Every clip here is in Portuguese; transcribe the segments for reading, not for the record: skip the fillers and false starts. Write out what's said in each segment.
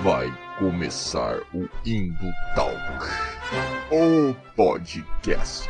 Vai começar o Indo Talk, o podcast.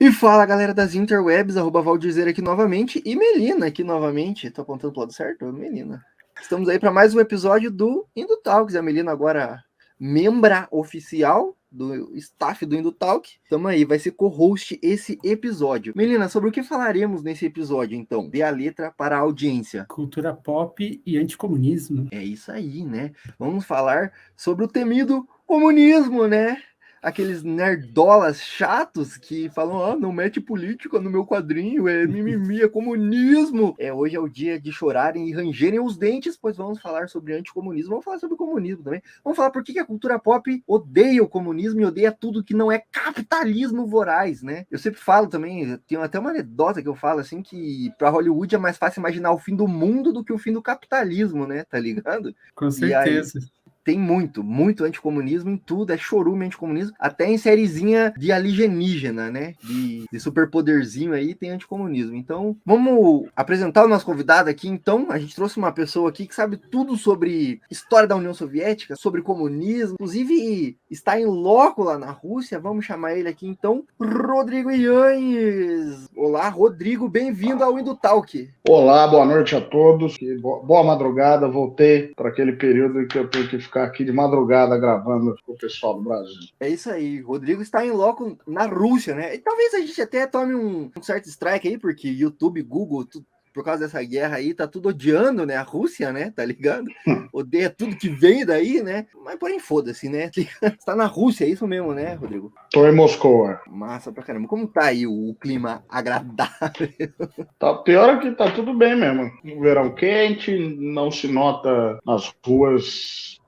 E fala, galera das interwebs, @Valdirzeira aqui novamente e Melina aqui novamente. Tô apontando pro lado certo? Melina. Estamos aí para mais um episódio do Indo Talks. A Melina agora membra oficial do staff do Indo Talk. Tamo aí, vai ser co-host esse episódio. Melina, sobre o que falaremos nesse episódio, então? Dê a letra para a audiência. Cultura pop e anticomunismo. É isso aí, né? Vamos falar sobre o temido comunismo, né? Aqueles nerdolas chatos que falam, não mete política no meu quadrinho, é mimimi, é comunismo. Hoje é o dia de chorarem e rangerem os dentes, pois vamos falar sobre anticomunismo, vamos falar sobre comunismo também. Vamos falar por que a cultura pop odeia o comunismo e odeia tudo que não é capitalismo voraz, né? Eu sempre falo também, tenho até uma anedota que eu falo assim, que pra Hollywood é mais fácil imaginar o fim do mundo do que o fim do capitalismo, né? Tá ligado? Com certeza. Tem muito anticomunismo em tudo, é chorume anticomunismo, até em sériezinha de alienígena, né? De superpoderzinho aí tem anticomunismo. Então, vamos apresentar o nosso convidado aqui. Então, a gente trouxe uma pessoa aqui que sabe tudo sobre história da União Soviética, sobre comunismo, inclusive está em loco lá na Rússia. Vamos chamar ele aqui, então, Rodrigo Yanez. Olá, Rodrigo, bem-vindo ao Indo Talk. Olá, boa noite a todos. Boa madrugada, voltei para aquele período em que eu tenho que ficar aqui de madrugada gravando com o pessoal do Brasil. É isso aí, Rodrigo está em loco na Rússia, né? E talvez a gente até tome um certo strike aí, porque YouTube, Google, por causa dessa guerra aí, tá tudo odiando, né? A Rússia, né? Tá ligado? Odeia tudo que vem daí, né? Mas porém, foda-se, né? Está na Rússia, é isso mesmo, né, Rodrigo? Tô em Moscou. Massa pra caramba. Como tá aí o clima agradável? Tá, pior é que tá tudo bem mesmo. Verão quente, não se nota nas ruas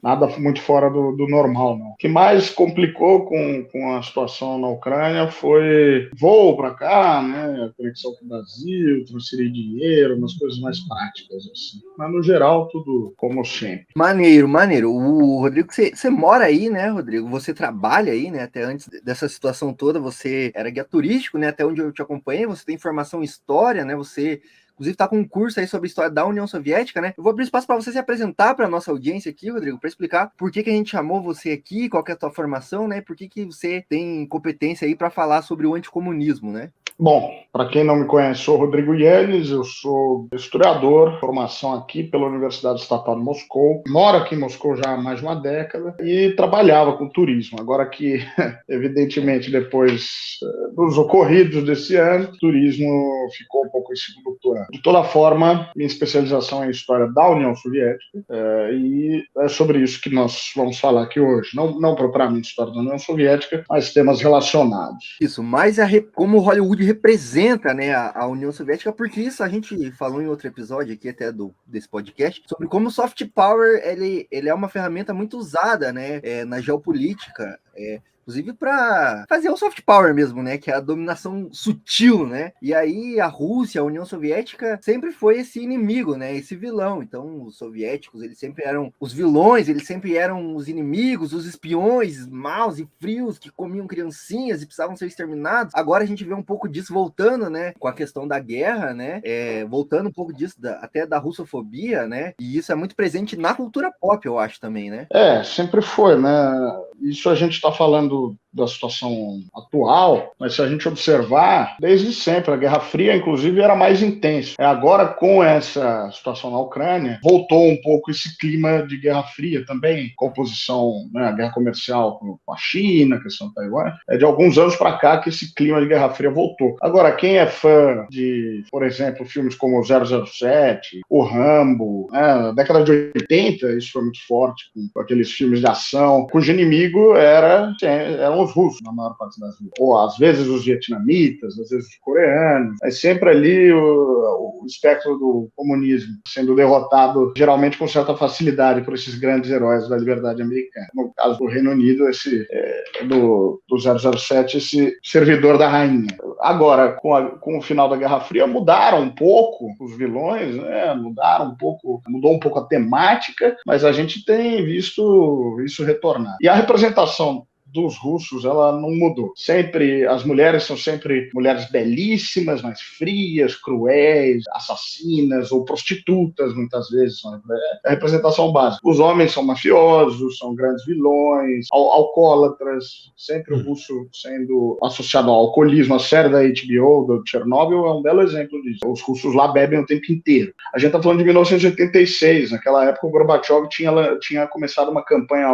nada muito fora do normal, não. O que mais complicou com a situação na Ucrânia foi voo para cá, né, a conexão com o Brasil, transferir dinheiro, umas coisas mais práticas, assim. Mas, no geral, tudo como sempre. Maneiro. O Rodrigo, você mora aí, né, Rodrigo? Você trabalha aí, né? Até antes dessa situação toda, você era guia turístico, né? Até onde eu te acompanhei, você tem formação em história, né? Você... Inclusive, está com um curso aí sobre a história da União Soviética, né? Eu vou abrir espaço para você se apresentar para a nossa audiência aqui, Rodrigo, para explicar por que a gente chamou você aqui, qual que é a tua formação, né? Por que você tem competência aí para falar sobre o anticomunismo, né? Bom, para quem não me conhece, sou Rodrigo Yanez, eu sou historiador, formação aqui pela Universidade Estatal de Moscou, moro aqui em Moscou já há mais de uma década e trabalhava com turismo. Agora que, evidentemente, depois dos ocorridos desse ano, o turismo ficou um pouco em segundo plano. De toda forma, minha especialização é em história da União Soviética e é sobre isso que nós vamos falar aqui hoje. Não propriamente história da União Soviética, mas temas relacionados. Isso, mas como Hollywood representa, né, a União Soviética, porque isso a gente falou em outro episódio aqui até desse podcast, sobre como o soft power ele é uma ferramenta muito usada, né, na geopolítica, inclusive para fazer o soft power mesmo, né? Que é a dominação sutil, né? E aí a Rússia, a União Soviética, sempre foi esse inimigo, né? Esse vilão. Então, os soviéticos, eles sempre eram os vilões, eles sempre eram os inimigos, os espiões maus e frios que comiam criancinhas e precisavam ser exterminados. Agora a gente vê um pouco disso voltando, né? Com a questão da guerra, né? Voltando um pouco disso, até da russofobia, né? E isso é muito presente na cultura pop, eu acho também, né? Sempre foi, né? Isso a gente está falando da situação atual, mas se a gente observar, desde sempre, a Guerra Fria, inclusive, era mais intensa. Agora, com essa situação na Ucrânia, voltou um pouco esse clima de Guerra Fria também, com a oposição, né, a guerra comercial com a China, a questão do Taiwan. De alguns anos para cá que esse clima de Guerra Fria voltou. Agora, quem é fã de, por exemplo, filmes como 007, o Rambo, na década de 80, isso foi muito forte, com aqueles filmes de ação, cujo inimigo eram os russos, na maior parte das vezes. Ou às vezes os vietnamitas, às vezes os coreanos. É sempre ali o espectro do comunismo sendo derrotado, geralmente com certa facilidade, por esses grandes heróis da liberdade americana. No caso do Reino Unido, do 007, esse servidor da rainha. Agora, com o final da Guerra Fria, mudaram um pouco os vilões, né? Mudou um pouco a temática, mas a gente tem visto isso retornar. E a representação dos russos, ela não mudou. Sempre, as mulheres são sempre mulheres belíssimas, mas frias, cruéis, assassinas ou prostitutas, muitas vezes. É a representação básica. Os homens são mafiosos, são grandes vilões, alcoólatras, sempre o russo sendo associado ao alcoolismo. A série da HBO, do Chernobyl, é um belo exemplo disso. Os russos lá bebem o tempo inteiro. A gente está falando de 1986, naquela época o Gorbachev tinha começado uma campanha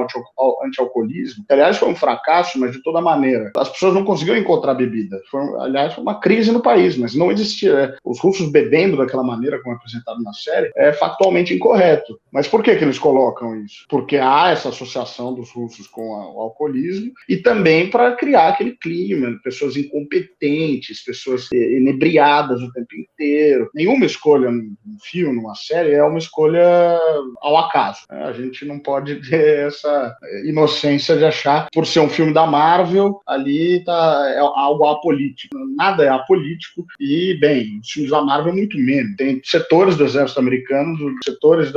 anti-alcoolismo, que aliás foi um fracasso, mas de toda maneira. As pessoas não conseguiam encontrar bebida. Aliás, foi uma crise no país, mas não existia. Os russos bebendo daquela maneira, como é apresentado na série, é factualmente incorreto. Mas por que eles colocam isso? Porque há essa associação dos russos com o alcoolismo e também para criar aquele clima, pessoas incompetentes, pessoas inebriadas o tempo inteiro. Nenhuma escolha num filme, numa série, é uma escolha ao acaso. A gente não pode ter essa inocência de achar, por ser um filme da Marvel, ali é algo apolítico. Nada é apolítico e, bem, os filmes da Marvel é muito menos. Tem setores do exército americano, setores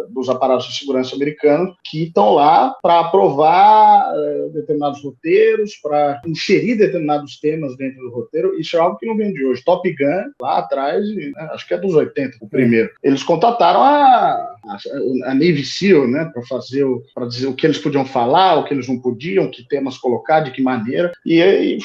dos aparatos de segurança americanos que estão lá para aprovar determinados roteiros, para inserir determinados temas dentro do roteiro. Isso é algo que não vem de hoje. Top Gun, lá atrás, acho que é dos 80, o primeiro. Eles contrataram a Navy SEAL, né, para dizer o que eles podiam falar, o que eles não podiam, que temas colocar, de que maneira, e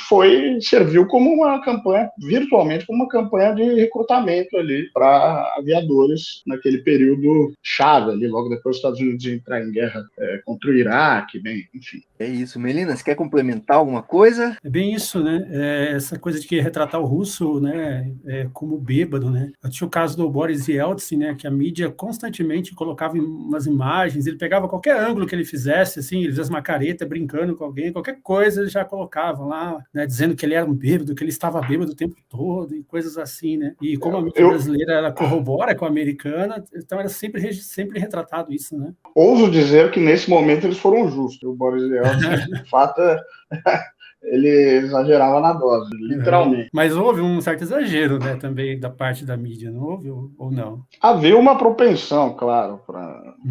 serviu como uma campanha, virtualmente como uma campanha de recrutamento ali para aviadores naquele período chave ali, logo depois os Estados Unidos iam entrar em guerra contra o Iraque, bem, enfim. É isso. Melina, você quer complementar alguma coisa? É bem isso, né? Essa coisa de que retratar o russo, né, como bêbado, né? Eu tinha o caso do Boris Yeltsin, né, que a mídia constantemente colocava umas imagens, ele pegava qualquer ângulo que ele fizesse, assim, ele fizesse uma careta brincando com alguém, qualquer coisa ele já colocava lá, né, dizendo que ele era um bêbado, que ele estava bêbado o tempo todo e coisas assim, né? E como a mídia brasileira ela corrobora com a americana, então era sempre retratado isso, né? Ouso dizer que nesse momento eles foram justos. O Boris Yeltsin, de fato, ele exagerava na dose, literalmente. Mas houve um certo exagero, né, também da parte da mídia, não houve ou não? Havia uma propensão, claro,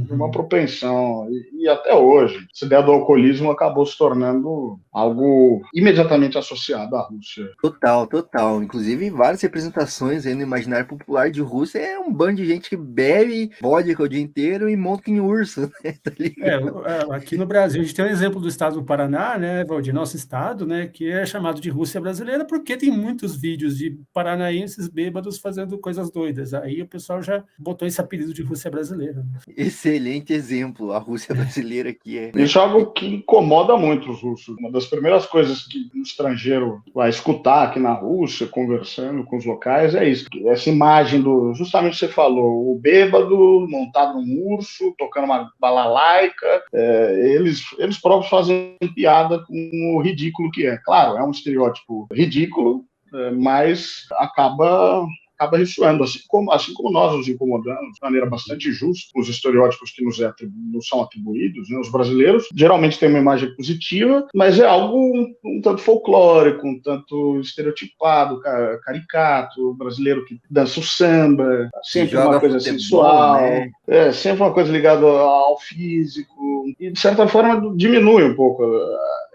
uma propensão, e até hoje, essa ideia do alcoolismo acabou se tornando algo imediatamente associado à Rússia. Total. Inclusive, várias representações aí no imaginário popular de Rússia é um bando de gente que bebe vodka o dia inteiro e monta em urso, né? Tá ligado? Aqui no Brasil, a gente tem um exemplo do estado do Paraná, né, Valdir, nosso estado, né, que é chamado de Rússia brasileira, porque tem muitos vídeos de paranaenses bêbados fazendo coisas doidas. Aí o pessoal já botou esse apelido de Rússia brasileira. Excelente exemplo, a Rússia brasileira aqui é. Isso é algo que incomoda muito os russos. Uma das primeiras coisas que um estrangeiro vai escutar aqui na Rússia, conversando com os locais, é isso. Essa imagem justamente o que você falou, o bêbado montado num urso, tocando uma balalaica, eles próprios fazem piada com o ridículo que é. Claro, é um estereótipo ridículo, mas acaba ressoando, assim como nós nos incomodamos de maneira bastante justa com os estereótipos que nos são atribuídos, né? Os brasileiros geralmente têm uma imagem positiva, mas é algo um tanto folclórico, um tanto estereotipado, caricato, o brasileiro que dança o samba, sempre uma coisa futebol, sensual, né? Sempre uma coisa ligada ao físico, e de certa forma diminui um pouco,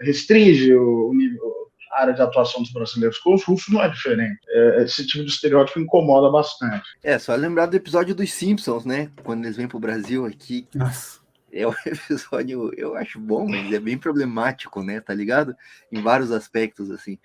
restringe o nível. A área de atuação dos brasileiros com os russos não é diferente. Esse tipo de estereótipo incomoda bastante. Só lembrar do episódio dos Simpsons, né? Quando eles vêm pro Brasil aqui. Nossa. É um episódio, eu acho bom, mas é bem problemático, né? Tá ligado? Em vários aspectos, assim.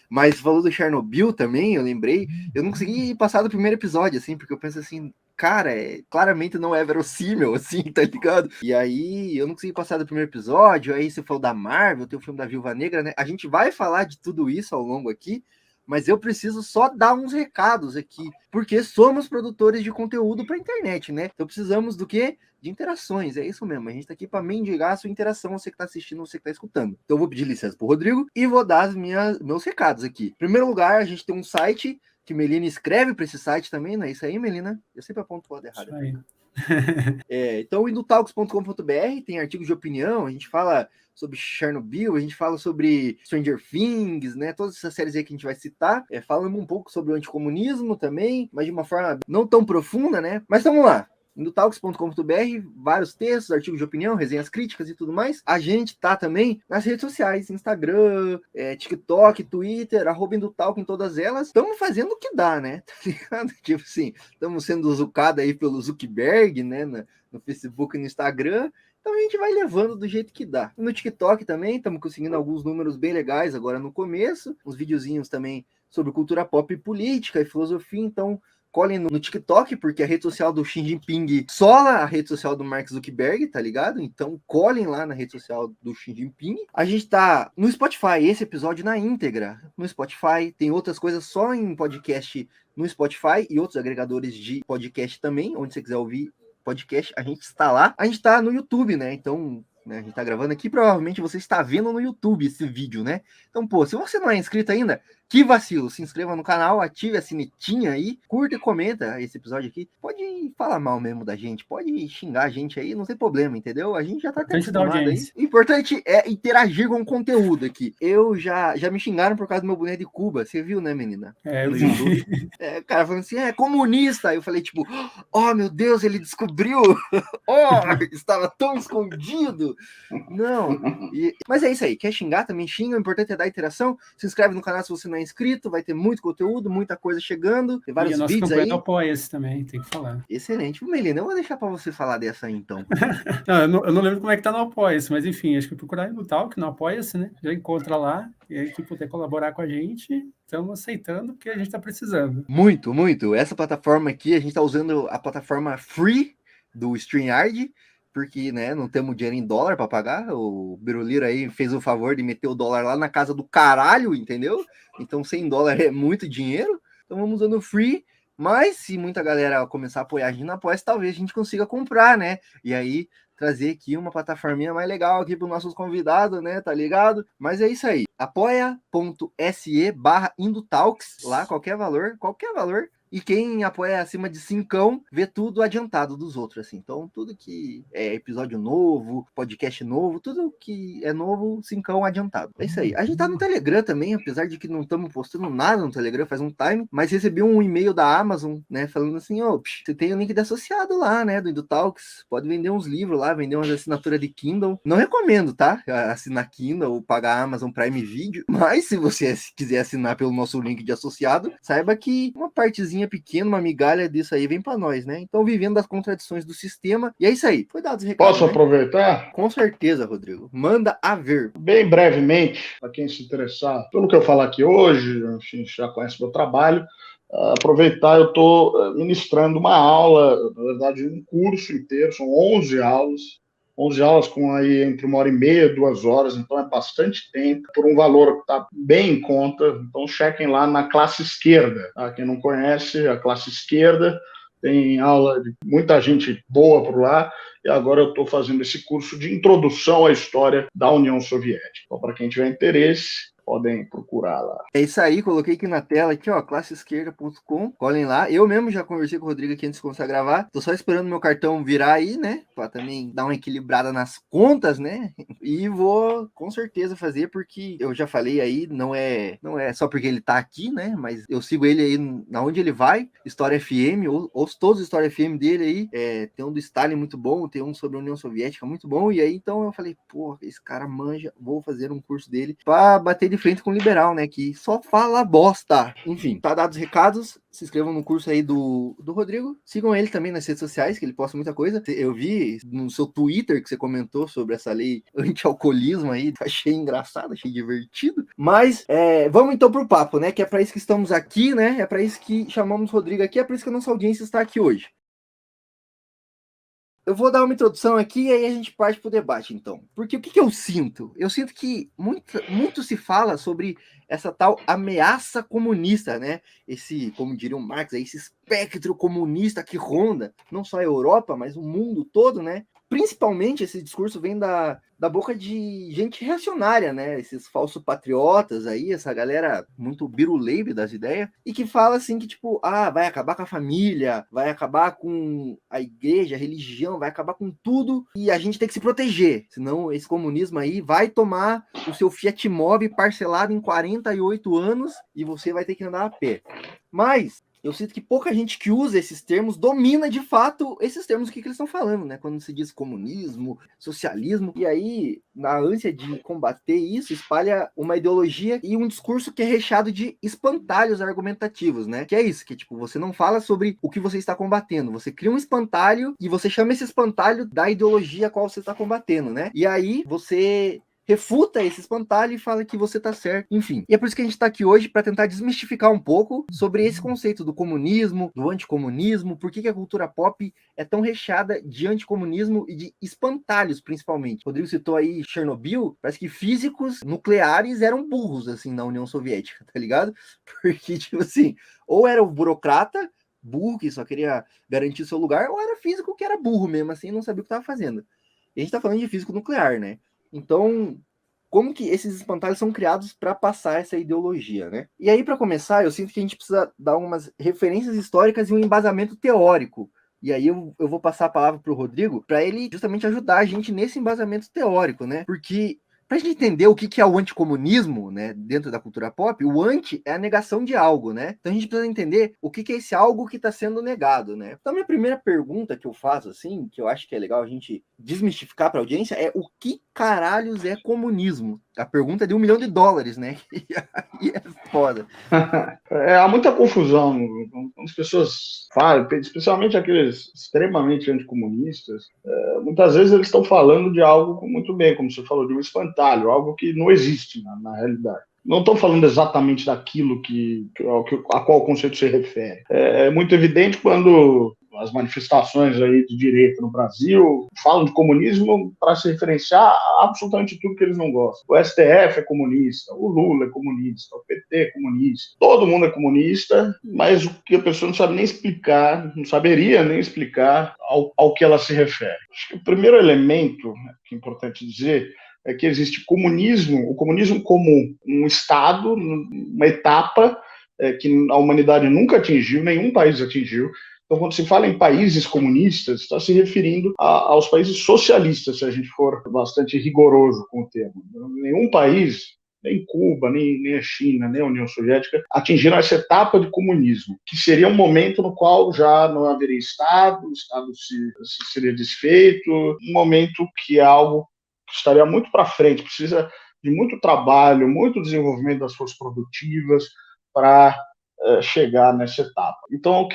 Mas falou do Chernobyl também, eu lembrei. Eu não consegui passar do primeiro episódio, assim, porque eu penso assim, cara, claramente não é verossímil, assim, tá ligado? E aí, eu não consegui passar do primeiro episódio, aí você falou da Marvel, tem o filme da Viúva Negra, né? A gente vai falar de tudo isso ao longo aqui, mas eu preciso só dar uns recados aqui, porque somos produtores de conteúdo para internet, né? Então precisamos do quê? De interações, é isso mesmo. A gente tá aqui para mendigar a sua interação, você que tá assistindo, você que tá escutando. Então eu vou pedir licença pro Rodrigo e vou dar meus recados aqui. Em primeiro lugar, a gente tem um site que Melina escreve para esse site também, não é isso aí, Melina? Eu sempre aponto o lado errado. Isso aí. Então, indutalks.com.br tem artigos de opinião, a gente fala sobre Chernobyl, a gente fala sobre Stranger Things, né? Todas essas séries aí que a gente vai citar. Falamos um pouco sobre o anticomunismo também, mas de uma forma não tão profunda, né? Mas vamos lá. indotalks.com.br, vários textos, artigos de opinião, resenhas críticas e tudo mais. A gente tá também nas redes sociais, Instagram, TikTok, Twitter, @indotalk em todas elas. Estamos fazendo o que dá, né? Tá ligado? Tipo assim, estamos sendo zucados aí pelo Zuckerberg, né? No Facebook e no Instagram. Então a gente vai levando do jeito que dá. No TikTok também, estamos conseguindo alguns números bem legais agora no começo. Uns videozinhos também sobre cultura pop e política e filosofia. Então colhem no TikTok, porque a rede social do Xi Jinping sola a rede social do Mark Zuckerberg, tá ligado? Então colhem lá na rede social do Xi Jinping. A gente tá no Spotify, esse episódio na íntegra no Spotify. Tem outras coisas só em podcast no Spotify e outros agregadores de podcast também, onde você quiser ouvir podcast, a gente está lá. A gente está no YouTube, né? Então, né, a gente está gravando aqui, provavelmente você está vendo no YouTube esse vídeo, né? Então, pô, se você não é inscrito ainda, que vacilo, se inscreva no canal, ative a sinetinha aí, curta e comenta esse episódio aqui. Pode falar mal mesmo da gente, pode xingar a gente aí, não tem problema, entendeu? A gente já tá acostumado aí. O importante é interagir com o conteúdo aqui. Eu já me xingaram por causa do meu boneco de Cuba, você viu, né, menina? No YouTube. O cara falando assim, é comunista. Eu falei, tipo, oh, meu Deus, ele descobriu. Estava tão escondido. Não. Mas é isso aí, quer xingar, também xinga, o importante é dar interação. Se inscreve no canal se você não é inscrito, vai ter muito conteúdo, muita coisa chegando, tem vários vídeos aí. E a nossa campanha Apoia-se também, tem que falar. Excelente. Melina, eu vou deixar para você falar dessa aí, então. Não, eu não lembro como é que tá no Apoia-se, mas enfim, acho que procurar aí no Talk, no Apoia-se, né? Já encontra lá, e aí quem puder colaborar com a gente, estamos aceitando, porque a gente está precisando. Muito, muito. Essa plataforma aqui, a gente está usando a plataforma free do StreamYard, porque, né, não temos dinheiro em dólar para pagar. O Biruliro aí fez o favor de meter o dólar lá na casa do caralho, entendeu? Então $100 é muito dinheiro. Então vamos usando o free. Mas se muita galera começar a apoiar a gente na Apoia, talvez a gente consiga comprar, né? E aí trazer aqui uma plataforminha mais legal aqui para os nossos convidados, né? Tá ligado? Mas é isso aí. apoia.se/indotalks, lá qualquer valor. E quem apoia acima de 5 vê tudo adiantado dos outros, assim. Então, tudo que é episódio novo, podcast novo, tudo que é novo, 5 adiantado. É isso aí. A gente tá no Telegram também, apesar de que não estamos postando nada no Telegram faz um time, mas recebi um e-mail da Amazon, né, falando assim, você tem o link de associado lá, né, do Indotalks, pode vender uns livros lá, vender umas assinaturas de Kindle. Não recomendo, tá? Assinar Kindle ou pagar a Amazon Prime Video, mas se você quiser assinar pelo nosso link de associado, saiba que uma partezinha pequena, uma migalha disso aí vem para nós, né? Então, vivendo das contradições do sistema. E é isso aí. Foi dado os recados. Posso aproveitar? Com certeza, Rodrigo. Manda a ver. Bem brevemente, para quem se interessar pelo que eu falar aqui hoje, enfim, já conhece meu trabalho, aproveitar, eu estou ministrando uma aula, na verdade, um curso inteiro, são 11 aulas, 11 aulas com aí entre 1h30 e 2 horas, então é bastante tempo, por um valor que está bem em conta. Então chequem lá na Classe Esquerda, tá? Quem não conhece a Classe Esquerda, tem aula de muita gente boa por lá, e agora eu estou fazendo esse curso de introdução à história da União Soviética. Então, para quem tiver interesse, podem procurar lá. É isso aí, coloquei aqui na tela, aqui, ó, classeesquerda.com, colhem lá. Eu mesmo já conversei com o Rodrigo aqui antes de começar a gravar. Tô só esperando meu cartão virar aí, né? Pra também dar uma equilibrada nas contas, né? E vou com certeza fazer, porque eu já falei aí, não é só porque ele tá aqui, né? Mas eu sigo ele aí na onde ele vai, História FM, ouço todos os História FM dele aí. Tem um do Stalin muito bom, tem um sobre a União Soviética muito bom. E aí, então eu falei, pô, esse cara manja, vou fazer um curso dele pra bater de frente com o liberal, né, que só fala bosta. Enfim, tá dados os recados, se inscrevam no curso aí do Rodrigo, sigam ele também nas redes sociais, que ele posta muita coisa. Eu vi no seu Twitter que você comentou sobre essa lei anti-alcoolismo aí, achei engraçado, achei divertido, mas vamos então pro papo, né, que é pra isso que estamos aqui, né, é pra isso que chamamos o Rodrigo aqui, é por isso que a nossa audiência está aqui hoje. Eu vou dar uma introdução aqui e aí a gente parte para o debate, então. Porque o que eu sinto? Eu sinto que muito se fala sobre essa tal ameaça comunista, né? Esse, como diria o Marx, esse espectro comunista que ronda não só a Europa, mas o mundo todo, né? Principalmente esse discurso vem da boca de gente reacionária, né? Esses falsos patriotas aí, essa galera muito biruleibe das ideias, e que fala assim que, tipo, vai acabar com a família, vai acabar com a igreja, a religião, vai acabar com tudo, e a gente tem que se proteger, senão esse comunismo aí vai tomar o seu Fiat Mobi parcelado em 48 anos, e você vai ter que andar a pé. Mas eu sinto que pouca gente que usa esses termos domina de fato esses termos, o que eles estão falando, né? Quando se diz comunismo, socialismo, e aí, na ânsia de combater isso, espalha uma ideologia e um discurso que é recheado de espantalhos argumentativos, né? Que é isso, que tipo, você não fala sobre o que você está combatendo, você cria um espantalho e você chama esse espantalho da ideologia a qual você está combatendo, né? E aí você refuta esse espantalho e fala que você tá certo, enfim. E é por isso que a gente tá aqui hoje para tentar desmistificar um pouco sobre esse conceito do comunismo, do anticomunismo, por que a cultura pop é tão recheada de anticomunismo e de espantalhos, principalmente. O Rodrigo citou aí Chernobyl, parece que físicos nucleares eram burros, assim, na União Soviética, tá ligado? Porque, tipo assim, ou era o burocrata, burro, que só queria garantir seu lugar, ou era físico que era burro mesmo, assim, não sabia o que estava fazendo. E a gente tá falando de físico nuclear, né? Então, como que esses espantalhos são criados para passar essa ideologia, né? E aí, para começar, eu sinto que a gente precisa dar umas referências históricas e um embasamento teórico. E aí eu vou passar a palavra para o Rodrigo, para ele justamente ajudar a gente nesse embasamento teórico, né? Porque para a gente entender o que é o anticomunismo, né, dentro da cultura pop, o anti é a negação de algo, né? Então a gente precisa entender o que é esse algo que está sendo negado, né? Então a minha primeira pergunta que eu faço, assim, que eu acho que é legal a gente desmistificar para a audiência, é o que caralhos é comunismo? A pergunta é de $1 milhão, né? E é foda. Há muita confusão quando as pessoas falam, especialmente aqueles extremamente anticomunistas. Muitas vezes eles estão falando de algo muito bem, como você falou, de um espantalho, algo que não existe na realidade. Não estão falando exatamente daquilo a qual o conceito se refere. É muito evidente quando as manifestações aí de direita no Brasil falam de comunismo para se referenciar a absolutamente tudo que eles não gostam. O STF é comunista, o Lula é comunista, o PT é comunista, todo mundo é comunista, mas o que a pessoa não sabe nem explicar, não saberia nem explicar ao que ela se refere. Acho que o primeiro elemento que é importante dizer é que existe o comunismo como um estado, uma etapa que a humanidade nunca atingiu, nenhum país atingiu. Então, quando se fala em países comunistas, está se referindo aos países socialistas, se a gente for bastante rigoroso com o termo. Nenhum país, nem Cuba, nem a China, nem a União Soviética, atingiram essa etapa de comunismo, que seria um momento no qual já não haveria Estado, o Estado seria desfeito, um momento que é algo que estaria muito para frente, precisa de muito trabalho, muito desenvolvimento das forças produtivas para chegar nessa etapa. Então,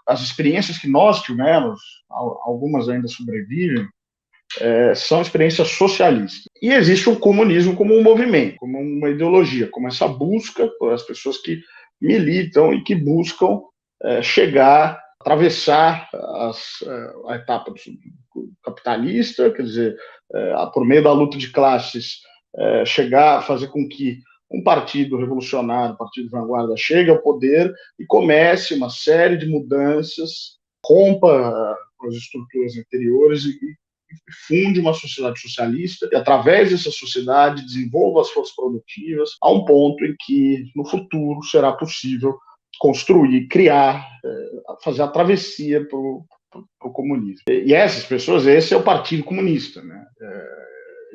as experiências que nós tivemos, algumas ainda sobrevivem, são experiências socialistas. E existe o comunismo como um movimento, como uma ideologia, como essa busca por as pessoas que militam e que buscam atravessar a etapa capitalista, quer dizer, por meio da luta de classes, fazer com que um partido revolucionário, um partido de vanguarda, chegue ao poder e comece uma série de mudanças, rompa as estruturas anteriores e funde uma sociedade socialista e, através dessa sociedade, desenvolva as forças produtivas a um ponto em que, no futuro, será possível construir, criar, fazer a travessia para o comunismo. E essas pessoas, esse é o Partido Comunista, né?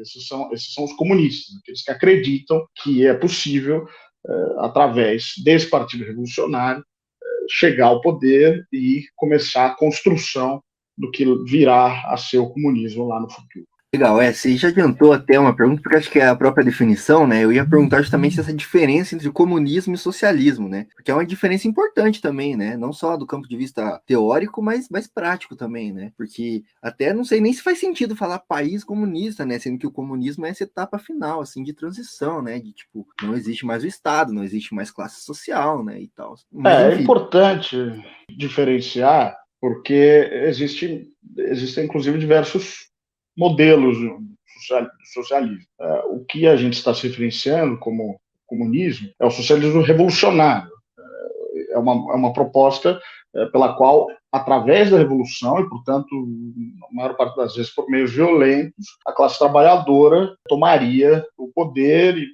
Esses são os comunistas, aqueles que acreditam que é possível, através desse partido revolucionário, chegar ao poder e começar a construção do que virá a ser o comunismo lá no futuro. Legal, você já adiantou até uma pergunta, porque acho que é a própria definição, né? Eu ia perguntar justamente essa diferença entre comunismo e socialismo, né? Porque é uma diferença importante também, né? Não só do campo de vista teórico, mas prático também, né? Porque até não sei nem se faz sentido falar país comunista, né? Sendo que o comunismo é essa etapa final, assim, de transição, né? De, tipo, não existe mais o Estado, não existe mais classe social, né? E tal. Mas, é importante diferenciar, porque existem, inclusive, diversos modelos do socialismo. O que a gente está se referenciando como comunismo é o socialismo revolucionário. É uma proposta pela qual, através da revolução, e, portanto, a maior parte das vezes por meios violentos, a classe trabalhadora tomaria o poder e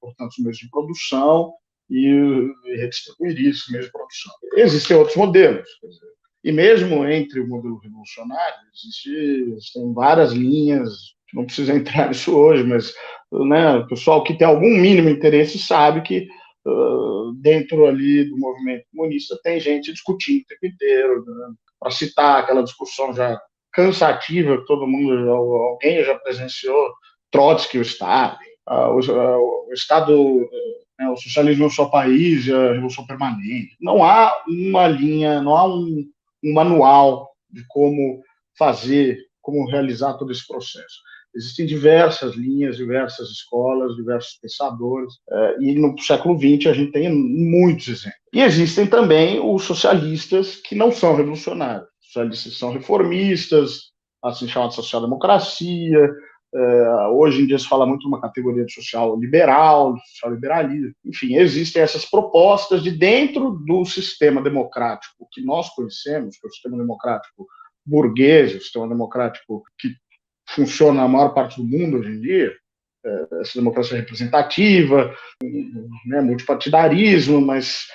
portanto, os meios de produção e redistribuiria esses meios de produção. Existem outros modelos, quer dizer, e mesmo entre o modelo revolucionário, existem várias linhas, não precisa entrar nisso hoje, mas, né, o pessoal que tem algum mínimo interesse sabe que dentro ali do movimento comunista tem gente discutindo o tempo inteiro, né? Para citar aquela discussão já cansativa que todo mundo, alguém já presenciou, Trotsky, o Stalin, o Estado, né, o socialismo no seu país, a revolução permanente. Não há uma linha, não há um manual de como fazer, como realizar todo esse processo. Existem diversas linhas, diversas escolas, diversos pensadores, e no século XX a gente tem muitos exemplos. E existem também os socialistas que não são revolucionários. Os socialistas são reformistas, assim chamada social-democracia. Hoje em dia se fala muito de uma categoria de social liberal, social liberalismo. Enfim, existem essas propostas de dentro do sistema democrático que nós conhecemos, que é o sistema democrático burguês, o sistema democrático que funciona na maior parte do mundo hoje em dia, essa democracia representativa, né, multipartidarismo, mas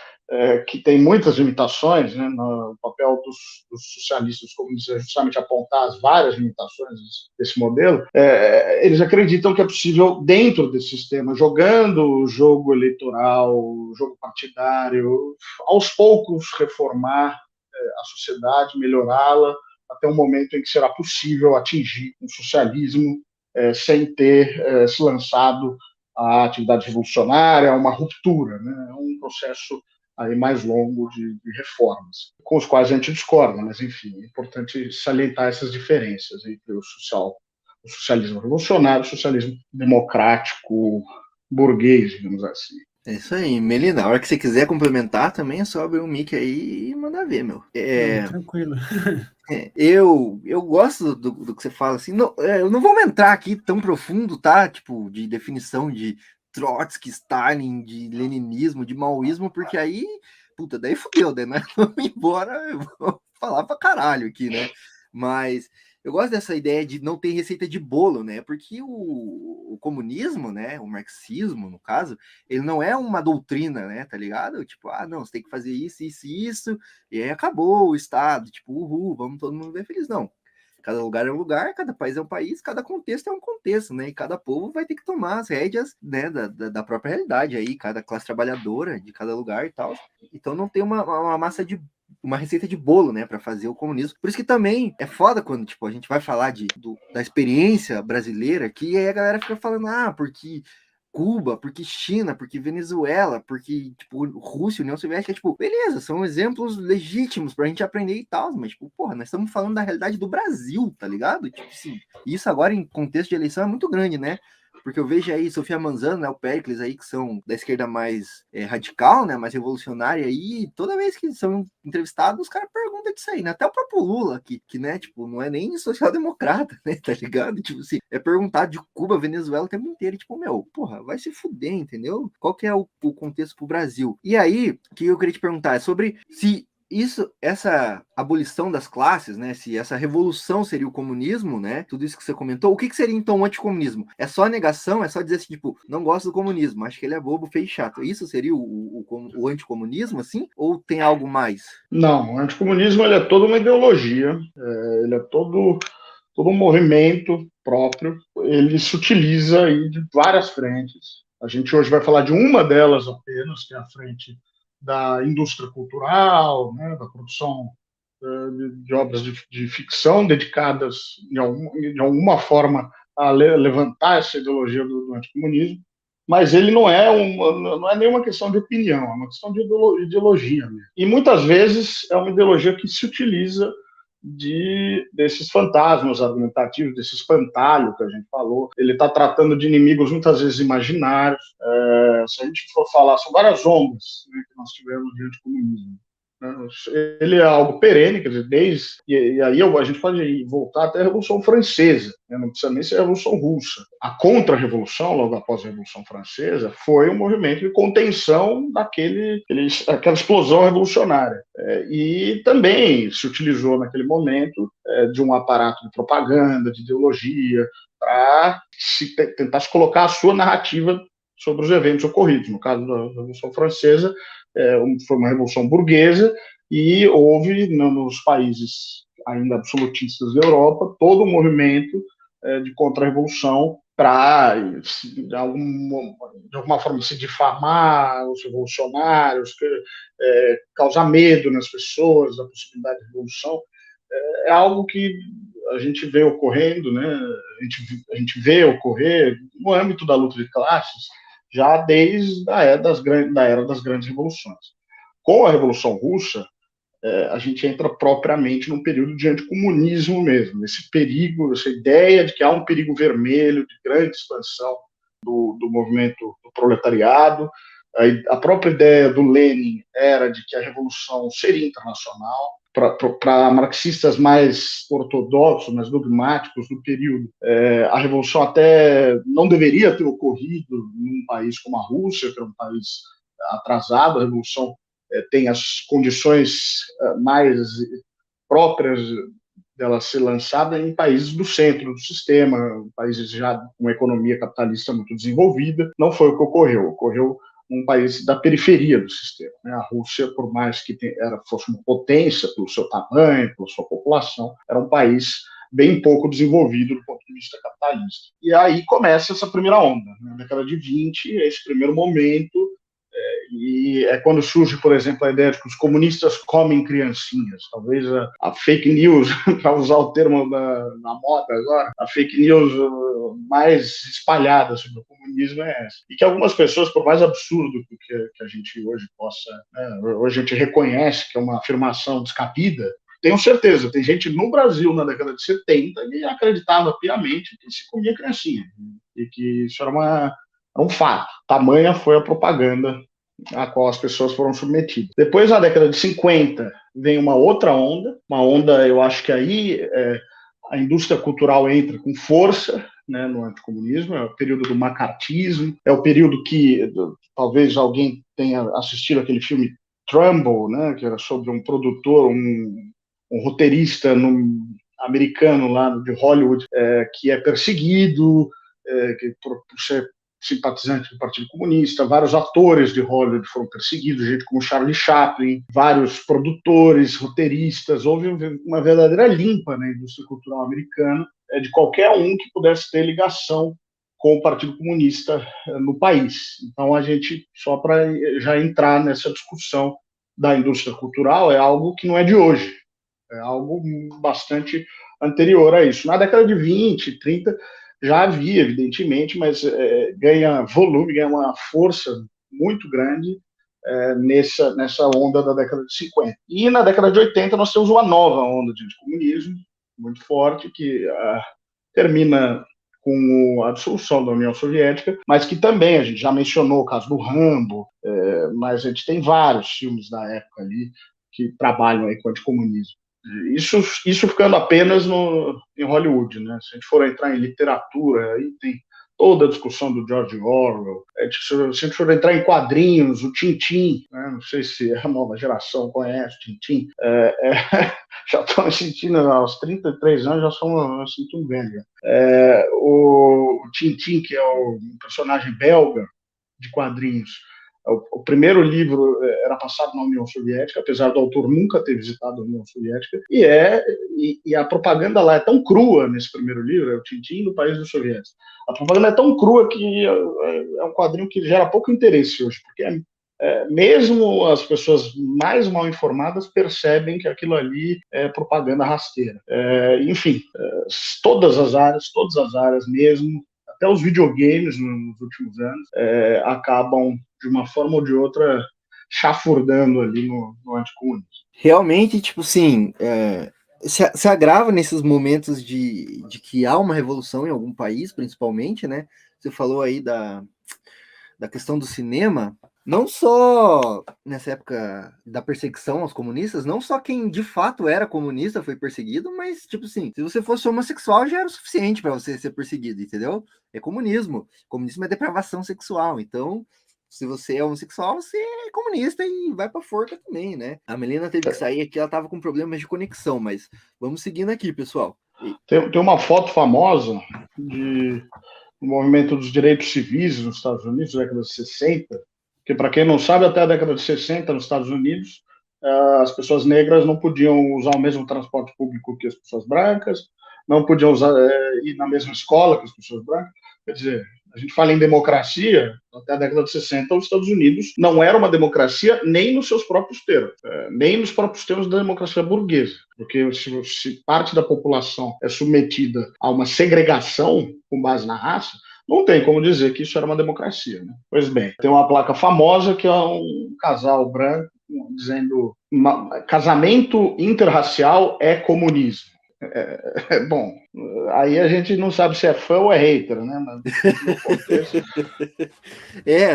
que tem muitas limitações, né, no papel dos socialistas, como dizer, justamente apontar as várias limitações desse modelo. Eles acreditam que é possível, dentro desse sistema, jogando o jogo eleitoral, o jogo partidário, aos poucos reformar a sociedade, melhorá-la, até um momento em que será possível atingir um socialismo sem ter se lançado a atividade revolucionária, uma ruptura, né? É um processo aí mais longo de reformas, com os quais a gente discorda, mas, enfim, é importante salientar essas diferenças entre o socialismo revolucionário e o socialismo democrático burguês, digamos assim. É isso aí, Melina. A hora que você quiser complementar também, é só abrir um mic aí e mandar ver, meu. Tranquilo. Eu gosto do que você fala, assim, não, eu não vou entrar aqui tão profundo, tá? Tipo, de definição de Trotsky, Stalin, de leninismo, de maoísmo, porque aí, puta, daí fudeu, né? Vamos embora, eu vou falar pra caralho aqui, né? Mas eu gosto dessa ideia de não ter receita de bolo, né? Porque o comunismo, né? O marxismo, no caso, ele não é uma doutrina, né? Tá ligado? Tipo, não, você tem que fazer isso, isso e isso, e aí acabou o Estado, tipo, uhul, vamos todo mundo ver feliz. Não. Cada lugar é um lugar, cada país é um país, cada contexto é um contexto, né? E cada povo vai ter que tomar as rédeas, né, da própria realidade aí, cada classe trabalhadora de cada lugar e tal. Então não tem uma massa de uma receita de bolo, né, para fazer o comunismo. Por isso que também é foda quando, tipo, a gente vai falar da experiência brasileira aqui, e aí a galera fica falando, porque Cuba, porque China, porque Venezuela, porque, tipo, Rússia, União Soviética, tipo, beleza, são exemplos legítimos pra gente aprender e tal, mas, tipo, porra, nós estamos falando da realidade do Brasil, tá ligado? Tipo assim, isso agora em contexto de eleição é muito grande, né? Porque eu vejo aí Sofia Manzano, né, o Péricles aí, que são da esquerda mais radical, né, mais revolucionária, e toda vez que são entrevistados, os caras perguntam disso aí, né? Até o próprio Lula, que né, tipo, não é nem social-democrata, né, tá ligado? Tipo assim, é perguntado de Cuba, Venezuela o tempo inteiro, e, tipo, meu, porra, vai se fuder, entendeu? Qual que é o contexto pro Brasil? E aí, o que eu queria te perguntar é sobre se essa abolição das classes, né? Se essa revolução seria o comunismo, né? Tudo isso que você comentou, o que seria então o anticomunismo? É só negação? É só dizer assim, tipo, não gosto do comunismo, acho que ele é bobo, feio e chato. Isso seria o anticomunismo, assim? Ou tem algo mais? Não, o anticomunismo ele é toda uma ideologia, ele é todo um movimento próprio, ele se utiliza aí de várias frentes. A gente hoje vai falar de uma delas apenas, que é a frente da indústria cultural, né, da produção de obras de ficção dedicadas de alguma forma a levantar essa ideologia do anticomunismo, mas ele não é nenhuma questão de opinião, é uma questão de ideologia mesmo. E muitas vezes é uma ideologia que se utiliza desses fantasmas argumentativos, desse espantalho que a gente falou. Ele está tratando de inimigos muitas vezes imaginários. Se a gente for falar, são várias ondas, né, que nós tivemos diante do comunismo. Ele é algo perene, quer dizer, e aí a gente pode voltar até a Revolução Francesa, né? Não precisa nem ser a Revolução Russa. A Contra-Revolução, logo após a Revolução Francesa, foi um movimento de contenção daquela explosão revolucionária. E também se utilizou naquele momento de um aparato de propaganda, de ideologia, para tentar se colocar a sua narrativa sobre os eventos ocorridos. No caso da Revolução Francesa, foi uma revolução burguesa e houve, nos países ainda absolutistas da Europa, todo um movimento de contra-revolução para, de alguma forma, se difamar os revolucionários, causar medo nas pessoas, da possibilidade de revolução, é algo que a gente vê ocorrendo, né? A gente vê ocorrer no âmbito da luta de classes já desde a era das grandes revoluções. Com a Revolução Russa, a gente entra propriamente num período de anticomunismo mesmo, esse perigo, essa ideia de que há um perigo vermelho de grande expansão do movimento do proletariado. A própria ideia do Lenin era de que a revolução seria internacional. Para marxistas mais ortodoxos, mais dogmáticos do período, a revolução até não deveria ter ocorrido num país como a Rússia, que é um país atrasado. A revolução tem as condições mais próprias dela ser lançada em países do centro do sistema, países já com uma economia capitalista muito desenvolvida. Não foi o que ocorreu. Ocorreu um país da periferia do sistema, né? A Rússia, por mais que fosse uma potência pelo seu tamanho, pela sua população, era um país bem pouco desenvolvido do ponto de vista capitalista. E aí começa essa primeira onda, né? Na década de 20, esse primeiro momento, e é quando surge, por exemplo, a ideia de que os comunistas comem criancinhas. Talvez a fake news, para usar o termo na moda agora, a fake news mais espalhada sobre o comunismo é essa. E que algumas pessoas, por mais absurdo que a gente hoje possa, né, hoje a gente reconhece que é uma afirmação descabida, tenho certeza, tem gente no Brasil na década de 70 que acreditava piamente que se comia criancinha, e que isso era um fato. Tamanha foi a propaganda a qual as pessoas foram submetidas. Depois, na década de 50, vem uma outra onda, eu acho que aí a indústria cultural entra com força, né, no anticomunismo, é o período do macartismo, é o período que talvez alguém tenha assistido aquele filme Trumbo, né, que era sobre um produtor, um roteirista americano lá de Hollywood, que é perseguido por ser simpatizante do Partido Comunista. Vários atores de Hollywood foram perseguidos, gente como Charlie Chaplin, vários produtores, roteiristas. Houve uma verdadeira limpa na indústria cultural americana, de qualquer um que pudesse ter ligação com o Partido Comunista no país. Então, a gente, só para já entrar nessa discussão da indústria cultural, é algo que não é de hoje, é algo bastante anterior a isso. Na década de 20, 30, já havia, evidentemente, mas ganha volume, ganha uma força muito grande nessa onda da década de 50. E na década de 80 nós temos uma nova onda de anticomunismo, muito forte, que termina com a dissolução da União Soviética, mas que também, a gente já mencionou o caso do Rambo, mas a gente tem vários filmes da época ali que trabalham aí com o anticomunismo. Isso ficando apenas em Hollywood, né? Se a gente for entrar em literatura, aí tem toda a discussão do George Orwell. Se a gente for entrar em quadrinhos, o Tintin, né? Não sei se a nova geração conhece o Tintin. Já estou me sentindo, aos 33 anos, já sou me sinto velho. O Tintin, que é um personagem belga de quadrinhos, o primeiro livro era passado na União Soviética, apesar do autor nunca ter visitado a União Soviética, e a propaganda lá é tão crua nesse primeiro livro, é o Tintin do País dos Soviéticos. A propaganda é tão crua que é um quadrinho que gera pouco interesse hoje, porque mesmo as pessoas mais mal informadas percebem que aquilo ali é propaganda rasteira. Enfim, todas as áreas mesmo, até os videogames nos últimos anos, acabam, de uma forma ou de outra, chafurdando ali no anticomunismo. Realmente, tipo assim, se agrava nesses momentos de que há uma revolução em algum país, principalmente, né? Você falou aí da questão do cinema, não só nessa época da perseguição aos comunistas, não só quem de fato era comunista foi perseguido, mas, tipo assim, se você fosse homossexual já era o suficiente para você ser perseguido, entendeu? É comunismo. Comunismo é depravação sexual, então se você é homossexual, você é comunista e vai pra forca também, né? A Melina teve que sair aqui, ela tava com problemas de conexão, mas vamos seguindo aqui, pessoal. Tem uma foto famosa do movimento dos direitos civis nos Estados Unidos, na década de 60, que, para quem não sabe, até a década de 60, nos Estados Unidos, as pessoas negras não podiam usar o mesmo transporte público que as pessoas brancas, não podiam ir na mesma escola que as pessoas brancas. Quer dizer, a gente fala em democracia, até a década de 60, os Estados Unidos não era uma democracia nem nos seus próprios termos, nem nos próprios termos da democracia burguesa, porque se parte da população é submetida a uma segregação com base na raça, não tem como dizer que isso era uma democracia, né? Pois bem, tem uma placa famosa que é um casal branco dizendo casamento interracial é comunismo. Bom, aí a gente não sabe se é fã ou é hater, né? Mas no contexto...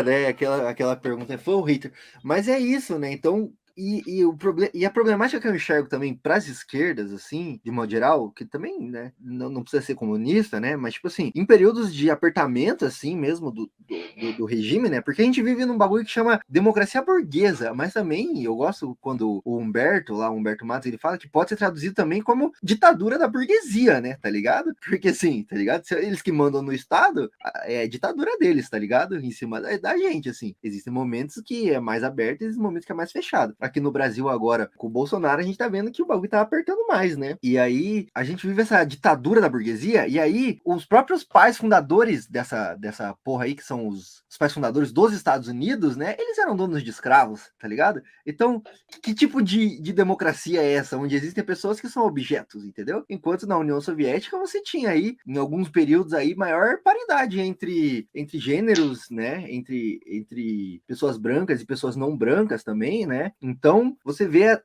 né? Aquela pergunta é fã ou hater? Mas é isso, né? Então, e a problemática que eu enxergo também para as esquerdas, assim, de modo geral, que também, né, não precisa ser comunista, né? Mas, tipo assim, em períodos de apertamento, assim, mesmo do regime, né? Porque a gente vive num bagulho que chama democracia burguesa, mas também eu gosto quando o Humberto Matos, ele fala que pode ser traduzido também como ditadura da burguesia, né? Tá ligado? Porque, assim, tá ligado? Eles que mandam no Estado, é a ditadura deles, tá ligado? Em cima da gente, assim. Existem momentos que é mais aberto e existem momentos que é mais fechado. Aqui no Brasil agora, com o Bolsonaro, a gente tá vendo que o bagulho tá apertando mais, né? E aí, a gente vive essa ditadura da burguesia, e aí, os próprios pais fundadores dessa porra aí, que são os pais fundadores dos Estados Unidos, né? Eles eram donos de escravos, tá ligado? Então, que tipo de democracia é essa? Onde existem pessoas que são objetos, entendeu? Enquanto na União Soviética, você tinha aí, em alguns períodos aí, maior paridade entre gêneros, né? Entre pessoas brancas e pessoas não brancas também, né? Então, você vê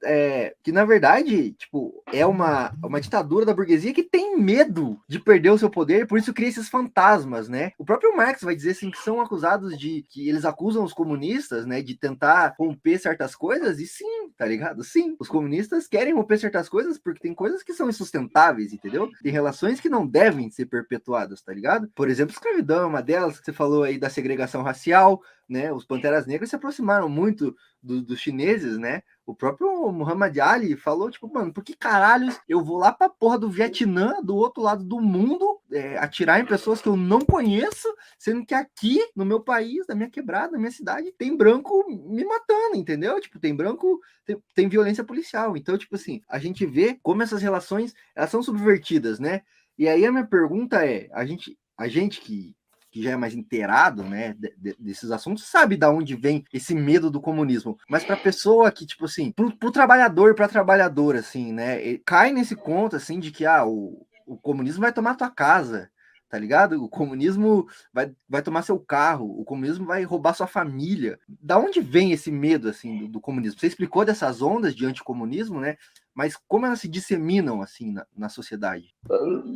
que, na verdade, tipo, é uma ditadura da burguesia que tem medo de perder o seu poder, por isso cria esses fantasmas, né? O próprio Marx vai dizer, assim, que são acusados que eles acusam os comunistas, né, de tentar romper certas coisas, e sim, tá ligado? Sim, os comunistas querem romper certas coisas porque tem coisas que são insustentáveis, entendeu? Tem relações que não devem ser perpetuadas, tá ligado? Por exemplo, escravidão é uma delas, você falou aí da segregação racial, né? Os Panteras Negras se aproximaram muito dos chineses, né? O próprio Muhammad Ali falou, tipo, mano, por que caralhos eu vou lá pra porra do Vietnã, do outro lado do mundo, atirar em pessoas que eu não conheço, sendo que aqui, no meu país, na minha quebrada, na minha cidade, tem branco me matando, entendeu? Tipo, tem branco, tem violência policial. Então, tipo assim, a gente vê como essas relações, elas são subvertidas, né? E aí a minha pergunta é, a gente que já é mais inteirado, né, desses assuntos, sabe da onde vem esse medo do comunismo. Mas para pessoa que, tipo assim, pro trabalhador, pra trabalhadora, assim, né, cai nesse conto, assim, de que, o comunismo vai tomar tua casa, tá ligado? O comunismo vai tomar seu carro, o comunismo vai roubar sua família. Da onde vem esse medo, assim, do comunismo? Você explicou dessas ondas de anticomunismo, né? Mas como elas se disseminam, assim, na sociedade?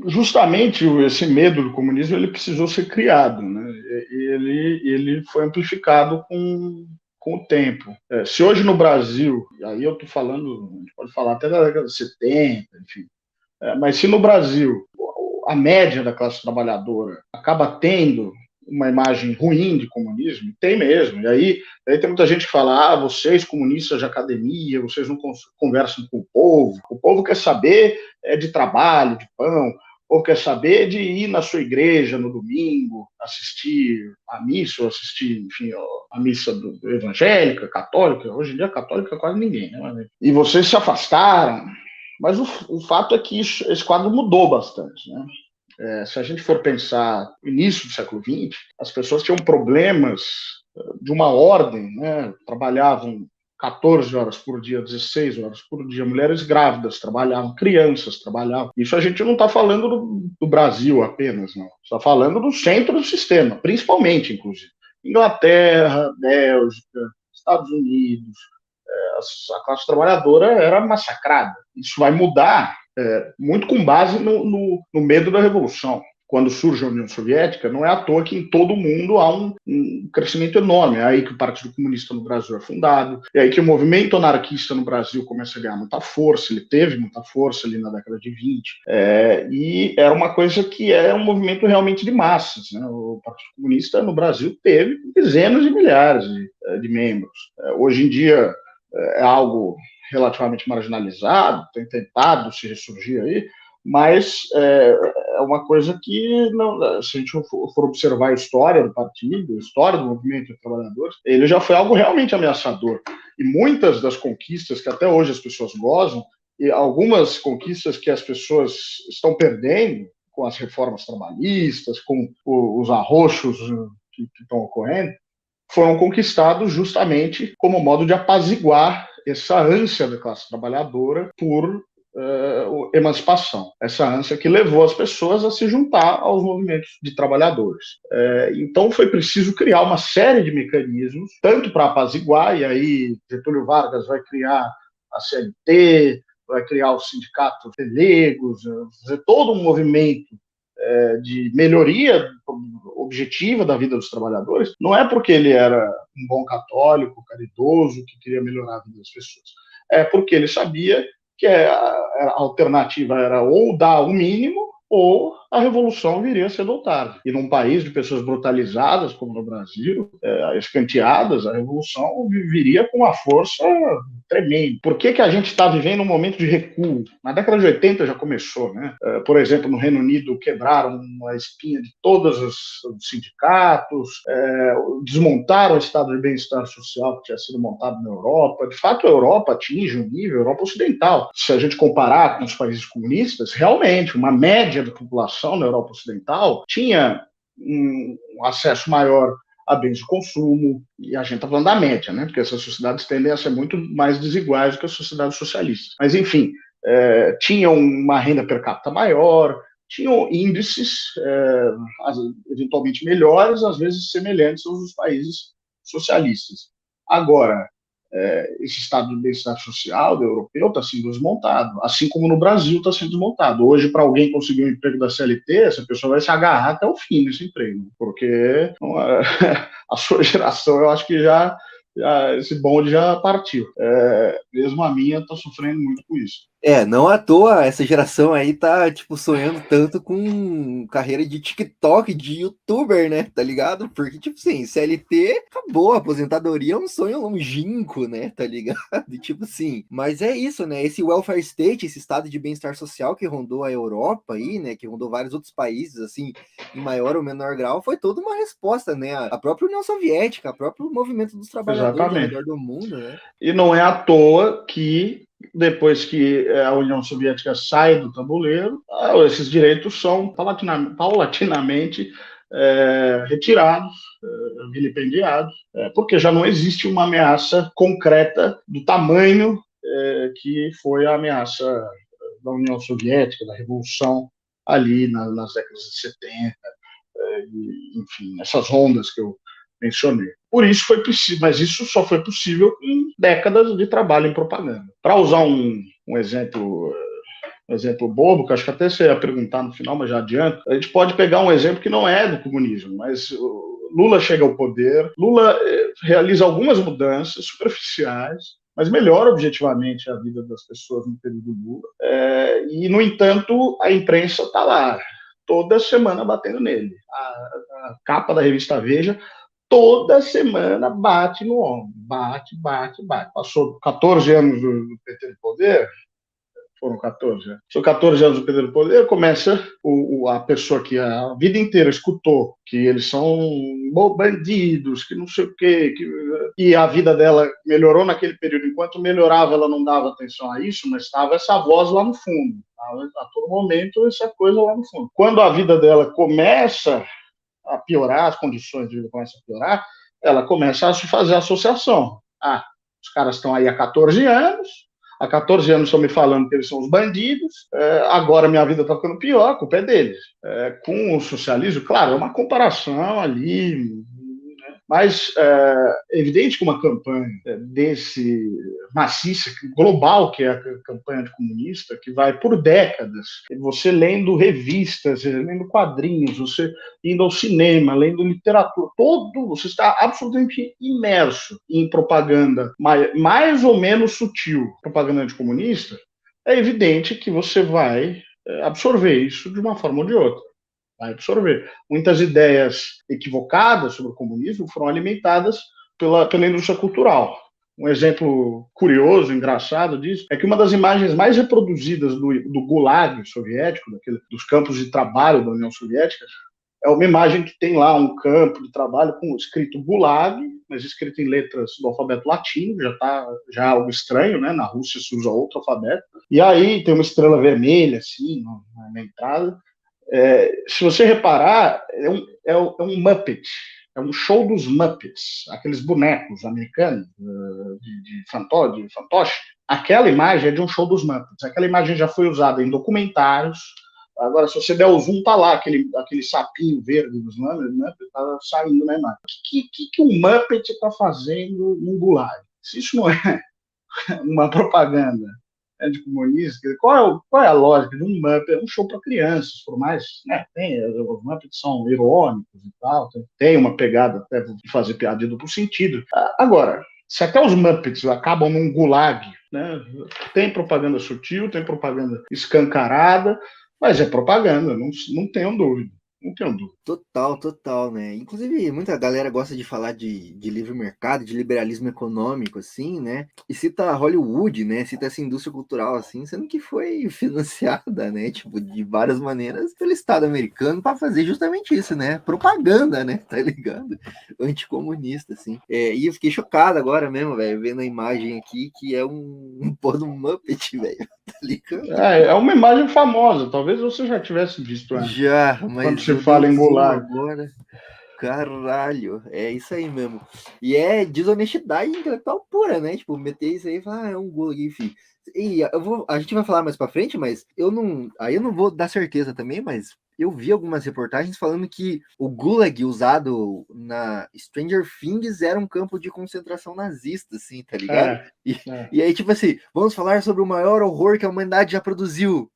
Justamente esse medo do comunismo, ele precisou ser criado, né? E ele foi amplificado com o tempo. Se hoje no Brasil, aí eu estou falando, a gente pode falar até da década de 70, enfim, mas se no Brasil a média da classe trabalhadora acaba tendo uma imagem ruim de comunismo, tem mesmo. E aí tem muita gente que fala, vocês comunistas de academia, vocês não conversam com o povo quer saber de trabalho, de pão, ou quer saber de ir na sua igreja no domingo, assistir a missa, ou assistir, enfim, a missa evangélica, católica. Hoje em dia, católica quase ninguém, né? E vocês se afastaram. Mas o fato é que esse quadro mudou bastante, né? Se a gente for pensar no início do século XX, as pessoas tinham problemas de uma ordem, né? Trabalhavam 14 horas por dia, 16 horas por dia, mulheres grávidas trabalhavam, crianças trabalhavam. Isso a gente não está falando do Brasil apenas, não. Está falando do centro do sistema, principalmente, inclusive. Inglaterra, Bélgica, Estados Unidos, a classe trabalhadora era massacrada. Isso vai mudar muito com base no medo da Revolução. Quando surge a União Soviética, não é à toa que em todo o mundo há um crescimento enorme. É aí que o Partido Comunista no Brasil é fundado, é aí que o movimento anarquista no Brasil começa a ganhar muita força, ele teve muita força ali na década de 20, e era uma coisa que é um movimento realmente de massas, né? O Partido Comunista no Brasil teve dezenas de milhares de membros. Hoje em dia é algo relativamente marginalizado, tem tentado se ressurgir aí, mas é uma coisa que, não, se a gente for observar a história do partido, a história do movimento de trabalhadores, ele já foi algo realmente ameaçador. E muitas das conquistas que até hoje as pessoas gozam, e algumas conquistas que as pessoas estão perdendo, com as reformas trabalhistas, com os arroxos que estão ocorrendo, foram conquistados justamente como modo de apaziguar essa ânsia da classe trabalhadora por emancipação, essa ânsia que levou as pessoas a se juntar aos movimentos de trabalhadores. Então foi preciso criar uma série de mecanismos, tanto para apaziguar, e aí Getúlio Vargas vai criar a CLT, vai criar os sindicatos pelegos, fazer todo um movimento de melhoria objetiva da vida dos trabalhadores. Não é porque ele era um bom católico, caridoso, que queria melhorar a vida das pessoas. É porque ele sabia que a alternativa era ou dar o mínimo ou a revolução viria cedo ou tarde. E num país de pessoas brutalizadas, como no Brasil, escanteadas, a revolução viria com uma força tremenda. Por que a gente está vivendo um momento de recuo? Na década de 80 já começou, né? Por exemplo, no Reino Unido quebraram a espinha de todos os sindicatos, desmontaram o estado de bem-estar social que tinha sido montado na Europa. De fato, a Europa atinge um nível, a Europa ocidental. Se a gente comparar com os países comunistas, realmente, uma média da população na Europa ocidental tinha um acesso maior a bens de consumo, e a gente está falando da média, né? Porque essas sociedades tendem a ser muito mais desiguais do que as sociedades socialistas. Mas, enfim, tinham uma renda per capita maior, tinham índices eventualmente melhores, às vezes semelhantes aos dos países socialistas. Agora, esse estado de bem-estar social europeu está sendo desmontado, assim como no Brasil está sendo desmontado. Hoje, para alguém conseguir um emprego da CLT, essa pessoa vai se agarrar até o fim desse emprego, porque a sua geração, eu acho que já esse bonde já partiu. Mesmo a minha está sofrendo muito com isso. Não à toa, essa geração aí tá, tipo, sonhando tanto com carreira de TikTok, de YouTuber, né, tá ligado? Porque, tipo assim, CLT acabou, aposentadoria é um sonho longínquo, né, tá ligado? Tipo assim, mas é isso, né, esse welfare state, esse estado de bem-estar social que rondou a Europa aí, né, que rondou vários outros países, assim, em maior ou menor grau, foi toda uma resposta, né, a própria União Soviética, o próprio movimento dos trabalhadores ao redor do mundo, né? E não é à toa que depois que a União Soviética sai do tabuleiro, esses direitos são paulatinamente retirados, vilipendiados, porque já não existe uma ameaça concreta do tamanho que foi a ameaça da União Soviética, da Revolução, ali nas décadas de 70, enfim, essas ondas que eu mencionei. Por isso foi preciso, mas isso só foi possível em décadas de trabalho em propaganda. Para usar um exemplo bobo, que acho que até você ia perguntar no final, mas já adianto, a gente pode pegar um exemplo que não é do comunismo, mas Lula chega ao poder, Lula realiza algumas mudanças superficiais, mas melhora objetivamente a vida das pessoas no período Lula. E, no entanto, a imprensa está lá, toda semana batendo nele. A capa da revista Veja toda semana bate no ombro, bate. Passou 14 anos do PT no poder, foram 14, né? Passou 14 anos do PT no poder, começa a pessoa que a vida inteira escutou que eles são bandidos, que não sei o quê, e a vida dela melhorou naquele período. Enquanto melhorava, ela não dava atenção a isso, mas estava essa voz lá no fundo. A todo momento, essa coisa lá no fundo. Quando a vida dela começa a piorar, as condições de vida começam a piorar, ela começa a fazer associação. Os caras estão aí há 14 anos estão me falando que eles são os bandidos, agora minha vida está ficando pior, a culpa é deles. Com o socialismo, claro, é uma comparação ali, mas é evidente que uma campanha desse maciça, global, que é a campanha comunista, que vai por décadas, você lendo revistas, lendo quadrinhos, você indo ao cinema, lendo literatura, você está absolutamente imerso em propaganda mais ou menos sutil, propaganda anticomunista, é evidente que você vai absorver isso de uma forma ou de outra. Vai absorver. Muitas ideias equivocadas sobre o comunismo foram alimentadas pela indústria cultural. Um exemplo curioso, engraçado disso, é que uma das imagens mais reproduzidas do Gulag soviético, dos campos de trabalho da União Soviética, é uma imagem que tem lá um campo de trabalho com escrito Gulag, mas escrito em letras do alfabeto latino, já é algo estranho, né? Na Rússia se usa outro alfabeto. E aí tem uma estrela vermelha, assim, na entrada. Se você reparar, é um Muppet. É um show dos Muppets, aqueles bonecos americanos de fantoche. Aquela imagem é de um show dos Muppets. Aquela imagem já foi usada em documentários. Agora, se você der o zoom, tá lá, aquele sapinho verde dos Muppets, tá saindo na imagem. O que um Muppet está fazendo num gulag? Se isso não é uma propaganda anticomunista, qual é a lógica de um Muppet? É um show para crianças, por mais, né, os Muppets são irônicos e tal, tem uma pegada até de fazer piada de duplo sentido. Agora, se até os Muppets acabam num gulag, né, tem propaganda sutil, tem propaganda escancarada, mas é propaganda, não tenho dúvida. Não tenho dúvida. Total, né? Inclusive, muita galera gosta de falar de livre mercado, de liberalismo econômico, assim, né? E cita Hollywood, né? Cita essa indústria cultural, assim, sendo que foi financiada, né? Tipo, de várias maneiras pelo Estado americano para fazer justamente isso, né? Propaganda, né? Tá ligado? Anticomunista, assim. E eu fiquei chocado agora mesmo, velho, vendo a imagem aqui, que é um pôr do Muppet, velho. Tá ligado? É uma imagem famosa, talvez você já tivesse visto antes. Já, mas quando se fala em gulag. Agora, caralho, é isso aí mesmo. E é desonestidade intelectual pura, né? Tipo, meter isso aí e falar, é um gulag, enfim. E a gente vai falar mais pra frente, mas eu não vou dar certeza também, mas eu vi algumas reportagens falando que o gulag usado na Stranger Things era um campo de concentração nazista, assim, tá ligado? E aí, tipo assim, vamos falar sobre o maior horror que a humanidade já produziu.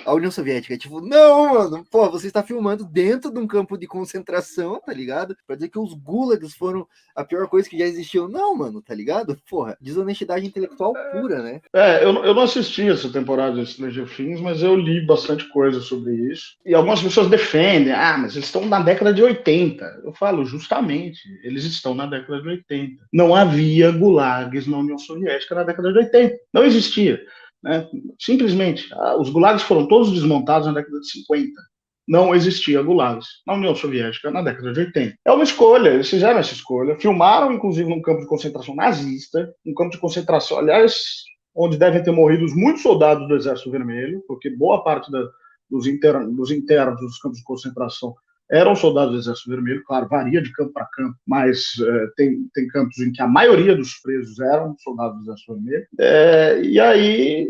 A União Soviética, tipo, não, mano, pô, você está filmando dentro de um campo de concentração, tá ligado? Pra dizer que os gulags foram a pior coisa que já existiu. Não, mano, tá ligado? Porra, desonestidade intelectual pura, né? Eu não assisti essa temporada de Stranger Things, mas eu li bastante coisa sobre isso. E algumas pessoas defendem, mas eles estão na década de 80. Eu falo, justamente, eles estão na década de 80. Não havia gulags na União Soviética na década de 80. Não existia. Né? Simplesmente, os gulags foram todos desmontados na década de 50. Não existia gulags na União Soviética na década de 80. É uma escolha, eles fizeram essa escolha. Filmaram, inclusive, num campo de concentração nazista, um campo de concentração, aliás, onde devem ter morrido muitos soldados do Exército Vermelho, porque boa parte dos internos dos campos de concentração eram soldados do Exército Vermelho. Claro, varia de campo para campo, mas tem campos em que a maioria dos presos eram soldados do Exército Vermelho. E aí,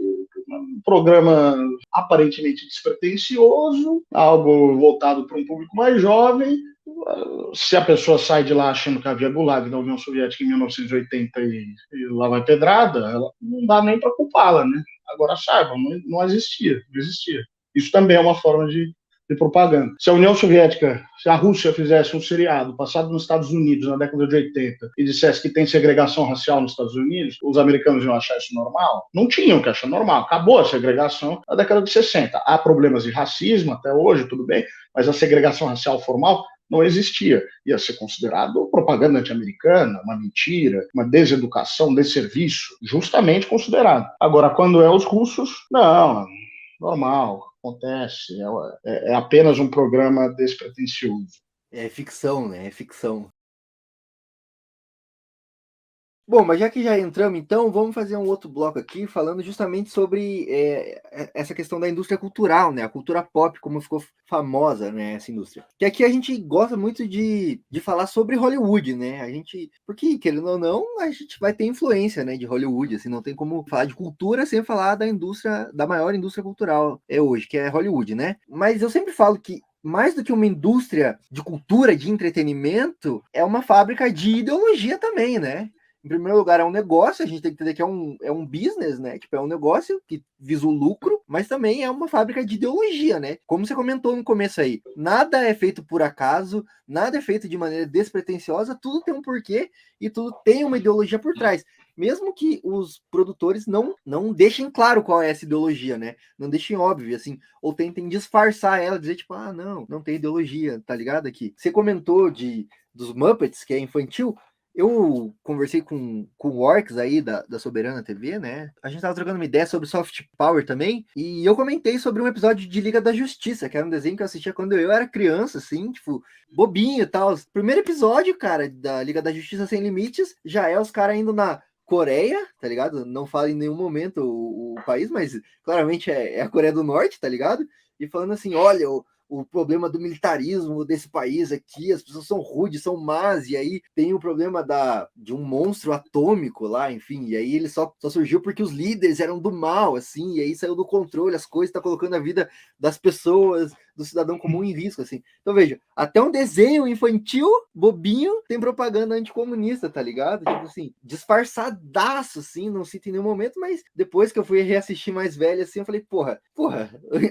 um programa aparentemente despretensioso, algo voltado para um público mais jovem. Se a pessoa sai de lá achando que havia gulag na União Soviética em 1980 e lá vai pedrada, ela não dá nem para culpá-la, né? Agora saibam, não existia. Isso também é uma forma de propaganda. Se a União Soviética, se a Rússia fizesse um seriado passado nos Estados Unidos na década de 80 e dissesse que tem segregação racial nos Estados Unidos, os americanos iam achar isso normal? Não tinham que achar normal. Acabou a segregação na década de 60. Há problemas de racismo até hoje, tudo bem, mas a segregação racial formal não existia. Ia ser considerado propaganda anti-americana, uma mentira, uma deseducação, desserviço, justamente considerado. Agora, quando é os russos, não, normal. Acontece, é apenas um programa despretensioso. É ficção, né? É ficção. Bom, mas já que já entramos, então, vamos fazer um outro bloco aqui, falando justamente sobre essa questão da indústria cultural, né? A cultura pop, como ficou famosa, né? Essa indústria. Que aqui a gente gosta muito de falar sobre Hollywood, né? Porque, querendo ou não, a gente vai ter influência, né, de Hollywood, assim, não tem como falar de cultura sem falar da indústria, da maior indústria cultural hoje, que é Hollywood, né? Mas eu sempre falo que mais do que uma indústria de cultura, de entretenimento, é uma fábrica de ideologia também, né? Em primeiro lugar, é um negócio, a gente tem que entender que é um business, né? Tipo, é um negócio que visa o lucro, mas também é uma fábrica de ideologia, né? Como você comentou no começo aí, nada é feito por acaso, nada é feito de maneira despretensiosa, tudo tem um porquê e tudo tem uma ideologia por trás. Mesmo que os produtores não deixem claro qual é essa ideologia, né? Não deixem óbvio, assim, ou tentem disfarçar ela, dizer tipo, não tem ideologia, tá ligado aqui? Você comentou dos Muppets, que é infantil. Eu conversei com o Orcs aí da Soberana TV, né? A gente tava trocando uma ideia sobre soft power também, e eu comentei sobre um episódio de Liga da Justiça, que era um desenho que eu assistia quando eu era criança, assim, tipo, bobinho e tal. Primeiro episódio, cara, da Liga da Justiça Sem Limites, já é os caras indo na Coreia, tá ligado? Não fala em nenhum momento o país, mas claramente é a Coreia do Norte, tá ligado? E falando assim, olha, o problema do militarismo desse país aqui, as pessoas são rudes, são más, e aí tem o problema de um monstro atômico lá, enfim, e aí ele só surgiu porque os líderes eram do mal, assim, e aí saiu do controle, as coisas, tá colocando a vida das pessoas, do cidadão comum em risco, assim. Então, veja, até um desenho infantil, bobinho, tem propaganda anticomunista, tá ligado? Tipo assim, disfarçadaço, assim, não cito em nenhum momento, mas depois que eu fui reassistir mais velho, assim, eu falei, porra,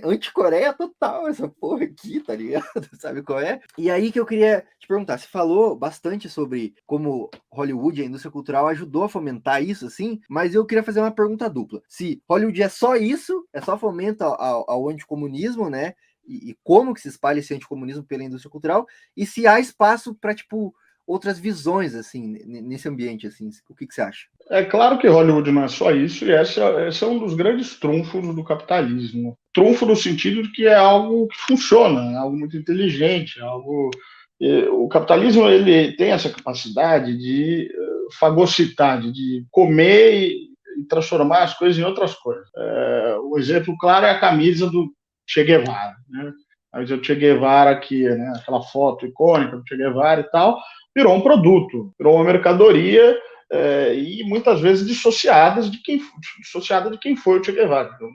anti-Coreia total essa porra aqui, tá ligado? Sabe qual é? E aí que eu queria te perguntar, você falou bastante sobre como Hollywood, a indústria cultural, ajudou a fomentar isso, assim, mas eu queria fazer uma pergunta dupla. Se Hollywood é só isso, é só fomento ao anticomunismo, né? E como que se espalha esse anticomunismo pela indústria cultural, e se há espaço para, tipo, outras visões, assim, nesse ambiente, assim, o que você acha? É claro que Hollywood não é só isso, e esse é um dos grandes trunfos do capitalismo. Trunfo no sentido de que é algo que funciona, é algo muito inteligente, o capitalismo ele tem essa capacidade de fagocitar, de comer e transformar as coisas em outras coisas. O exemplo claro é a camisa do Che Guevara, né? Mas o Che Guevara aqui, né? Aquela foto icônica do Che Guevara e tal, virou um produto, virou uma mercadoria e muitas vezes dissociada de quem foi o Che Guevara. Então,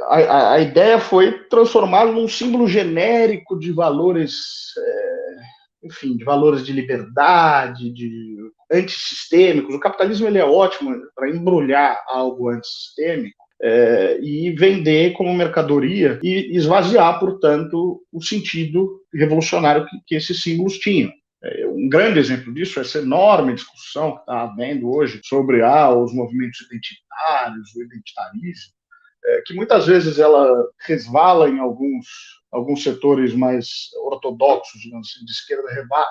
a ideia foi transformá-lo num símbolo genérico de valores, enfim, de valores de liberdade, de antissistêmicos. O capitalismo ele é ótimo para embrulhar algo antissistêmico e vender como mercadoria e esvaziar, portanto, o sentido revolucionário que esses símbolos tinham. Um grande exemplo disso é essa enorme discussão que está havendo hoje sobre os movimentos identitários, o identitarismo, que muitas vezes ela resvala em alguns setores mais ortodoxos, digamos assim, de esquerda,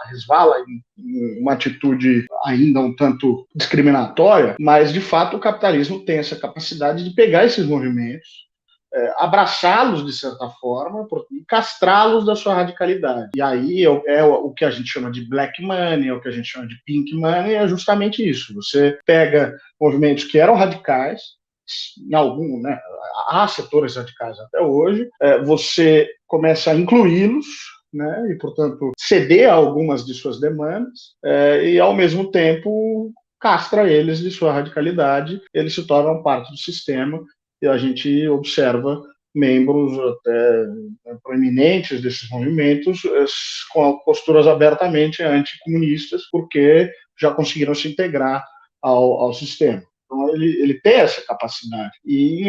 resvala em uma atitude ainda um tanto discriminatória, mas, de fato, o capitalismo tem essa capacidade de pegar esses movimentos, abraçá-los de certa forma e castrá-los da sua radicalidade. E aí é o que a gente chama de black money, é o que a gente chama de pink money, é justamente isso. Você pega movimentos que eram radicais, né, há setores radicais até hoje, você começa a incluí-los, né, e, portanto, ceder a algumas de suas demandas, e, ao mesmo tempo, castra eles de sua radicalidade, eles se tornam parte do sistema, e a gente observa membros até proeminentes desses movimentos com posturas abertamente anticomunistas, porque já conseguiram se integrar ao sistema. Então, ele tem essa capacidade. E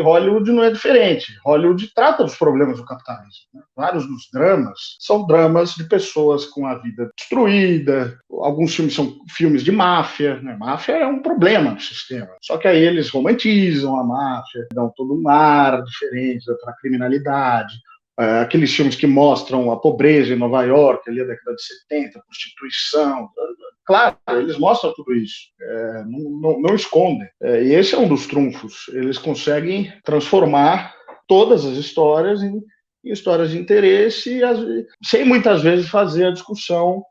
Hollywood não é diferente. Hollywood trata dos problemas do capitalismo, né? Vários dos dramas são dramas de pessoas com a vida destruída. Alguns filmes são filmes de máfia, né? Máfia é um problema no sistema. Só que aí eles romantizam a máfia, dão todo um ar diferente para a criminalidade. Aqueles filmes que mostram a pobreza em Nova York, ali na década de 70, prostituição. Claro, eles mostram tudo isso, não escondem. E esse é um dos trunfos. Eles conseguem transformar todas as histórias em histórias de interesse, sem muitas vezes fazer a discussão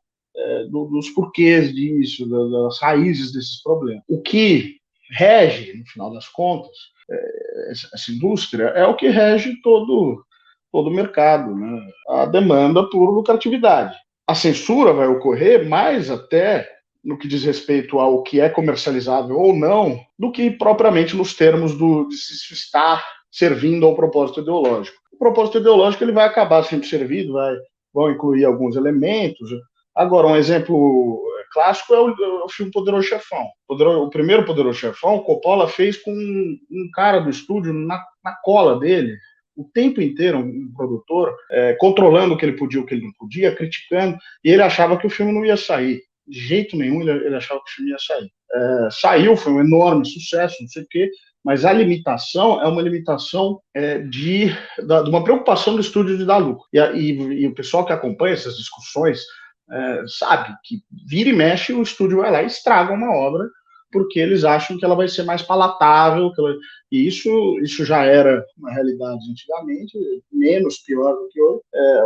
dos porquês disso, das raízes desses problemas. O que rege, no final das contas, essa indústria é o que rege todo o mercado, né? A demanda por lucratividade. A censura vai ocorrer mais até no que diz respeito ao que é comercializável ou não, do que propriamente nos termos de se estar servindo ao propósito ideológico. O propósito ideológico ele vai acabar sendo servido, vão incluir alguns elementos. Agora, um exemplo clássico é o filme Poderoso Chefão. O primeiro Poderoso Chefão, o Coppola fez com um cara do estúdio na cola dele, o tempo inteiro, um produtor, controlando o que ele podia, o que ele não podia, criticando, e ele achava que o filme não ia sair. De jeito nenhum ele achava que o filme ia sair. Saiu, foi um enorme sucesso, não sei o quê, mas a limitação é uma limitação de uma preocupação do estúdio de dar lucro. E o pessoal que acompanha essas discussões sabe que vira e mexe, o estúdio vai lá e estraga uma obra porque eles acham que ela vai ser mais palatável, e isso já era uma realidade antigamente, menos pior do que hoje.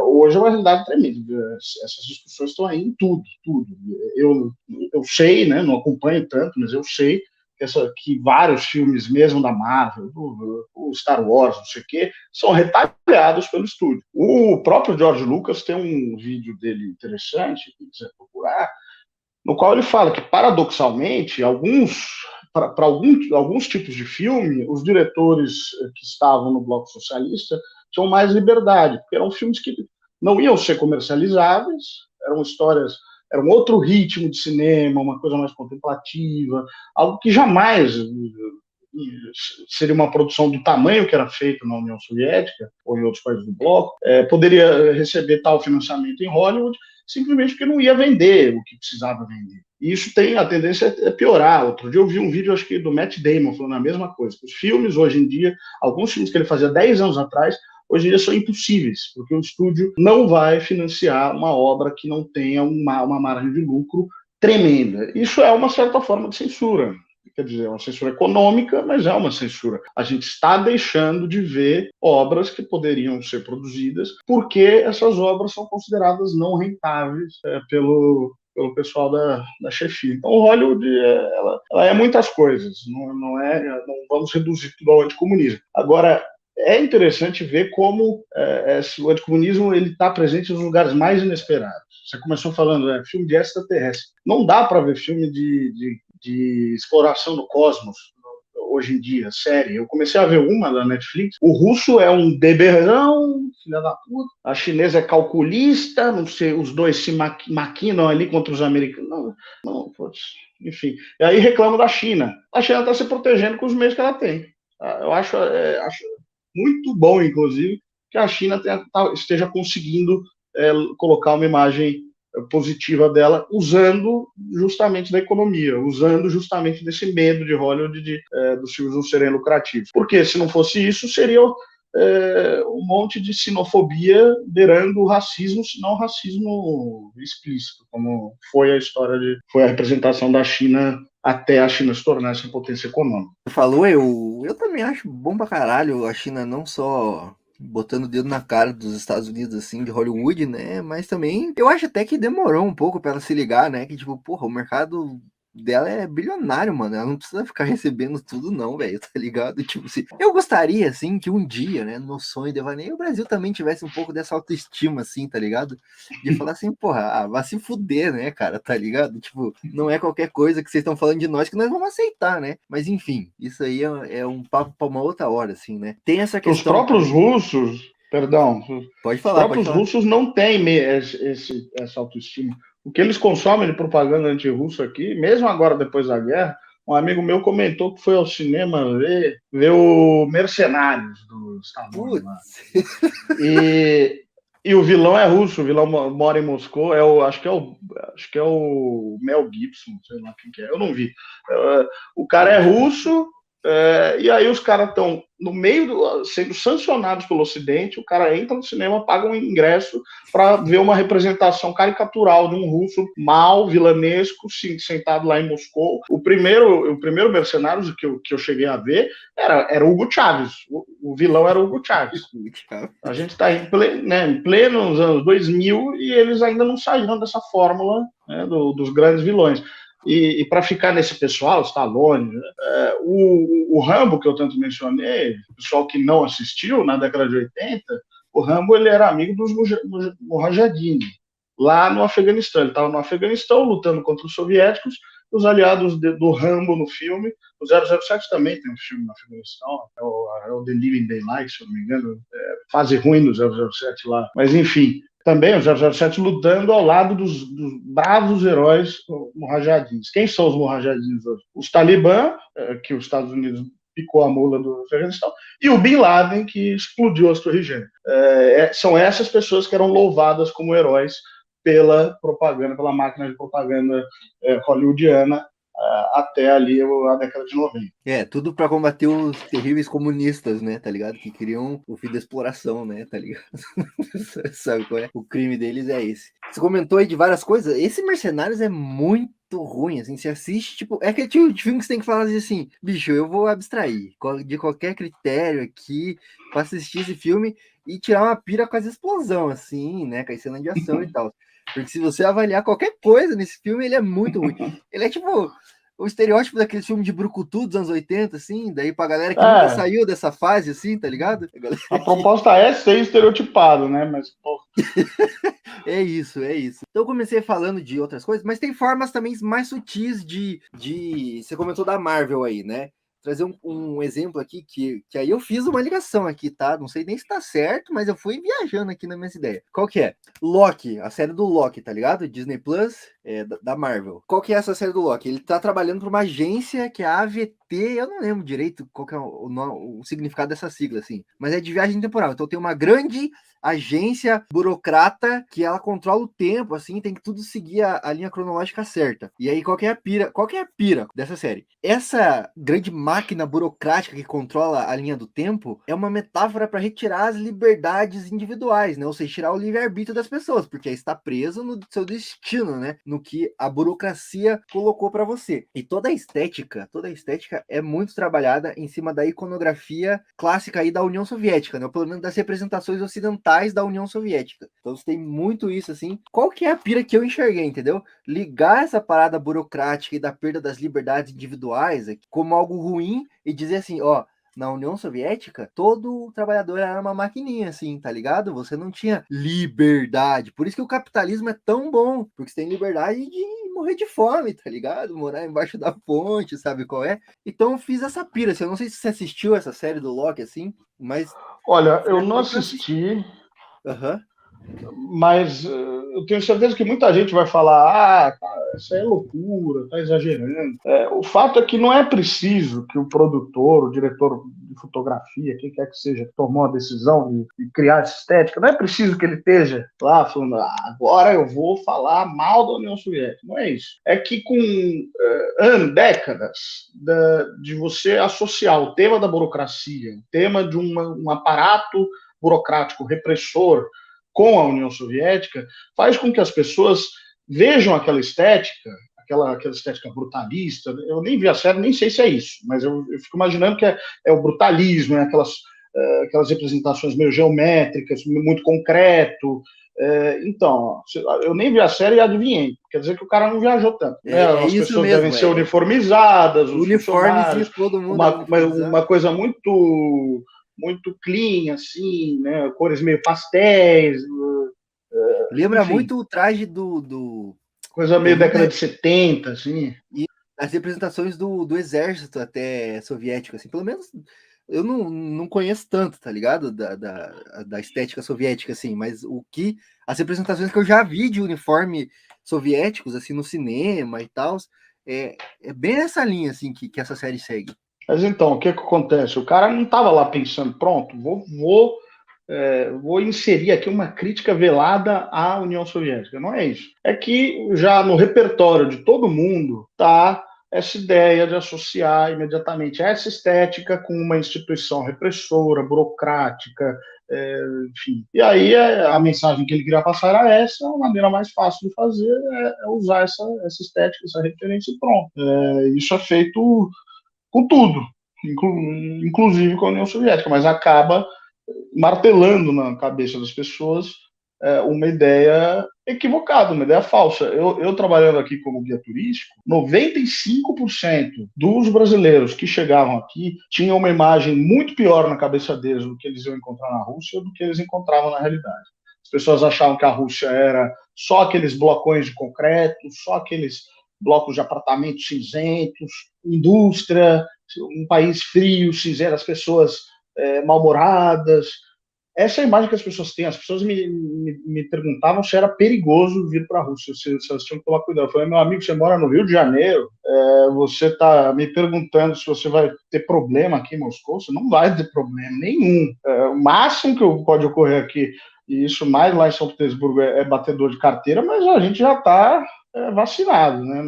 Hoje é uma realidade tremenda. Essas discussões estão aí em tudo. Eu sei, né, não acompanho tanto, mas eu sei que vários filmes, mesmo da Marvel, o Star Wars, não sei o quê, são retalhados pelo estúdio. O próprio George Lucas tem um vídeo dele interessante, que quiser procurar, no qual ele fala que, paradoxalmente, para alguns tipos de filme, os diretores que estavam no Bloco Socialista tinham mais liberdade, porque eram filmes que não iam ser comercializáveis, eram histórias, era um outro ritmo de cinema, uma coisa mais contemplativa, algo que jamais seria uma produção do tamanho que era feito na União Soviética ou em outros países do bloco, poderia receber tal financiamento em Hollywood, simplesmente porque não ia vender o que precisava vender. E isso tem a tendência a piorar. Outro dia eu vi um vídeo, acho que do Matt Damon, falando a mesma coisa. Os filmes, hoje em dia, alguns filmes que ele fazia 10 anos atrás, hoje em dia são impossíveis, porque o estúdio não vai financiar uma obra que não tenha uma margem de lucro tremenda. Isso é uma certa forma de censura. Quer dizer, é uma censura econômica, mas é uma censura. A gente está deixando de ver obras que poderiam ser produzidas porque essas obras são consideradas não rentáveis pelo pessoal da chefia. Então, Hollywood ela é muitas coisas, não vamos reduzir tudo ao anticomunismo. Agora, é interessante ver como o anticomunismo está presente nos lugares mais inesperados. Você começou falando, filme de extraterrestre. Não dá para ver filme de exploração do cosmos hoje em dia, série. Eu comecei a ver uma da Netflix. O russo é um beberrão, filha da puta. A chinesa é calculista, não sei, os dois se maquinam ali contra os americanos. Não, putz, enfim. E aí reclamo da China. A China está se protegendo com os meios que ela tem. Eu acho muito bom, inclusive, que a China esteja conseguindo colocar uma imagem positiva dela, usando justamente da economia, usando justamente desse medo de Hollywood dos filmes não serem lucrativos. Porque se não fosse isso, seria um monte de xenofobia beirando o racismo, se não o racismo explícito, como foi a representação da China até a China se tornar essa potência econômica. Você falou, eu também acho bom pra caralho a China não só botando o dedo na cara dos Estados Unidos, assim, de Hollywood, né, mas também eu acho até que demorou um pouco pra ela se ligar, né, que tipo, porra, o mercado dela é bilionário, mano, ela não precisa ficar recebendo tudo não, velho, tá ligado? Tipo assim, eu gostaria, assim, que um dia, né, no sonho de devaneio, o Brasil também tivesse um pouco dessa autoestima, assim, tá ligado? De falar assim, porra, vai se fuder, né, cara, tá ligado? Tipo, não é qualquer coisa que vocês estão falando de nós que nós vamos aceitar, né? Mas enfim, isso aí é um papo pra uma outra hora, assim, né? Tem essa questão... Os próprios russos, perdão, pode falar, os próprios russos não têm essa autoestima. O que eles consomem de propaganda anti-russa aqui, mesmo agora depois da guerra, um amigo meu comentou que foi ao cinema ver o Mercenários do Stallone lá. E o vilão é russo, o vilão mora em Moscou, acho que é o Mel Gibson, sei lá quem que é, eu não vi. O cara é russo, e aí os caras estão no meio, sendo sancionados pelo Ocidente, o cara entra no cinema, paga um ingresso para ver uma representação caricatural de um russo mau, vilanesco, sentado lá em Moscou. O primeiro Mercenários que eu cheguei a ver era Hugo Chávez. O vilão era Hugo Chávez. A gente está em pleno nos anos 2000 e eles ainda não saíram dessa fórmula, né, dos grandes vilões. E para ficar nesse pessoal, Stallone, o Rambo, que eu tanto mencionei, o pessoal que não assistiu na década de 80, o Rambo ele era amigo dos Mujahideen, lá no Afeganistão. Ele estava no Afeganistão lutando contra os soviéticos, os aliados do Rambo no filme. O 007 também tem um filme no Afeganistão, é o The Living Daylight, se eu não me engano, fase ruim do 007 lá. Mas enfim, também o 007 lutando ao lado dos bravos heróis mujahidins. Quem são os mujahidins hoje? Os Talibã, que os Estados Unidos picou a mula do Afeganistão, e o Bin Laden, que explodiu as Torres Gêmeas. São essas pessoas que eram louvadas como heróis pela propaganda, pela máquina de propaganda hollywoodiana, até ali a década de 90. Tudo para combater os terríveis comunistas, né, tá ligado? Que queriam o fim da exploração, né, tá ligado? Sabe qual é? O crime deles é esse. Você comentou aí de várias coisas. Esse Mercenários é muito ruim, assim, você assiste, tipo, é aquele tipo de filme que você tem que falar assim, bicho, eu vou abstrair de qualquer critério aqui pra assistir esse filme e tirar uma pira com as explosões, assim, né, com a cena de ação e tal. Porque se você avaliar qualquer coisa nesse filme, ele é muito ruim. Ele é tipo... o estereótipo daquele filme de brucutu dos anos 80, assim, daí pra galera que nunca saiu dessa fase, assim, tá ligado? A proposta é ser estereotipado, né? Mas, pô. É isso. Então eu comecei falando de outras coisas, mas tem formas também mais sutis de... Você comentou da Marvel aí, né? Trazer um exemplo aqui, que aí eu fiz uma ligação aqui, tá? Não sei nem se tá certo, mas eu fui viajando aqui na minha ideia. Qual que é? Loki, a série do Loki, tá ligado? Disney Plus, da Marvel. Qual que é essa série do Loki? Ele tá trabalhando para uma agência que é a AVT, eu não lembro direito qual que é o significado dessa sigla, assim, mas é de viagem temporal. Então tem uma grande agência burocrata que ela controla o tempo, assim, tem que tudo seguir a linha cronológica certa. E aí, qual que é a pira dessa série? Essa grande máquina burocrática que controla a linha do tempo é uma metáfora para retirar as liberdades individuais, né? Ou seja, tirar o livre-arbítrio das pessoas, porque aí está preso no seu destino, né? No que a burocracia colocou para você. E toda a estética é muito trabalhada em cima da iconografia clássica aí da União Soviética, né? Ou pelo menos das representações ocidentais da União Soviética. Então você tem muito isso, assim. Qual que é a pira que eu enxerguei, entendeu? Ligar essa parada burocrática e da perda das liberdades individuais como algo ruim e dizer assim, ó, na União Soviética, todo trabalhador era uma maquininha, assim, tá ligado? Você não tinha liberdade. Por isso que o capitalismo é tão bom, porque você tem liberdade de morrer de fome, tá ligado? Morar embaixo da ponte, sabe qual é? Então eu fiz essa pira, assim. Eu não sei se você assistiu essa série do Loki, assim, mas... Olha, eu não assisti... Aham. Mas eu tenho certeza que muita gente vai falar, cara, isso é loucura, tá exagerando. O fato é que não é preciso que o produtor, o diretor de fotografia, quem quer que seja, que tomou a decisão de criar essa estética, não é preciso que ele esteja lá falando, agora eu vou falar mal da União Soviética. Não é isso. É que com décadas de você associar o tema da burocracia, o tema de um aparato burocrático repressor com a União Soviética, faz com que as pessoas vejam aquela estética, aquela estética brutalista. Eu nem vi a série, nem sei se é isso, mas eu fico imaginando que é o brutalismo, aquelas representações meio geométricas, muito concreto. Então, eu nem vi a série e adivinhei. Quer dizer que o cara não viajou tanto. As pessoas mesmo, devem ser uniformizadas, os funcionários, todo mundo uma coisa muito clean, assim, né? Cores meio pastéis. Lembra enfim, muito o traje do... Coisa meio década de 70, assim. E as representações do exército até soviético, assim, pelo menos eu não conheço tanto, tá ligado? Da estética soviética, assim, mas as representações que eu já vi de uniforme soviéticos, assim, no cinema e tal, é bem essa linha, assim, que essa série segue. Mas então, o que acontece? O cara não estava lá pensando, pronto, vou inserir aqui uma crítica velada à União Soviética. Não é isso. É que já no repertório de todo mundo está essa ideia de associar imediatamente essa estética com uma instituição repressora, burocrática, enfim. E aí a mensagem que ele queria passar era essa, a maneira mais fácil de fazer é usar essa estética, essa referência e pronto. Isso é feito com tudo, inclusive com a União Soviética, mas acaba martelando na cabeça das pessoas uma ideia equivocada, uma ideia falsa. Eu trabalhando aqui como guia turístico, 95% dos brasileiros que chegavam aqui tinham uma imagem muito pior na cabeça deles do que eles iam encontrar na Rússia do que eles encontravam na realidade. As pessoas achavam que a Rússia era só aqueles blocões de concreto, só aqueles blocos de apartamentos cinzentos, indústria, um país frio, cinzento, as pessoas mal-humoradas. Essa é a imagem que as pessoas têm. As pessoas me perguntavam se era perigoso vir para a Rússia, se elas tinham que tomar cuidado. Eu falei, meu amigo, você mora no Rio de Janeiro, você está me perguntando se você vai ter problema aqui em Moscou? Você não vai ter problema nenhum. O máximo que pode ocorrer aqui, e isso mais lá em São Petersburgo, é batedor de carteira, mas a gente já está vacinado, né?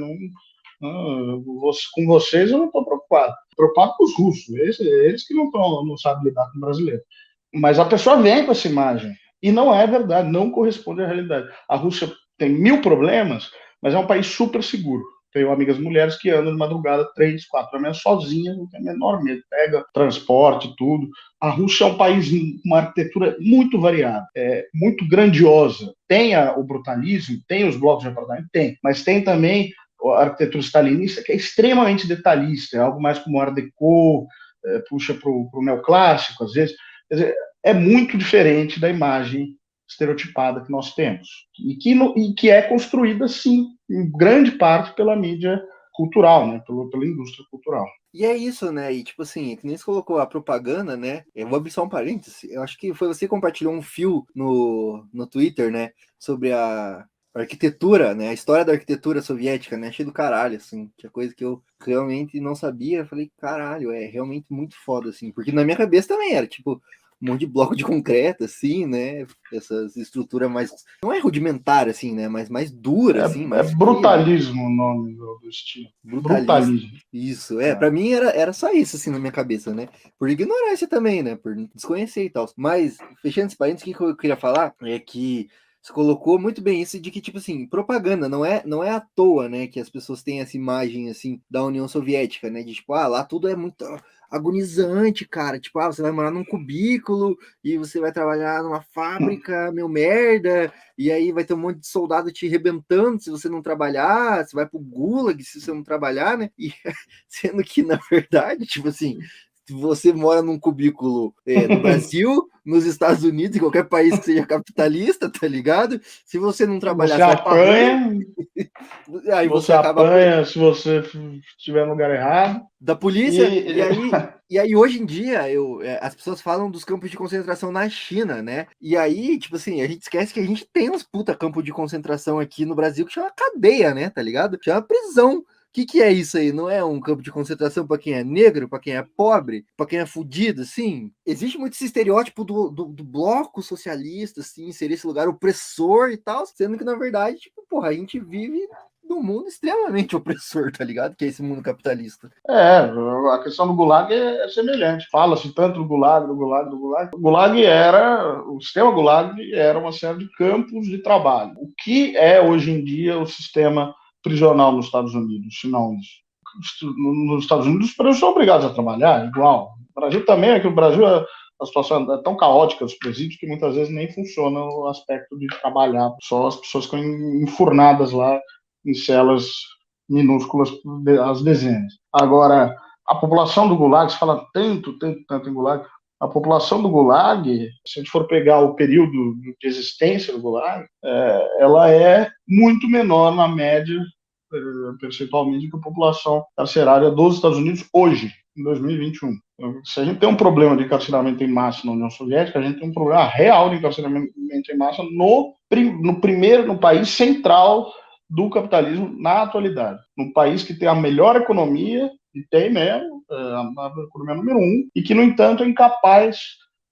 Com vocês eu não estou preocupado. Preocupado com os russos, eles que não sabem lidar com o brasileiro. Mas a pessoa vem com essa imagem, e não é verdade, não corresponde à realidade. A Rússia tem 1000 problemas, mas é um país super seguro. Tenho amigas mulheres que andam de madrugada 3, 4 da manhã sozinhas, não tem o menor medo, pega transporte, tudo. A Rússia é um país com uma arquitetura muito variada, muito grandiosa. Tem o brutalismo, tem os blocos de apartamento, tem, mas tem também a arquitetura stalinista, que é extremamente detalhista, é algo mais como Art Deco, puxa para o neoclássico, às vezes. Quer dizer, é muito diferente da imagem estereotipada que nós temos, e que é construída, sim, em grande parte pela mídia cultural, né, pela indústria cultural. E é isso, né? E tipo assim, que nem você colocou a propaganda, né? Eu vou abrir só um parêntese. Eu acho que foi você que compartilhou um fio no Twitter, né? Sobre a arquitetura, né? A história da arquitetura soviética, né? Achei do caralho, assim. Que é coisa que eu realmente não sabia. Eu falei, caralho, é realmente muito foda, assim. Porque na minha cabeça também era, tipo, um monte de bloco de concreto, assim, né? Essas estruturas mais... Não é rudimentar, assim, né? Mas mais dura, assim. Mais brutalismo o nome do estilo. Brutalismo. Isso, pra mim era só isso, assim, na minha cabeça, né? Por ignorância também, né? Por desconhecer e tal. Mas, fechando esse parênteses, o que eu queria falar é que você colocou muito bem isso de que, tipo assim, propaganda, não é à toa, né, que as pessoas têm essa imagem, assim, da União Soviética, né, de tipo, lá tudo é muito agonizante, cara, tipo, você vai morar num cubículo e você vai trabalhar numa fábrica, meu merda, e aí vai ter um monte de soldado te arrebentando se você não trabalhar, você vai pro gulag se você não trabalhar, né, e sendo que, na verdade, tipo assim, você mora num cubículo no Brasil, nos Estados Unidos, em qualquer país que seja capitalista, tá ligado? Se você não trabalhar... Você apanha, aí você apanha se você estiver no lugar errado. Da polícia, e aí hoje em dia, as pessoas falam dos campos de concentração na China, né? E aí, tipo assim, a gente esquece que a gente tem uns puta campos de concentração aqui no Brasil que chama cadeia, né? Tá ligado? Chama prisão. O que é isso aí? Não é um campo de concentração para quem é negro, para quem é pobre, para quem é fudido, assim? Existe muito esse estereótipo do bloco socialista, assim, ser esse lugar opressor e tal, sendo que, na verdade, tipo, porra, a gente vive num mundo extremamente opressor, tá ligado? Que é esse mundo capitalista. A questão do Gulag é semelhante. Fala-se tanto do Gulag. O sistema Gulag era uma série de campos de trabalho. O que é, hoje em dia, o sistema prisional nos Estados Unidos, se não isso. Nos Estados Unidos, os presos são obrigados a trabalhar, igual. No Brasil também, aqui no Brasil a situação é tão caótica dos presídios que muitas vezes nem funciona o aspecto de trabalhar. Só as pessoas ficam enfurnadas lá em celas minúsculas, às dezenas. Agora, a população do Gulag, se fala tanto em Gulag, a população do Gulag, se a gente for pegar o período de existência do Gulag, ela é muito menor na média, percentualmente, que a população carcerária dos Estados Unidos hoje, em 2021. Então, se a gente tem um problema de encarceramento em massa na União Soviética, a gente tem um problema real de encarceramento em massa no país central do capitalismo na atualidade. Num país que tem a melhor economia, e tem mesmo, a economia número 1, e que, no entanto, é incapaz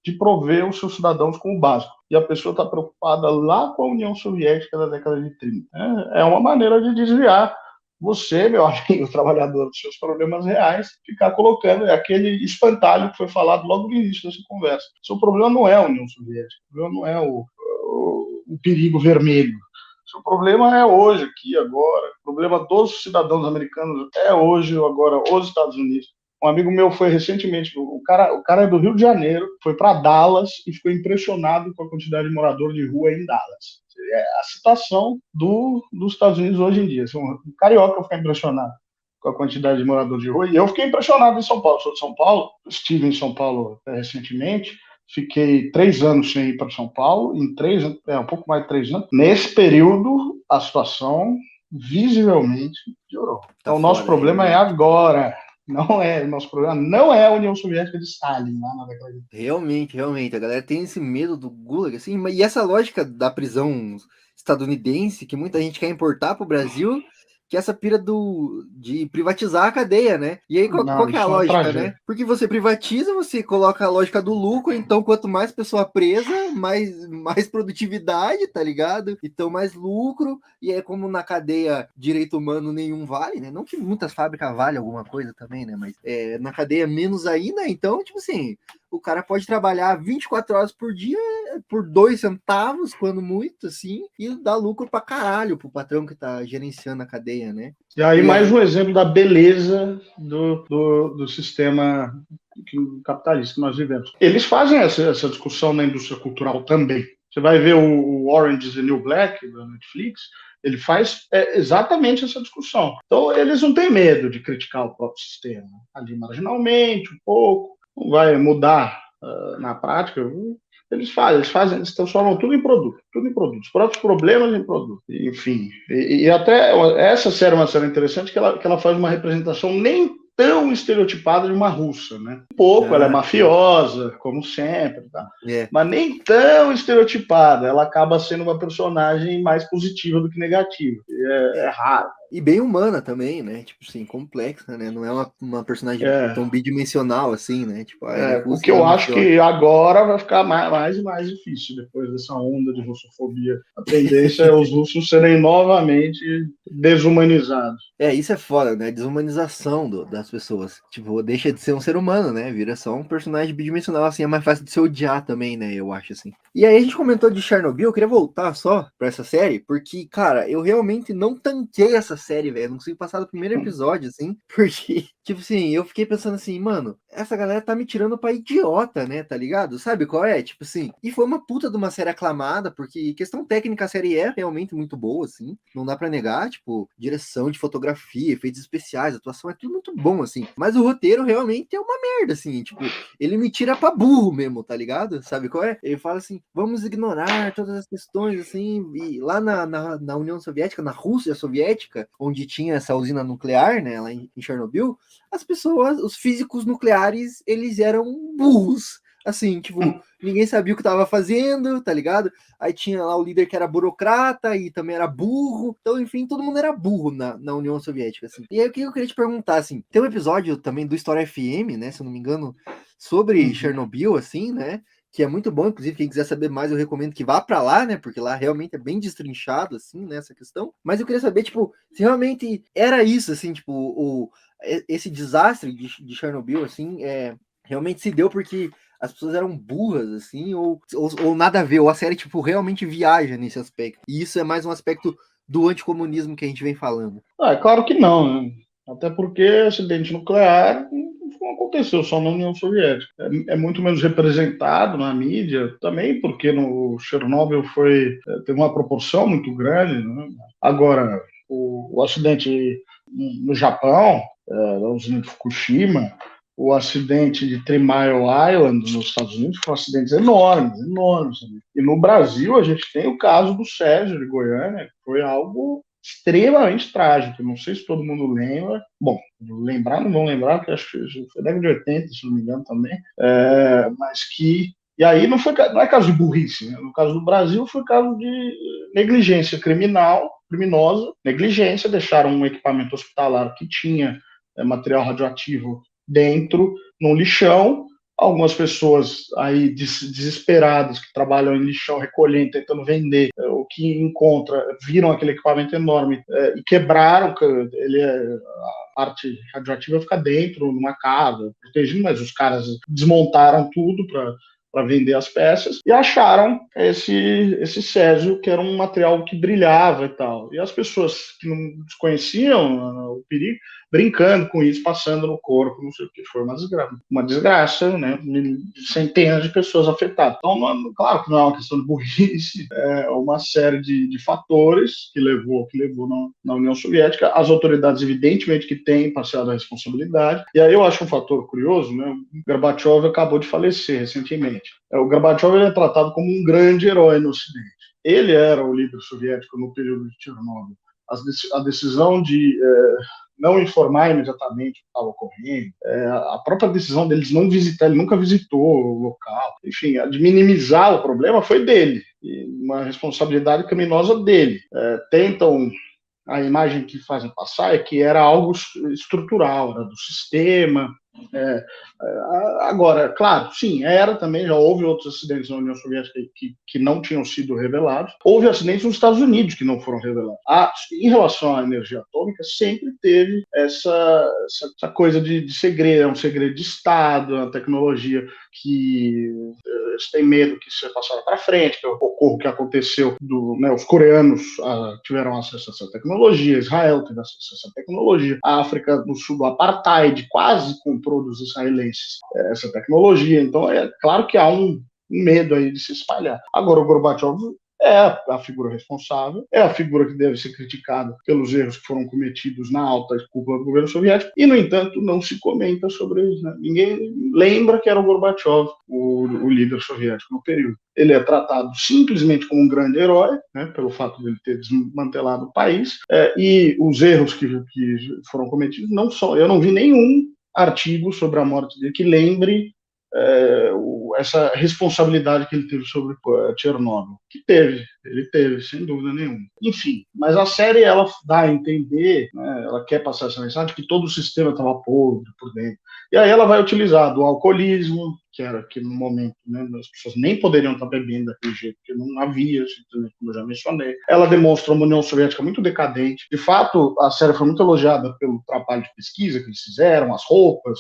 de prover os seus cidadãos com o básico. E a pessoa está preocupada lá com a União Soviética da década de 30. É uma maneira de desviar você, meu amigo, trabalhador, dos seus problemas reais, ficar colocando aquele espantalho que foi falado logo no início dessa conversa. O seu problema não é a União Soviética, o problema não é o perigo vermelho. O problema é hoje, aqui, agora. O problema dos cidadãos americanos é hoje, agora, os Estados Unidos. Um amigo meu foi recentemente, o cara é do Rio de Janeiro, foi para Dallas e ficou impressionado com a quantidade de morador de rua em Dallas. É a situação dos Estados Unidos hoje em dia. Um carioca fica impressionado com a quantidade de morador de rua. E eu fiquei impressionado em São Paulo. Sou de São Paulo, estive em São Paulo recentemente. Fiquei 3 anos sem ir para São Paulo, um pouco mais de 3 anos. Nesse período, a situação visivelmente piorou. Então, o nosso problema é agora. Nosso problema não é a União Soviética de Stalin, lá na década de... Realmente. A galera tem esse medo do Gulag, assim, e essa lógica da prisão estadunidense, que muita gente quer importar para o Brasil, que é essa pira de privatizar a cadeia, né? E aí, qual que é a lógica, né? Porque você privatiza, você coloca a lógica do lucro, então quanto mais pessoa presa, mais produtividade, tá ligado? Então mais lucro, e aí como na cadeia direito humano nenhum vale, né? Não que muitas fábricas valem alguma coisa também, né? Mas na cadeia menos ainda, então, tipo assim, o cara pode trabalhar 24 horas por dia por 2 centavos, quando muito, assim, e dá lucro pra caralho pro patrão que tá gerenciando a cadeia, né? E aí, mais um exemplo da beleza do sistema capitalista que nós vivemos. Eles fazem essa discussão na indústria cultural também. Você vai ver o Orange is the New Black, da Netflix, Ele faz exatamente essa discussão. Então, eles não têm medo de criticar o próprio sistema. Ali, marginalmente, um pouco, não vai mudar na prática. Eles transformam tudo em produto. Os próprios problemas em produto. Enfim, e até essa série é uma série interessante que ela faz uma representação nem tão estereotipada de uma russa, né? Um pouco, ela é mafiosa, como sempre, tá? Mas nem tão estereotipada. Ela acaba sendo uma personagem mais positiva do que negativa. É raro. E bem humana também, né? Tipo assim, complexa, né? Não é uma personagem tão bidimensional assim, né? Tipo, o que eu acho que agora vai ficar mais e mais difícil depois dessa onda de russofobia. A tendência é os russos serem novamente desumanizados. Isso é foda, né? Desumanização das pessoas. Tipo, deixa de ser um ser humano, né? Vira só um personagem bidimensional, assim, é mais fácil de se odiar também, né? Eu acho, assim. E aí a gente comentou de Chernobyl, eu queria voltar só pra essa série, porque, cara, eu realmente não tanquei essa série, velho. Não consegui passar do primeiro episódio, assim, porque, tipo assim, eu fiquei pensando assim, mano, essa galera tá me tirando pra idiota, né? Tá ligado? Sabe qual é? Tipo assim, e foi uma puta de uma série aclamada, porque questão técnica a série é realmente muito boa, assim, não dá pra negar, tipo, direção de fotografia, efeitos especiais, atuação é tudo muito bom, assim, mas o roteiro realmente é uma merda, assim, tipo, ele me tira pra burro mesmo, tá ligado? Sabe qual é? Ele fala assim, vamos ignorar todas as questões, assim, e lá na União Soviética, na Rússia Soviética, onde tinha essa usina nuclear, né, lá em Chernobyl, as pessoas, os físicos nucleares, eles eram burros, assim, tipo, ninguém sabia o que estava fazendo, tá ligado? Aí tinha lá o líder que era burocrata e também era burro. Então, enfim, todo mundo era burro na União Soviética, assim. E aí, o que eu queria te perguntar, assim, tem um episódio também do História FM, né, se eu não me engano, sobre Chernobyl, assim, né, que é muito bom, inclusive, quem quiser saber mais, eu recomendo que vá para lá, né, porque lá realmente é bem destrinchado, assim, nessa questão. Mas eu queria saber, tipo, se realmente era isso, assim, tipo, esse desastre de Chernobyl, assim, realmente se deu porque as pessoas eram burras, assim, ou nada a ver, ou a série, tipo, realmente viaja nesse aspecto. E isso é mais um aspecto do anticomunismo que a gente vem falando. É claro que não, né? Até porque acidente nuclear não aconteceu só na União Soviética. É muito menos representado na mídia, também porque no Chernobyl teve uma proporção muito grande, né? Agora, o acidente no Japão, o acidente de Fukushima, o acidente de 3 Mile Island nos Estados Unidos foram acidentes enormes. E no Brasil a gente tem o caso do Sérgio de Goiânia, que foi algo extremamente trágico. Não sei se todo mundo lembra. Bom, lembrar não vão lembrar, porque acho que foi década de 80, se não me engano também. Mas que... E aí não é caso de burrice, né? No caso do Brasil foi caso de negligência criminosa, negligência, deixaram um equipamento hospitalar que tinha material radioativo dentro, num lixão. Algumas pessoas aí desesperadas que trabalham em lixão, recolhendo, tentando vender o que encontra, viram aquele equipamento enorme e quebraram. A parte radioativa fica dentro, numa casa, protegido, mas os caras desmontaram tudo para vender as peças e acharam esse césio, que era um material que brilhava e tal. E as pessoas que não desconheciam o perigo, brincando com isso, passando no corpo, não sei o que, foi uma desgraça, né? Centenas de pessoas afetadas. Então, claro que não é uma questão de burrice, é uma série de fatores que levou na União Soviética. As autoridades, evidentemente, que têm parcela da responsabilidade. E aí eu acho um fator curioso, né? O Gorbachev acabou de falecer recentemente. O Gorbachev é tratado como um grande herói no Ocidente. Ele era o líder soviético no período de Chernobyl. A decisão de não informar imediatamente o que estava ocorrendo, a própria decisão deles não visitar, ele nunca visitou o local, enfim, a de minimizar o problema foi dele, e uma responsabilidade criminosa dele. Tentam, a imagem que fazem passar é que era algo estrutural, era do sistema. Agora, claro, sim, também, já houve outros acidentes na União Soviética que não tinham sido revelados. Houve acidentes nos Estados Unidos que não foram revelados. Em relação à energia atômica, sempre teve essa coisa de segredo, é um segredo de Estado, a tecnologia que eles têm medo que seja passada para frente, que ocorra o que aconteceu, os coreanos tiveram acesso a essa tecnologia, Israel teve acesso a essa tecnologia, a África do Sul, do apartheid, quase comprou dos israelenses essa tecnologia. Então, é claro que há um medo aí de se espalhar. Agora, o Gorbachev é a figura responsável, é a figura que deve ser criticada pelos erros que foram cometidos na alta cúpula do governo soviético, e, no entanto, não se comenta sobre isso. Né? Ninguém lembra que era o Gorbachev, o líder soviético no período. Ele é tratado simplesmente como um grande herói, né, pelo fato de ele ter desmantelado o país, e os erros que foram cometidos não são. Eu não vi nenhum artigo sobre a morte dele que lembre essa responsabilidade que ele teve sobre Chernobyl. Ele teve, sem dúvida nenhuma. Enfim, mas a série, ela dá a entender, né, ela quer passar essa mensagem de que todo o sistema estava podre por dentro. E aí ela vai utilizar do alcoolismo, que no momento, né, as pessoas nem poderiam estar bebendo daquele jeito, porque não havia, como eu já mencionei. Ela demonstra uma União Soviética muito decadente. De fato, a série foi muito elogiada pelo trabalho de pesquisa que eles fizeram, as roupas,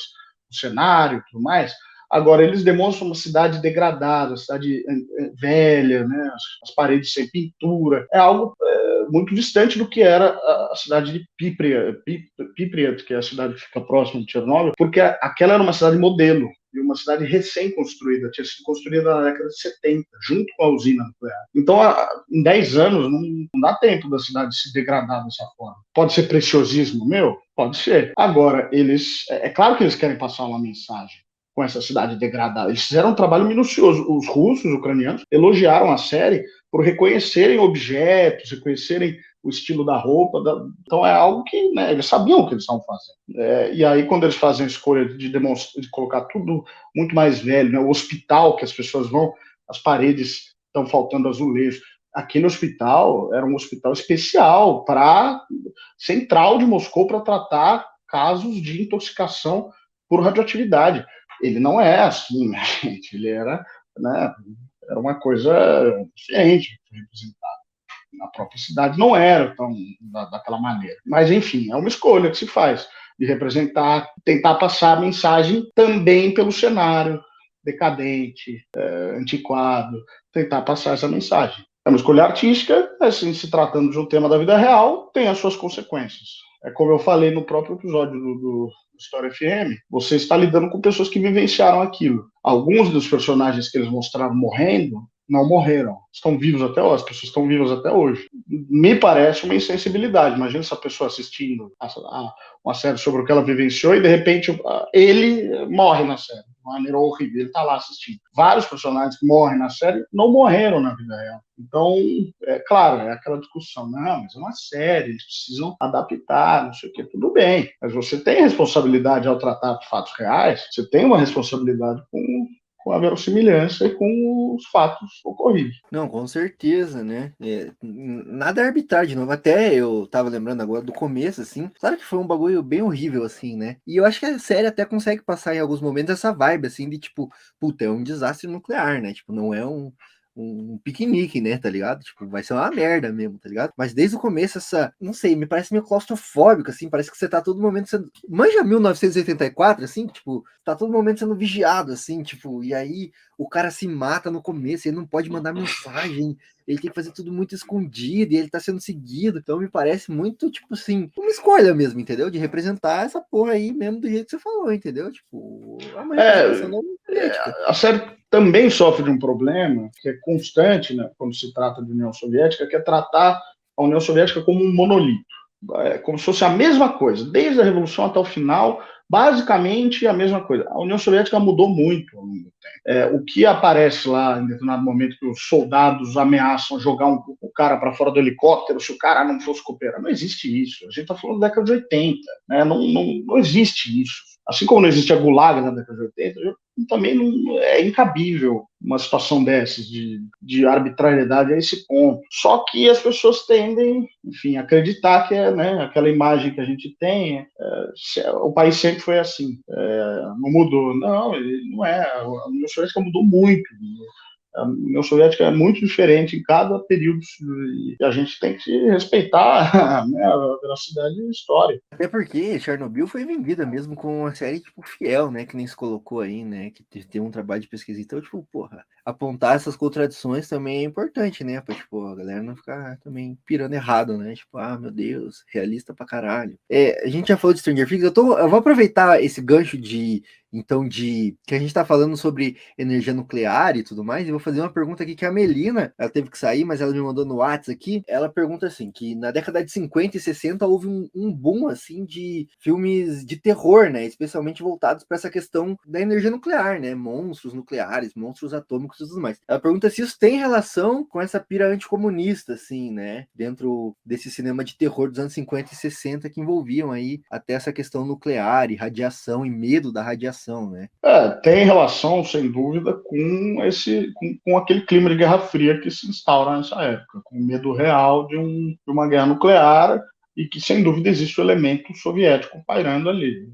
o cenário e tudo mais. Agora, eles demonstram uma cidade degradada, uma cidade velha, né? As paredes sem pintura. É algo muito distante do que era a cidade de Pripyat, que é a cidade que fica próxima de Chernobyl, porque aquela era uma cidade modelo, e uma cidade recém-construída, tinha sido construída na década de 70, junto com a usina nuclear. Então, em 10 anos, não dá tempo da cidade se degradar dessa forma. Pode ser preciosismo meu? Pode ser. Agora, é claro que eles querem passar uma mensagem com essa cidade degradada. Eles fizeram um trabalho minucioso. Os russos, os ucranianos, elogiaram a série por reconhecerem objetos, reconhecerem o estilo da roupa. Então é algo que, né, eles sabiam o que eles estavam fazendo. E aí, quando eles fazem a escolha de colocar tudo muito mais velho, né, o hospital que as pessoas vão, as paredes estão faltando azulejo. Aquele hospital era um hospital especial para central de Moscou para tratar casos de intoxicação por radioatividade. Ele não é assim, né, gente? Ele era, né, era uma coisa diferente representada. Na própria cidade não era tão daquela maneira. Mas, enfim, é uma escolha que se faz de representar, tentar passar a mensagem também pelo cenário decadente, antiquado, tentar passar essa mensagem. É uma escolha artística, assim, se tratando de um tema da vida real, tem as suas consequências. É como eu falei no próprio episódio do História FM, você está lidando com pessoas que vivenciaram aquilo. Alguns dos personagens que eles mostraram morrendo não morreram, estão vivos até hoje, as pessoas estão vivas até hoje. Me parece uma insensibilidade. Imagina essa pessoa assistindo uma série sobre o que ela vivenciou e de repente ele morre na série de uma maneira horrível, ele está lá assistindo. Vários personagens que morrem na série não morreram na vida real. Então, claro, é aquela discussão, não, mas é uma série, eles precisam adaptar, não sei o que, tudo bem, mas você tem responsabilidade ao tratar de fatos reais, você tem uma responsabilidade com a verossimilhança e com os fatos ocorridos. Não, com certeza, né? Nada é arbitrário, de novo. Até eu tava lembrando agora do começo, assim. Claro que foi um bagulho bem horrível, assim, né? E eu acho que a série até consegue passar em alguns momentos essa vibe, assim, de tipo, puta, é um desastre nuclear, né? Tipo, não é um piquenique, né, tá ligado? Tipo, vai ser uma merda mesmo, tá ligado? Mas desde o começo, não sei, me parece meio claustrofóbico, assim, parece que você tá todo momento sendo... Manja 1984, assim, tipo, tá todo momento sendo vigiado, assim, tipo, e aí o cara se mata no começo, ele não pode mandar mensagem, ele tem que fazer tudo muito escondido, e ele tá sendo seguido, então me parece muito, tipo assim, uma escolha mesmo, entendeu? De representar essa porra aí mesmo do jeito que você falou, entendeu? Tipo, uma representação da política. A série também sofre de um problema que é constante, né, quando se trata de União Soviética, que é tratar a União Soviética como um monolito, como se fosse a mesma coisa, desde a Revolução até o final, basicamente a mesma coisa. A União Soviética mudou muito ao longo do tempo. O que aparece lá em determinado momento que os soldados ameaçam jogar o cara para fora do helicóptero se o cara não fosse cooperar, não existe isso. A gente está falando da década de 80, né? Não existe isso. Assim como não existe a Gulag na década de 80, também não é incabível uma situação dessas, de arbitrariedade a esse ponto. Só que as pessoas tendem, enfim, a acreditar que né, aquela imagem que a gente tem, o país sempre foi assim, não mudou. Não, ele não é. A União Soviética mudou muito. A União Soviética é muito diferente em cada período e a gente tem que respeitar, né, a veracidade da história. Até porque Chernobyl foi vendida mesmo com uma série, tipo, fiel, né, que nem se colocou aí, né, que tem um trabalho de pesquisa. Então, tipo, porra, apontar essas contradições também é importante, né, pra, tipo, a galera não ficar também pirando errado, né, tipo, meu Deus, realista pra caralho. A gente já falou de Stranger Things, eu vou aproveitar esse gancho de então, que a gente está falando sobre energia nuclear e tudo mais, e vou fazer uma pergunta aqui que a Melina, ela teve que sair, mas ela me mandou no WhatsApp aqui, ela pergunta assim, que na década de 50 e 60 houve um boom, assim, de filmes de terror, né, especialmente voltados para essa questão da energia nuclear, né, monstros nucleares, monstros atômicos e tudo mais. Ela pergunta se isso tem relação com essa pira anticomunista, assim, né, dentro desse cinema de terror dos anos 50 e 60 que envolviam aí até essa questão nuclear e radiação e medo da radiação, né? Tem relação, sem dúvida, com aquele clima de Guerra Fria que se instaura nessa época, com o medo real de uma guerra nuclear e que, sem dúvida, existe o elemento soviético pairando ali.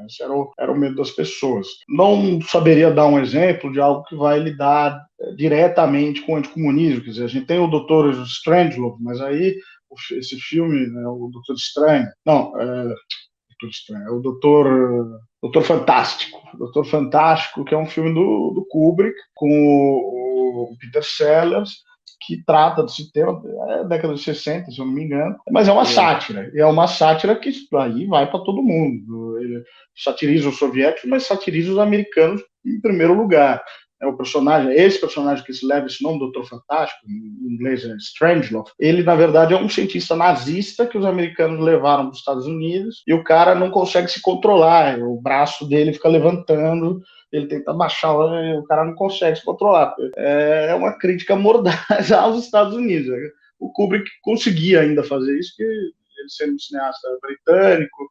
Esse era o medo das pessoas. Não saberia dar um exemplo de algo que vai lidar diretamente com o anticomunismo. Quer dizer, a gente tem o Dr. Strangelove, mas aí esse filme, né, o Doutor Estranho, não, Doutor Estranho, é o Doutor Fantástico. Doutor Fantástico, que é um filme do Kubrick, com o Peter Sellers, que trata desse tema, década de 60, se eu não me engano, mas é uma sátira, e é uma sátira que aí vai para todo mundo. Ele satiriza os soviéticos, mas satiriza os americanos em primeiro lugar. Esse personagem que se leva esse nome, Doutor Fantástico, em inglês é Strangelove, ele, na verdade, é um cientista nazista que os americanos levaram para os Estados Unidos, e o cara não consegue se controlar, o braço dele fica levantando, ele tenta baixar, o cara não consegue se controlar. É uma crítica mordaz aos Estados Unidos. O Kubrick conseguia ainda fazer isso, porque ele sendo um cineasta britânico,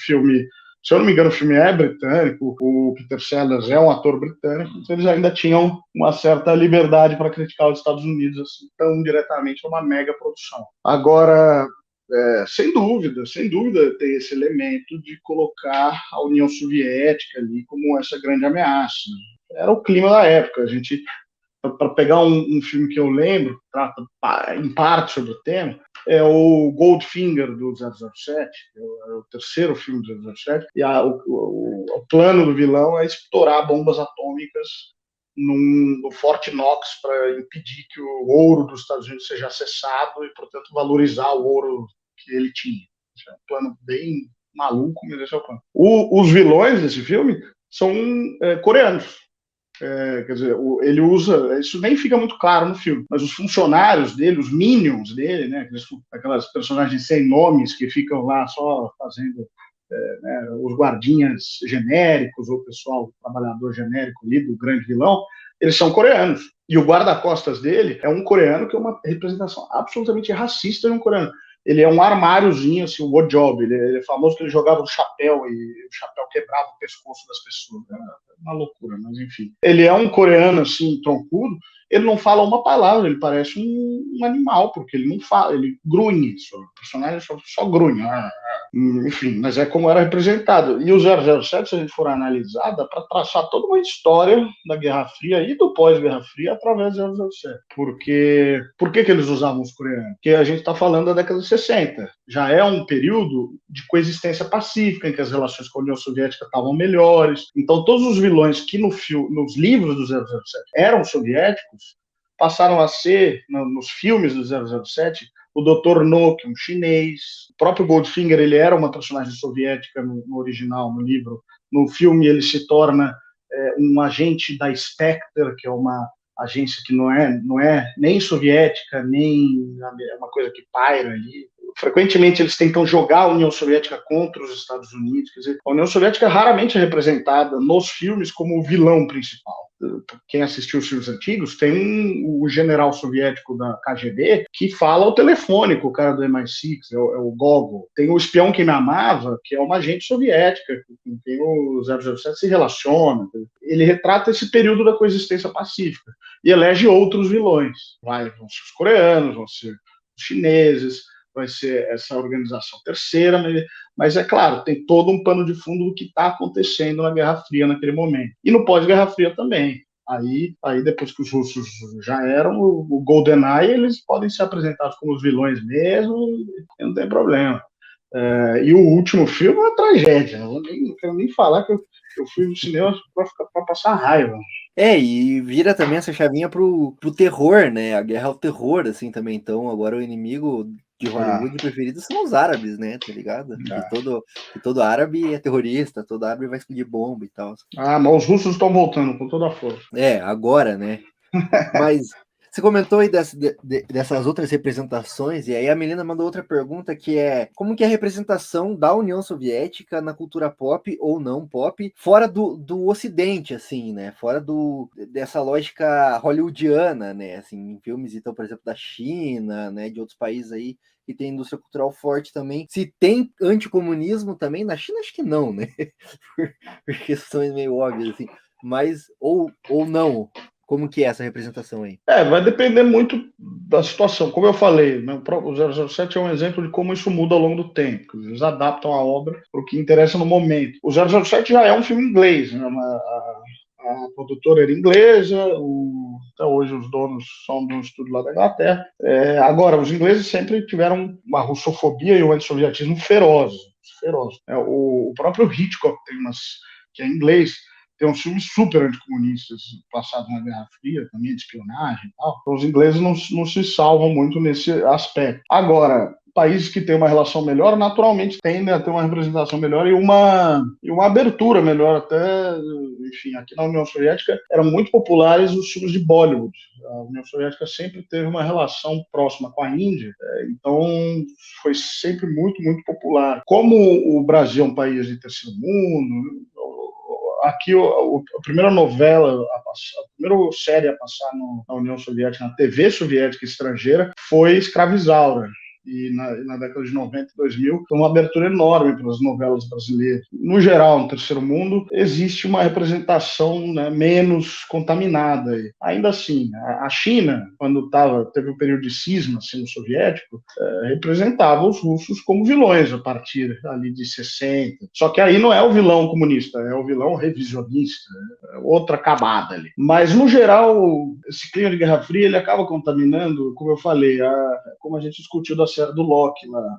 filme... Se eu não me engano, o filme é britânico, o Peter Sellers é um ator britânico, então eles ainda tinham uma certa liberdade para criticar os Estados Unidos assim, tão diretamente numa mega produção. Agora, sem dúvida, tem esse elemento de colocar a União Soviética ali como essa grande ameaça. Era o clima da época. A gente, para pegar um filme que eu lembro, que trata em parte sobre o tema, é o Goldfinger do 007, é o terceiro filme do 007, e o plano do vilão é estourar bombas atômicas no Fort Knox para impedir que o ouro dos Estados Unidos seja acessado e, portanto, valorizar o ouro que ele tinha. É um plano bem maluco, mas esse é o plano. Os vilões desse filme são coreanos. Quer dizer, ele usa, isso nem fica muito claro no filme, mas os funcionários dele, os minions dele, né, aquelas personagens sem nomes que ficam lá só fazendo os guardinhas genéricos, ou o pessoal, o trabalhador genérico ali do grande vilão, eles são coreanos. E o guarda-costas dele é um coreano que é uma representação absolutamente racista de um coreano. Ele é um armáriozinho, assim, o Ojob. Ele é famoso que ele jogava um chapéu e o chapéu quebrava o pescoço das pessoas. É uma loucura, mas enfim. Ele é um coreano, assim, troncudo. Ele não fala uma palavra, ele parece um animal, porque ele não fala, ele grunhe. O personagem só grunha. Enfim, mas é como era representado. E o 007, se a gente for analisar, dá para traçar toda uma história da Guerra Fria e do pós-Guerra Fria através do 007. Por que eles usavam os coreanos? Porque a gente está falando da década de 60. Já é um período de coexistência pacífica, em que as relações com a União Soviética estavam melhores. Então, todos os vilões que nos livros do 007 eram soviéticos, passaram a ser, nos filmes do 007, o Dr. No, que é um chinês. O próprio Goldfinger, ele era uma personagem soviética no original, no livro. No filme, ele se torna um agente da Spectre, que é uma agência que não é nem soviética, nem é uma coisa que paira ali. Frequentemente eles tentam jogar a União Soviética contra os Estados Unidos. Quer dizer, a União Soviética raramente é representada nos filmes como o vilão principal. Quem assistiu os filmes antigos tem o general soviético da KGB que fala ao telefone com o cara do MI6, é o Gogol. Tem o espião que me amava, que é uma agente soviética, com quem o 007 se relaciona. Ele retrata esse período da coexistência pacífica e elege outros vilões. Vão ser os coreanos, vão ser os chineses, vai ser essa organização terceira, mas é claro, tem todo um pano de fundo do que está acontecendo na Guerra Fria naquele momento. E no pós-Guerra Fria também. Aí depois que os russos já eram o GoldenEye, eles podem ser apresentados como os vilões mesmo, e não tem problema. E o último filme é uma tragédia. Eu não quero nem falar que eu fui no cinema para passar raiva. E vira também essa chavinha pro terror, né? A guerra ao terror, assim, também. Então, agora o inimigo de Hollywood preferidos são os árabes, né? Tá ligado? Que todo árabe é terrorista, todo árabe vai explodir bomba e tal. Mas os russos estão voltando com toda a força. Agora, né? Mas você comentou aí dessas outras representações, e aí a Melina mandou outra pergunta que é: como que é a representação da União Soviética na cultura pop ou não pop, fora do Ocidente, assim, né? Fora dessa lógica hollywoodiana, né? Assim, em filmes, então, por exemplo, da China, né? De outros países aí que tem indústria cultural forte também. Se tem anticomunismo também, na China acho que não, né? Por questões meio óbvias, assim. Mas, ou não. Como que é essa representação aí? Vai depender muito da situação. Como eu falei, né, o 007 é um exemplo de como isso muda ao longo do tempo. Eles adaptam a obra para o que interessa no momento. O 007 já é um filme inglês, né? A produtora era inglesa, até hoje os donos são de um estúdio lá da Inglaterra. Agora, os ingleses sempre tiveram uma russofobia e um antissovietismo feroz. O próprio Hitchcock tem que é inglês, tem uns filmes super anticomunistas passados na Guerra Fria, também de espionagem e tal. Então, os ingleses não se salvam muito nesse aspecto. Agora, países que têm uma relação melhor, naturalmente tendem a ter uma representação melhor e uma abertura melhor até. Enfim, aqui na União Soviética eram muito populares os filmes de Bollywood. A União Soviética sempre teve uma relação próxima com a Índia, então foi sempre muito, muito popular. Como o Brasil é um país de terceiro mundo, aqui a primeira novela, a primeira série a passar na União Soviética, na TV soviética estrangeira, foi Escravizaura. E na década de 90 e 2000, foi uma abertura enorme pelas novelas brasileiras. No geral, no terceiro mundo, existe uma representação, né, menos contaminada. Ainda assim, a China, quando teve o período de cisma assim, soviético, representava os russos como vilões a partir ali de 60. Só que aí não é o vilão comunista, é o vilão revisionista, outra camada ali. Mas, no geral, esse clima de Guerra Fria, ele acaba contaminando, como eu falei, como a gente discutiu da série do Locke lá,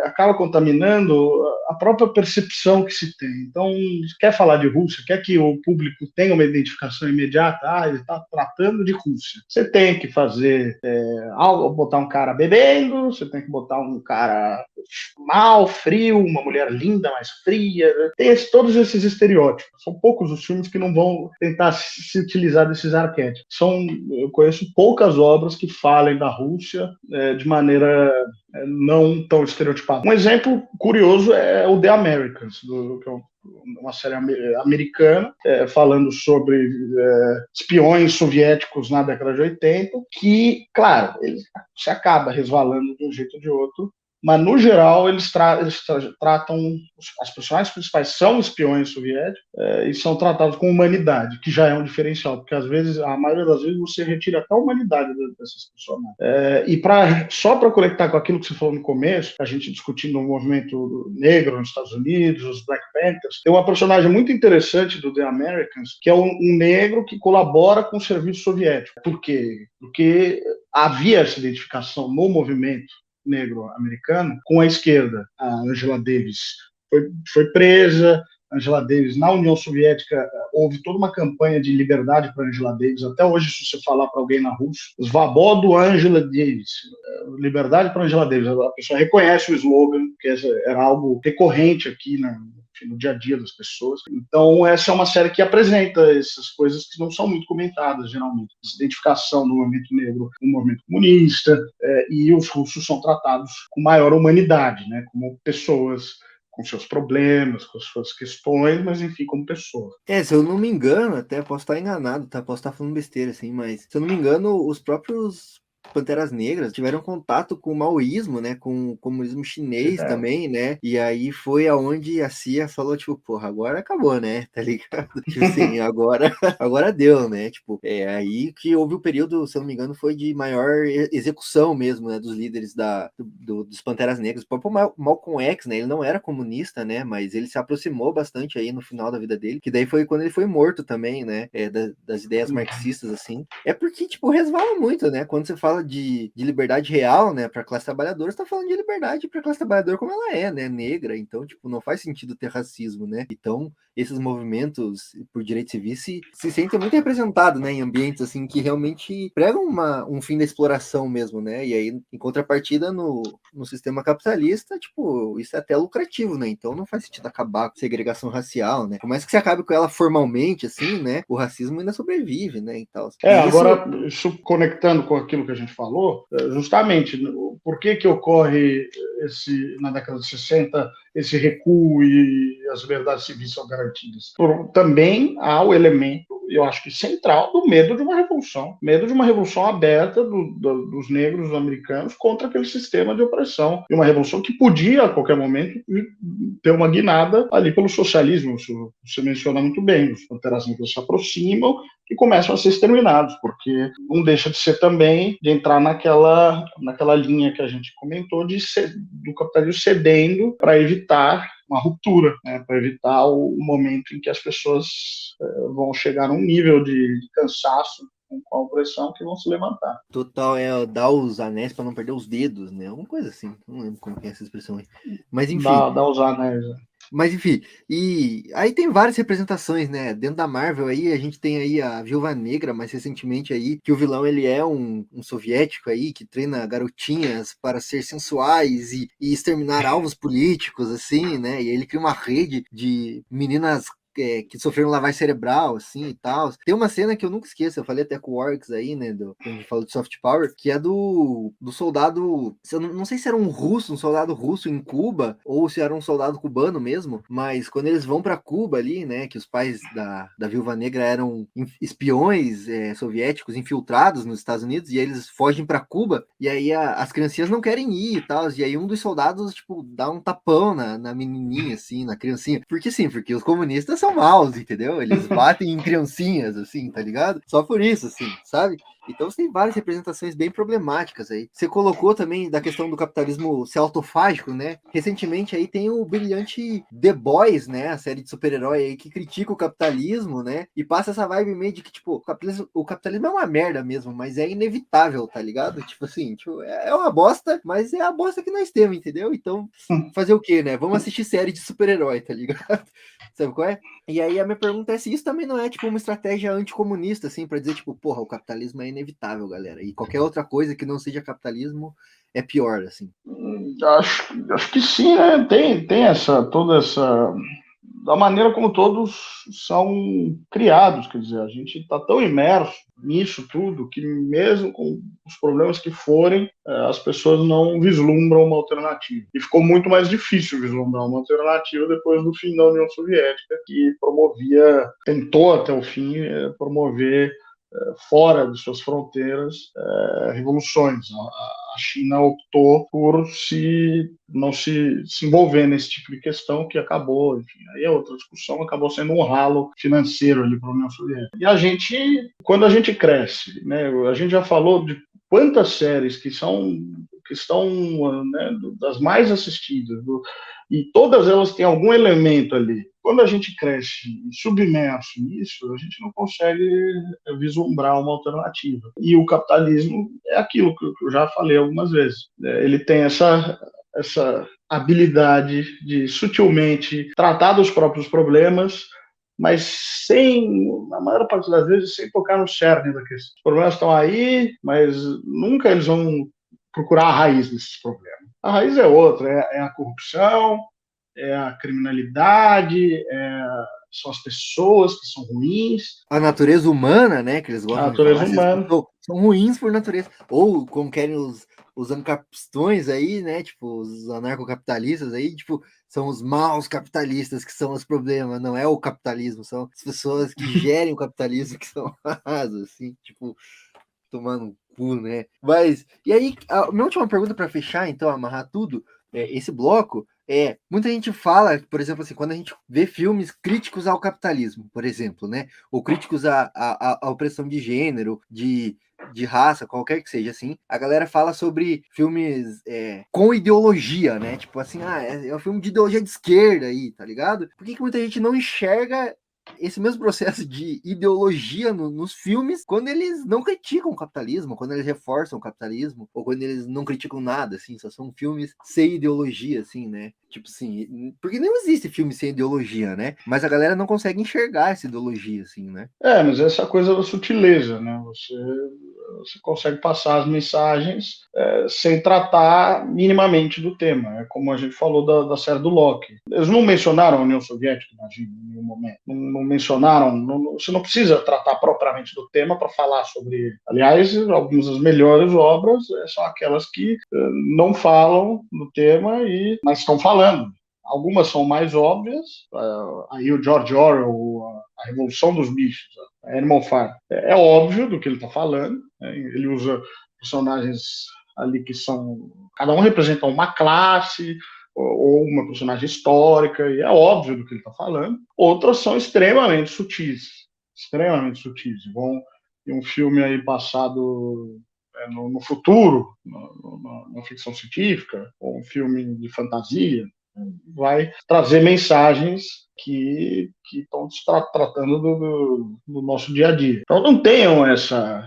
acaba contaminando a própria percepção que se tem. Então, quer falar de Rússia, quer que o público tenha uma identificação imediata, ele está tratando de Rússia. Você tem que fazer botar um cara bebendo, você tem que botar um cara mal, frio, uma mulher linda, mais fria. Né? Tem todos esses estereótipos. São poucos os filmes que não vão tentar se utilizar desses arquétipos. Eu conheço poucas obras que falem da Rússia de maneira não tão estereotipada. Um exemplo curioso é o The Americans, que é uma série americana, falando sobre espiões soviéticos na década de 80, que, claro, se acaba resvalando de um jeito ou de outro, mas, no geral, eles tratam... As personagens principais são espiões soviéticos e são tratados com humanidade, que já é um diferencial, porque, às vezes, a maioria das vezes, você retira até a humanidade dessas personagens. E só para conectar com aquilo que você falou no começo, a gente discutindo o movimento negro nos Estados Unidos, os Black Panthers, tem uma personagem muito interessante do The Americans, que é um negro que colabora com o serviço soviético. Por quê? Porque havia essa identificação no movimento negro americano com a esquerda. A Angela Davis foi presa. Angela Davis, na União Soviética, houve toda uma campanha de liberdade para Angela Davis. Até hoje, se você falar para alguém na Rússia, Svobodou Angela Davis, liberdade para Angela Davis, a pessoa reconhece o slogan, que era algo recorrente aqui no dia a dia das pessoas. Então, essa é uma série que apresenta essas coisas que não são muito comentadas, geralmente. Essa identificação do movimento negro com o movimento comunista, e os russos são tratados com maior humanidade, né, como pessoas com seus problemas, com suas questões, mas, enfim, como pessoa. Se eu não me engano, até posso estar enganado, tá? Posso estar falando besteira, assim, mas, se eu não me engano, os próprios Panteras Negras tiveram contato com o maoísmo, né, com o comunismo chinês também, né, e aí foi aonde a CIA falou, tipo, porra, agora acabou, né, tá ligado? Tipo assim, agora deu, né, tipo, aí que houve o período, se eu não me engano, foi de maior execução mesmo, né, dos líderes dos Panteras Negras. O próprio Malcolm X, né, ele não era comunista, né, mas ele se aproximou bastante aí no final da vida dele, que daí foi quando ele foi morto também, né, das ideias marxistas, assim. É porque, tipo, resvala muito, né, quando você fala fala de liberdade real, né, para a classe trabalhadora, está falando de liberdade para a classe trabalhadora como ela é, né, negra. Então, tipo, não faz sentido ter racismo, né? Então, esses movimentos por direitos civis se sentem muito representados, né, em ambientes assim que realmente pregam um fim da exploração mesmo, né? E aí, em contrapartida, no sistema capitalista, tipo, isso é até lucrativo, né? Então não faz sentido acabar com segregação racial, né? Por mais que você acabe com ela formalmente, assim, né? O racismo ainda sobrevive, né? E tal. Agora, isso conectando com aquilo que a gente falou, justamente, por que ocorre na década de 60 esse recuo e as liberdades civis são garantidas? Também há o elemento, eu acho que central, do medo de uma revolução aberta dos negros americanos contra aquele sistema de opressão, e uma revolução que podia, a qualquer momento, ter uma guinada ali pelo socialismo. Isso você menciona muito bem, os panteras negras se aproximam e começam a ser exterminados, porque não deixa de ser também de entrar naquela linha que a gente comentou do capitalismo cedendo para evitar uma ruptura, né, para evitar o momento em que as pessoas vão chegar num nível de cansaço com a opressão que vão se levantar. Total, dar os anéis para não perder os dedos, né? Uma coisa assim, não lembro como é essa expressão aí. Mas enfim. Dá os anéis, né? Mas enfim, e aí tem várias representações, né? Dentro da Marvel aí, a gente tem aí a Viúva Negra, mais recentemente aí, que o vilão ele é um soviético aí, que treina garotinhas para ser sensuais e exterminar alvos políticos, assim, né? E ele cria uma rede de meninas que sofreram lavagem cerebral, assim, e tal. Tem uma cena que eu nunca esqueço, eu falei até com o Orcs aí, né, quando a gente falou de soft power, que é do soldado, eu não sei se era um soldado russo em Cuba, ou se era um soldado cubano mesmo, mas quando eles vão para Cuba ali, né, que os pais da Viúva Negra eram espiões soviéticos infiltrados nos Estados Unidos, e aí eles fogem para Cuba, e aí as criancinhas não querem ir e tal, e aí um dos soldados, tipo, dá um tapão na menininha, assim, na criancinha. Porque os comunistas são maus, entendeu? Eles batem em criancinhas, assim, tá ligado? Só por isso, assim, sabe? Então você tem várias representações bem problemáticas aí. Você colocou também da questão do capitalismo ser autofágico, né? Recentemente aí tem o brilhante The Boys, né? A série de super-herói aí que critica o capitalismo, né? E passa essa vibe meio de que, tipo, o capitalismo é uma merda mesmo, mas é inevitável, tá ligado? Tipo assim, é uma bosta, mas é a bosta que nós temos, entendeu? Então, fazer o quê, né? Vamos assistir série de super-herói, tá ligado? Sabe qual é? E aí a minha pergunta é se isso também não é, tipo, uma estratégia anticomunista, assim, pra dizer, tipo, porra, o capitalismo é inevitável, galera. E qualquer outra coisa que não seja capitalismo é pior, assim. Acho que sim, né? Tem toda essa da maneira como todos são criados, quer dizer, a gente está tão imerso nisso tudo que mesmo com os problemas que forem, as pessoas não vislumbram uma alternativa. E ficou muito mais difícil vislumbrar uma alternativa depois do fim da União Soviética, que tentou até o fim promover fora de suas fronteiras revoluções. A China optou por não se envolver nesse tipo de questão, que acabou, enfim, aí é outra discussão, acabou sendo um ralo financeiro ali para a União Soviética. E quando a gente cresce, né, a gente já falou de quantas séries que estão, né, das mais assistidas, e todas elas têm algum elemento ali. Quando a gente cresce submerso nisso, a gente não consegue vislumbrar uma alternativa. E o capitalismo é aquilo que eu já falei algumas vezes. Ele tem essa habilidade de sutilmente tratar dos próprios problemas, mas na maior parte das vezes, sem tocar no cerne da questão. Os problemas estão aí, mas nunca eles vão procurar a raiz desses problemas. A raiz é outra, é a corrupção, é a criminalidade, são as pessoas que são ruins. A natureza humana, né, que eles gostam de falar. A natureza humana. São ruins por natureza. Ou, como querem os ancapistões aí, né, tipo, os anarcocapitalistas aí, tipo, são os maus capitalistas que são os problemas, não é o capitalismo, são as pessoas que gerem o capitalismo que são assim, tipo, tomando um cu, né? Mas, e aí, a minha última pergunta para fechar, então, amarrar tudo, esse bloco, muita gente fala, por exemplo, assim, quando a gente vê filmes críticos ao capitalismo, por exemplo, né? Ou críticos à opressão de gênero, de raça, qualquer que seja, assim, a galera fala sobre filmes com ideologia, né? Tipo assim, é um filme de ideologia de esquerda aí, tá ligado? Por que muita gente não enxerga esse mesmo processo de ideologia nos filmes, quando eles não criticam o capitalismo, quando eles reforçam o capitalismo, ou quando eles não criticam nada, assim, só são filmes sem ideologia, assim, né? Tipo assim, porque não existe filme sem ideologia, né? Mas a galera não consegue enxergar essa ideologia, assim, né? Mas essa coisa da sutileza, né? Você consegue passar as mensagens sem tratar minimamente do tema. É como a gente falou da série do Loki. Eles não mencionaram a União Soviética, imagina, em nenhum momento. Não mencionaram. Você não precisa tratar propriamente do tema para falar sobre. Aliás, algumas das melhores obras são aquelas que não falam do tema, mas estão falando. Algumas são mais óbvias. Aí o George Orwell, a Revolução dos Bichos, a Animal Farm, é óbvio do que ele está falando. Ele usa personagens ali que são... Cada um representa uma classe ou uma personagem histórica, e é óbvio do que ele está falando. Outras são extremamente sutis. Extremamente sutis. Em um filme aí passado no futuro, na ficção científica, ou um filme de fantasia, vai trazer mensagens que estão tratando do nosso dia a dia. Então não tenham essa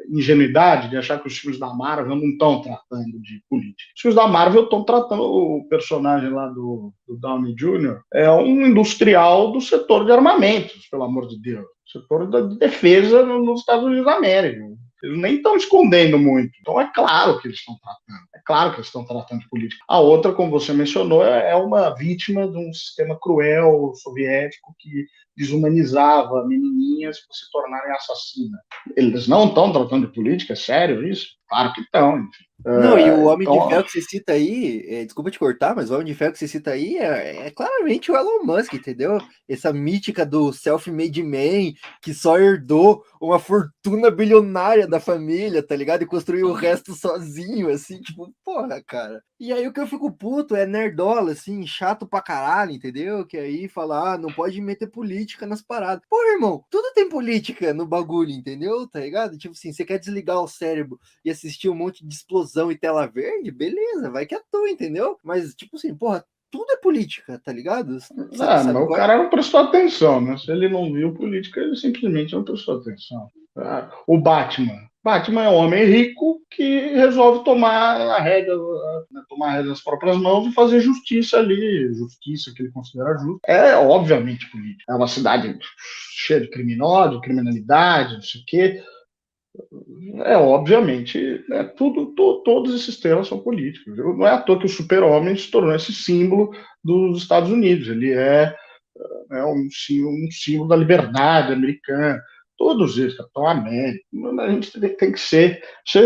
ingenuidade de achar que os filmes da Marvel não estão tratando de política. Os filmes da Marvel estão tratando o personagem lá do Downey Jr. é um industrial do setor de armamentos, pelo amor de Deus. Setor de defesa nos Estados Unidos da América. Eles nem estão escondendo muito. Então é claro que eles estão tratando. É claro que eles estão tratando de política. A outra, como você mencionou, é uma vítima de um sistema cruel soviético que desumanizava menininhas para se tornarem assassinas. Eles não estão tratando de política? É sério isso? Claro que estão, enfim. Não, e o Homem de Ferro que você cita aí, desculpa te cortar, mas o Homem de Ferro que você cita aí é claramente o Elon Musk, entendeu? Essa mítica do self-made man que só herdou uma fortuna bilionária da família, tá ligado? E construiu o resto sozinho, assim, tipo, porra, cara. E aí o que eu fico puto é nerdola, assim, chato pra caralho, entendeu? Que aí fala, não pode meter política nas paradas. Pô, irmão, tudo tem política no bagulho, entendeu? Tá ligado? Tipo assim, você quer desligar o cérebro e assistir um monte de explosão e tela verde? Beleza, vai que atua, entendeu? Mas, tipo assim, porra, tudo é política, tá ligado? Mas o cara não prestou atenção, né? Se ele não viu política, ele simplesmente não prestou atenção. O Batman é um homem rico que resolve tomar a rédea nas próprias mãos e fazer justiça ali, justiça que ele considera justa. É obviamente política. É uma cidade cheia de criminosos, criminalidade, não sei o quê. Obviamente, todos esses temas são políticos. Não é à toa que o Super-Homem se tornou esse símbolo dos Estados Unidos. Ele é um símbolo da liberdade americana. Todos eles, Capitão América. A gente tem que ser.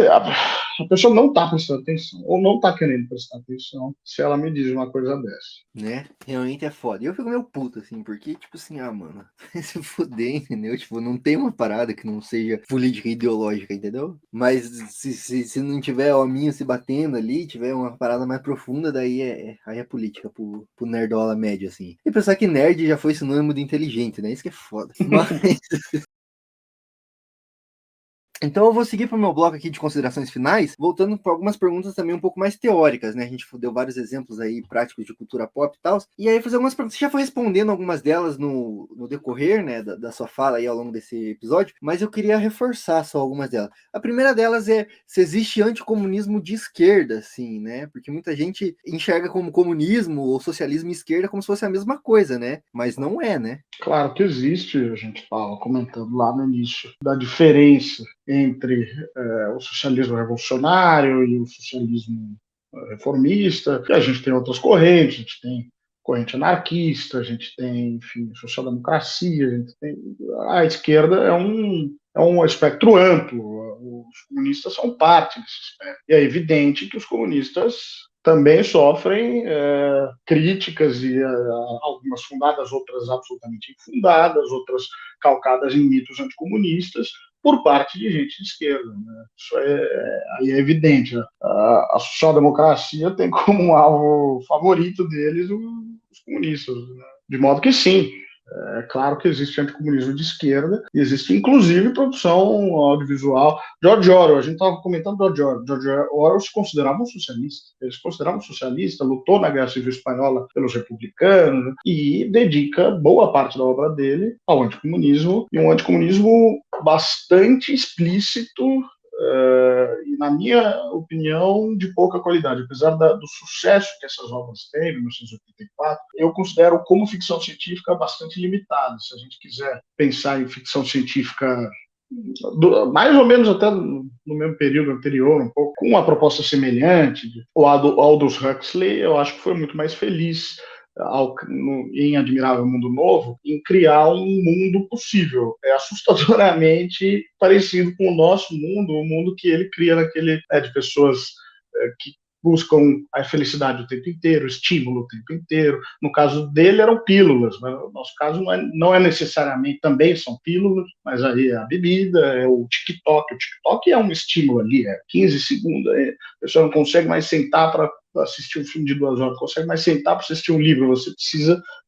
A pessoa não está prestando atenção, ou não está querendo prestar atenção, se ela me diz uma coisa dessa. Né? Realmente é foda. E eu fico meio puto, assim, porque, tipo assim, mano, se fuder, entendeu? Tipo, não tem uma parada que não seja política ideológica, entendeu? Mas se não tiver hominho se batendo ali, tiver uma parada mais profunda, daí aí é política pro nerdola médio, assim. E pensar que nerd já foi sinônimo de inteligente, né? Isso que é foda. Mas... Então eu vou seguir para o meu bloco aqui de considerações finais, voltando para algumas perguntas também um pouco mais teóricas, né? A gente deu vários exemplos aí práticos de cultura pop e tal, e aí fazer algumas perguntas. Você já foi respondendo algumas delas no decorrer, né, da sua fala aí ao longo desse episódio, mas eu queria reforçar só algumas delas. A primeira delas é se existe anticomunismo de esquerda, assim, né? Porque muita gente enxerga como comunismo ou socialismo e esquerda como se fosse a mesma coisa, né? Mas não é, né? Claro que existe, a gente estava comentando lá no início, da diferença entre o socialismo revolucionário e o socialismo reformista. E a gente tem outras correntes, a gente tem corrente anarquista, a gente tem, enfim, social-democracia, a esquerda é um espectro amplo, os comunistas são parte desse espectro. E é evidente que os comunistas também sofrem críticas, e algumas fundadas, outras absolutamente infundadas, outras calcadas em mitos anticomunistas, por parte de gente de esquerda. Né? Isso aí é evidente. A social-democracia tem como alvo favorito deles os comunistas. Né? De modo que sim, É claro que existe anticomunismo de esquerda, e existe inclusive produção audiovisual. George Orwell, a gente estava comentando George Orwell se considerava um socialista. Ele se considerava um socialista, lutou na Guerra Civil Espanhola pelos republicanos, né, e dedica boa parte da obra dele ao anticomunismo, e um anticomunismo bastante explícito, e, na minha opinião, de pouca qualidade. Apesar do sucesso que essas obras têm, em 1984, eu considero como ficção científica bastante limitado. Se a gente quiser pensar em ficção científica mais ou menos até no mesmo período anterior, um pouco, com uma proposta semelhante, o Aldous Huxley, eu acho que foi muito mais feliz em Admirável Mundo Novo, em criar um mundo possível. É assustadoramente parecido com o nosso mundo, o mundo que ele cria de pessoas que buscam a felicidade o tempo inteiro, estímulo o tempo inteiro. No caso dele eram pílulas, mas no nosso caso não é necessariamente, também são pílulas, mas aí é a bebida, é o TikTok. O TikTok é um estímulo ali, é 15 segundos, a pessoa não consegue mais sentar para assistir um filme de 2 horas, não consegue mais sentar para assistir um livro, você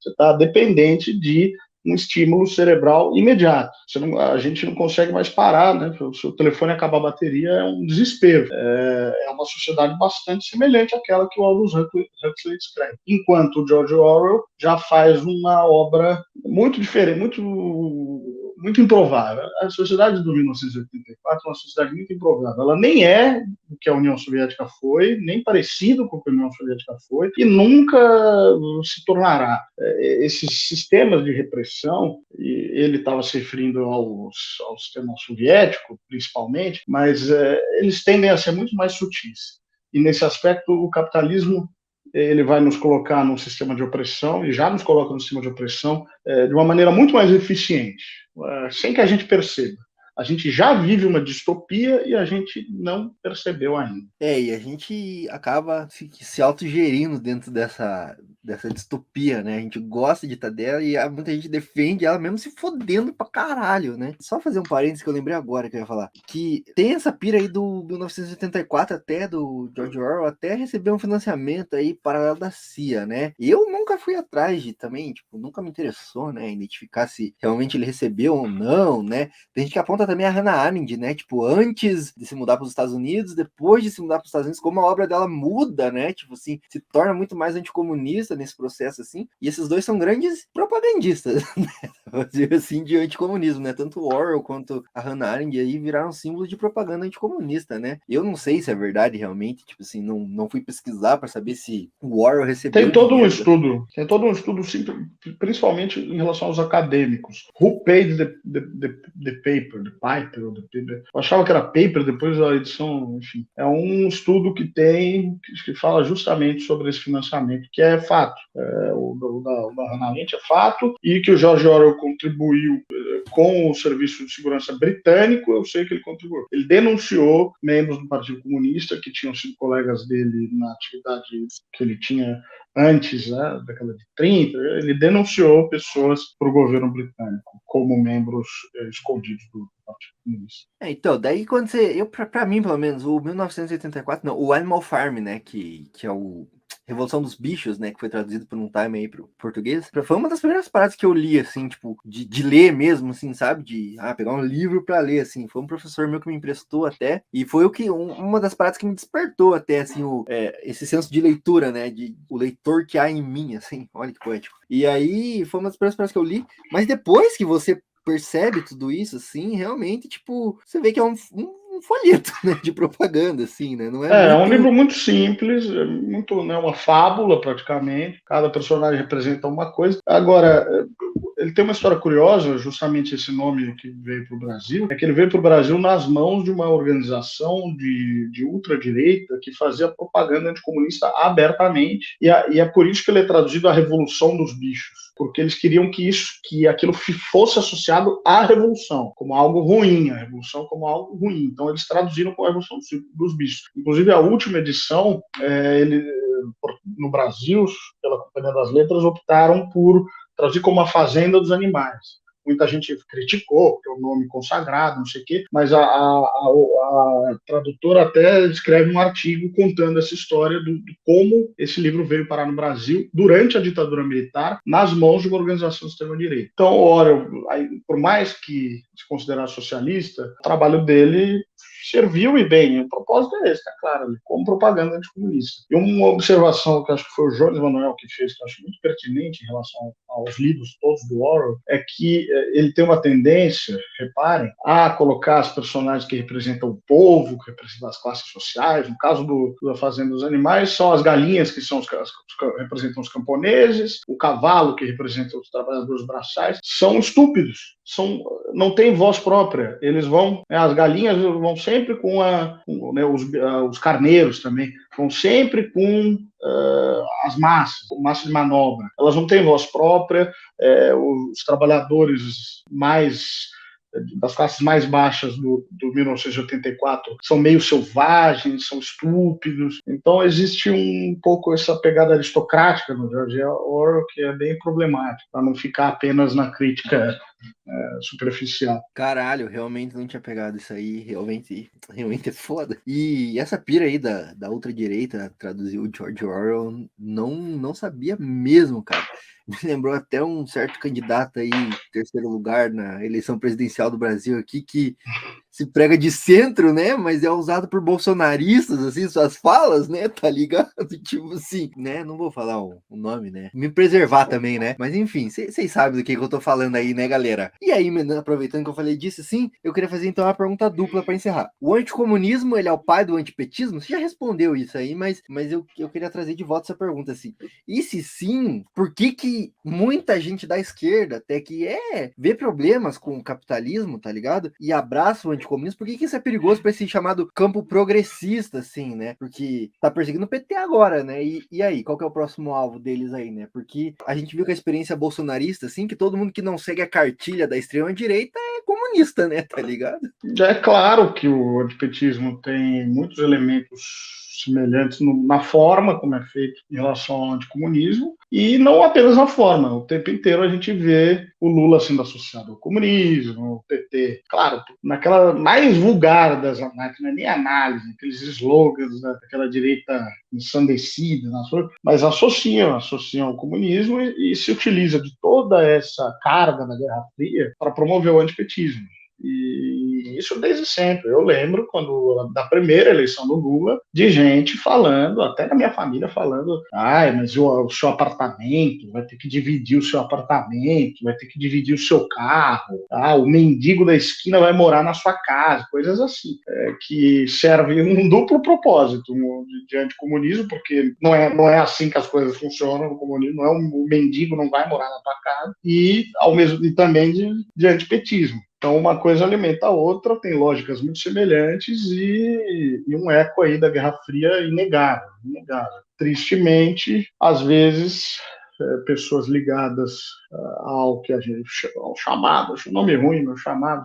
está dependente de um estímulo cerebral imediato. A gente não consegue mais parar, né? Se o telefone acabar a bateria, é um desespero. É uma sociedade bastante semelhante àquela que o Aldous Huxley escreve. Enquanto o George Orwell já faz uma obra muito diferente, muito improvável. A sociedade do 1984 é uma sociedade muito improvável. Ela nem é o que a União Soviética foi, nem parecido com o que a União Soviética foi, e nunca se tornará. Esses sistemas de repressão, e ele estava se referindo ao sistema soviético, principalmente, mas eles tendem a ser muito mais sutis. E, nesse aspecto, o capitalismo ele vai nos colocar num sistema de opressão, e já nos coloca no sistema de opressão, de uma maneira muito mais eficiente, sem que a gente perceba. A gente já vive uma distopia e a gente não percebeu ainda. E a gente acaba se autogerindo dentro dessa distopia, né? A gente gosta de estar dela e muita gente defende ela mesmo se fodendo pra caralho, né? Só fazer um parênteses que eu lembrei agora que eu ia falar. Que tem essa pira aí do 1984 até, do George Orwell, até receber um financiamento aí paralelo da CIA, né? E eu nunca fui atrás de também, tipo, nunca me interessou, né? Identificar se realmente ele recebeu ou não, né? Tem gente que aponta também a Hannah Arendt, né? Tipo, antes de se mudar para os Estados Unidos, depois de se mudar para os Estados Unidos, como a obra dela muda, né? Tipo assim, se torna muito mais anticomunista nesse processo, assim. E esses dois são grandes propagandistas, né? Assim, de anticomunismo, né? Tanto o Orwell quanto a Hannah Arendt aí viraram símbolos de propaganda anticomunista, né? Eu não sei se é verdade realmente, tipo assim, não fui pesquisar para saber se o Orwell recebeu Tem todo um estudo, principalmente em relação aos acadêmicos. Who paid the paper, the paper, ou the paper? Eu achava que era paper, depois da edição, enfim. É um estudo que fala justamente sobre esse financiamento, que é fato. O da Hannah Arendt é fato, e que o George Orwell contribuiu com o Serviço de Segurança Britânico, eu sei que ele contribuiu. Ele denunciou membros do Partido Comunista que tinham sido colegas dele na atividade que ele tinha antes, né, da década de 30, ele denunciou pessoas para o governo britânico como membros escondidos do Partido Comunista. Então, daí quando pra mim, pelo menos, o 1984, não, o Animal Farm, né, que é o Revolução dos Bichos, né, que foi traduzido por um time aí pro português, foi uma das primeiras paradas que eu li, assim, tipo, de ler mesmo, assim, sabe, de pegar um livro pra ler, assim, foi um professor meu que me emprestou até, e foi uma das paradas que me despertou até, assim, esse senso de leitura, né, de o leitor que há em mim, assim, olha que poético. E aí, foi uma das primeiras paradas que eu li, mas depois que você percebe tudo isso, assim, realmente, tipo, você vê que é um folheto, né, de propaganda, assim, né? Não é um livro muito simples, muito, né, uma fábula, praticamente. Cada personagem representa uma coisa. Agora, ele tem uma história curiosa, justamente esse nome que veio para o Brasil, é que ele veio para o Brasil nas mãos de uma organização de ultradireita que fazia propaganda anticomunista abertamente, e é por isso que ele é traduzido a Revolução dos Bichos, porque eles queriam que aquilo fosse associado à revolução, como algo ruim, a revolução como algo ruim. Então eles traduziram como a Revolução dos Bichos. Inclusive a última edição, no Brasil, pela Companhia das Letras, optaram por traduzir como a Fazenda dos Animais. muita gente criticou, porque é um nome consagrado, não sei o quê, mas a tradutora até escreve um artigo contando essa história de como esse livro veio parar no Brasil durante a ditadura militar, nas mãos de uma organização de extrema-direita. Então, Orwell, por mais que se considerasse socialista, o trabalho dele serviu e bem. O propósito é esse, tá claro, como propaganda anticomunista. E uma observação que acho que foi o Jones Manuel que fez, que eu acho muito pertinente em relação aos livros todos do Orwell, é que ele tem uma tendência, reparem, a colocar as personagens que representam o povo, que representam as classes sociais. No caso da Fazenda dos Animais, são as galinhas, que são representam os camponeses, o cavalo, que representa os trabalhadores braçais, são estúpidos, não têm voz própria. Eles vão, as galinhas vão sempre com os carneiros também, vão sempre com as massas, massa de manobra. Elas não têm voz própria. Os trabalhadores das classes mais baixas do 1984 são meio selvagens, são estúpidos. Então existe um pouco essa pegada aristocrática no George Orwell, que é bem problemática, para não ficar apenas na crítica superficial. Caralho, realmente não tinha pegado isso aí, realmente é foda. E essa pira aí da ultradireita, traduziu o George Orwell, não sabia mesmo, cara. Me lembrou até um certo candidato aí, terceiro lugar na eleição presidencial do Brasil aqui, que se prega de centro, né? Mas é usado por bolsonaristas, assim, suas falas, né? Tá ligado? Tipo assim, né? Não vou falar o nome, né? Me preservar também, né? Mas enfim, vocês sabem do que eu tô falando aí, né, galera? E aí, aproveitando que eu falei disso, sim, eu queria fazer então uma pergunta dupla pra encerrar. O anticomunismo, ele é o pai do antipetismo? Você já respondeu isso aí, mas eu queria trazer de volta essa pergunta, assim. E se sim, por que muita gente da esquerda até que vê problemas com o capitalismo, tá ligado? E abraça o anticomunismo, por que isso é perigoso para esse chamado campo progressista, assim, né? Porque tá perseguindo o PT agora, né? E aí, qual que é o próximo alvo deles aí, né? Porque a gente viu que a experiência bolsonarista, assim, que todo mundo que não segue a cartilha da extrema-direita é comunista, né? Tá ligado? É claro que o antipetismo tem muitos elementos semelhantes na forma como é feito em relação ao anticomunismo, e não apenas na forma. O tempo inteiro a gente vê o Lula sendo associado ao comunismo, o PT, claro, naquela mais vulgar das análises, não é nem análise, aqueles slogans daquela direita ensandecida, mas associam ao comunismo e se utiliza de toda essa carga da Guerra Fria para promover o antipetismo. E isso desde sempre. Eu lembro da primeira eleição do Lula, de gente falando, até na minha família falando, mas o seu apartamento, vai ter que dividir o seu apartamento, vai ter que dividir o seu carro, o mendigo da esquina vai morar na sua casa, coisas assim, que servem um duplo propósito de anticomunismo, porque não é assim que as coisas funcionam no comunismo, não é o mendigo não vai morar na tua casa, e também de antipetismo. Então, uma coisa alimenta a outra, tem lógicas muito semelhantes e um eco aí da Guerra Fria inegável. Tristemente, às vezes, pessoas ligadas ao que a gente chamado, acho um nome ruim, meu chamado,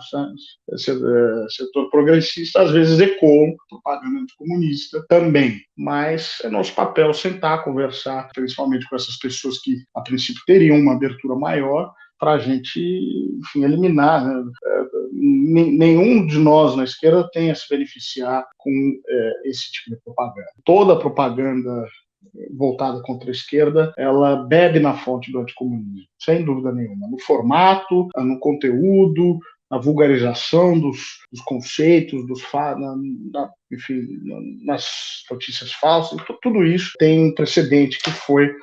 setor progressista, às vezes ecoam propaganda anticomunista também. Mas é nosso papel sentar, conversar, principalmente com essas pessoas que, a princípio, teriam uma abertura maior, para a gente, enfim, eliminar, né? Nenhum de nós na esquerda tem a se beneficiar com esse tipo de propaganda. Toda propaganda voltada contra a esquerda, ela bebe na fonte do anticomunismo, sem dúvida nenhuma, no formato, no conteúdo, na vulgarização dos conceitos, enfim, nas notícias falsas. Tudo isso tem um precedente que foi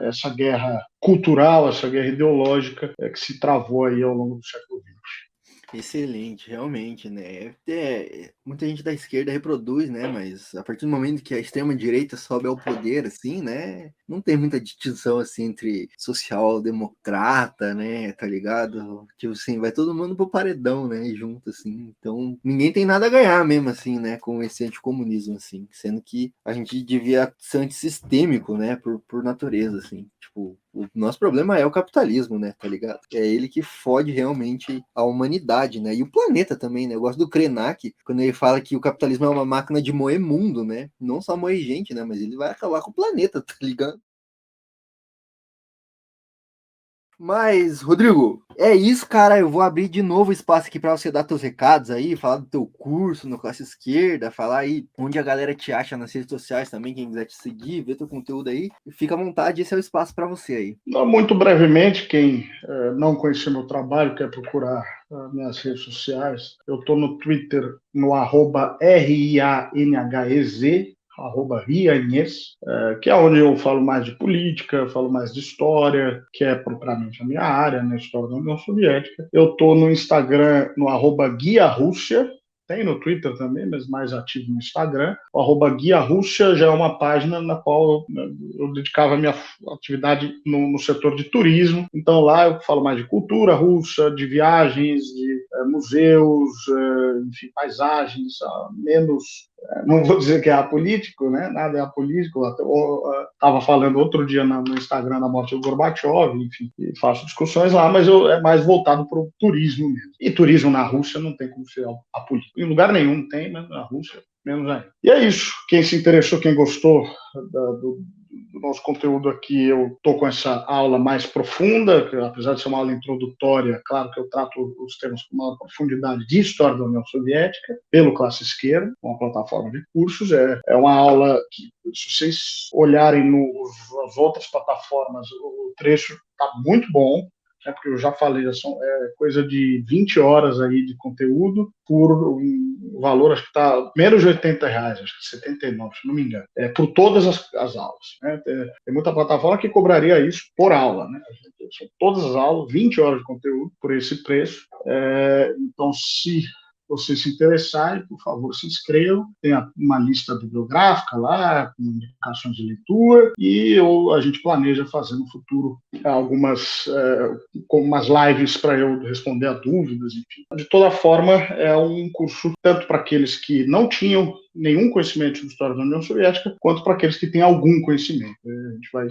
essa guerra cultural, essa guerra ideológica que se travou aí ao longo do século XX. Excelente, realmente, né? Muita gente da esquerda reproduz, né? Mas a partir do momento que a extrema-direita sobe ao poder, assim, né? Não tem muita distinção, assim, entre social-democrata, né? Tá ligado? Tipo assim, vai todo mundo pro paredão, né? Junto, assim. Então, ninguém tem nada a ganhar mesmo, assim, né? Com esse anticomunismo, assim. Sendo que a gente devia ser antissistêmico, né? Por natureza, assim. Tipo, o nosso problema é o capitalismo, né? Tá ligado? É ele que fode realmente a humanidade, né? E o planeta também, né? Eu gosto do Krenak, quando ele fala que o capitalismo é uma máquina de moer mundo, né? Não só moer gente, né? Mas ele vai acabar com o planeta, tá ligado? Mas, Rodrigo, é isso, cara. Eu vou abrir de novo o espaço aqui para você dar teus recados aí, falar do teu curso no Classe Esquerda, falar aí onde a galera te acha nas redes sociais também, quem quiser te seguir, ver teu conteúdo aí. Fica à vontade, esse é o espaço para você aí. Muito brevemente, quem não conhecer meu trabalho, quer procurar minhas redes sociais, eu estou no Twitter no @RIANHEZ, @Rianhes, que é onde eu falo mais de política, falo mais de história, que é propriamente a minha área, né, história da União Soviética. Eu estou no Instagram no @GuiaRússia, tem no Twitter também, mas mais ativo no Instagram. O @GuiaRússia já é uma página na qual eu dedicava a minha atividade no setor de turismo. Então lá eu falo mais de cultura russa, de viagens, de museus, enfim, paisagens, menos. Não vou dizer que é apolítico, né? Nada é apolítico. Estava falando outro dia no Instagram da morte do Gorbachev, enfim, e faço discussões lá, mas é mais voltado para o turismo mesmo. E turismo na Rússia não tem como ser apolítico. Em lugar nenhum tem, mas na Rússia menos ainda. E é isso. Quem se interessou, quem gostou do nosso conteúdo aqui, eu estou com essa aula mais profunda, que, apesar de ser uma aula introdutória, claro que eu trato os temas com maior profundidade de história da União Soviética, pelo Classe Esquerda, uma plataforma de cursos. É uma aula que, se vocês olharem nas outras plataformas, o trecho está muito bom, porque eu já falei, são coisa de 20 horas aí de conteúdo por um valor, acho que está menos de R$80, acho que 79, se não me engano, por todas as aulas. Né? Tem muita plataforma que cobraria isso por aula, né? São todas as aulas, 20 horas de conteúdo por esse preço. Então, se vocês se interessarem, por favor, se inscrevam. Tem uma lista bibliográfica lá, com indicações de leitura, e a gente planeja fazer no futuro algumas lives para eu responder a dúvidas, enfim. De toda forma, é um curso tanto para aqueles que não tinham nenhum conhecimento de história da União Soviética, quanto para aqueles que têm algum conhecimento. A gente vai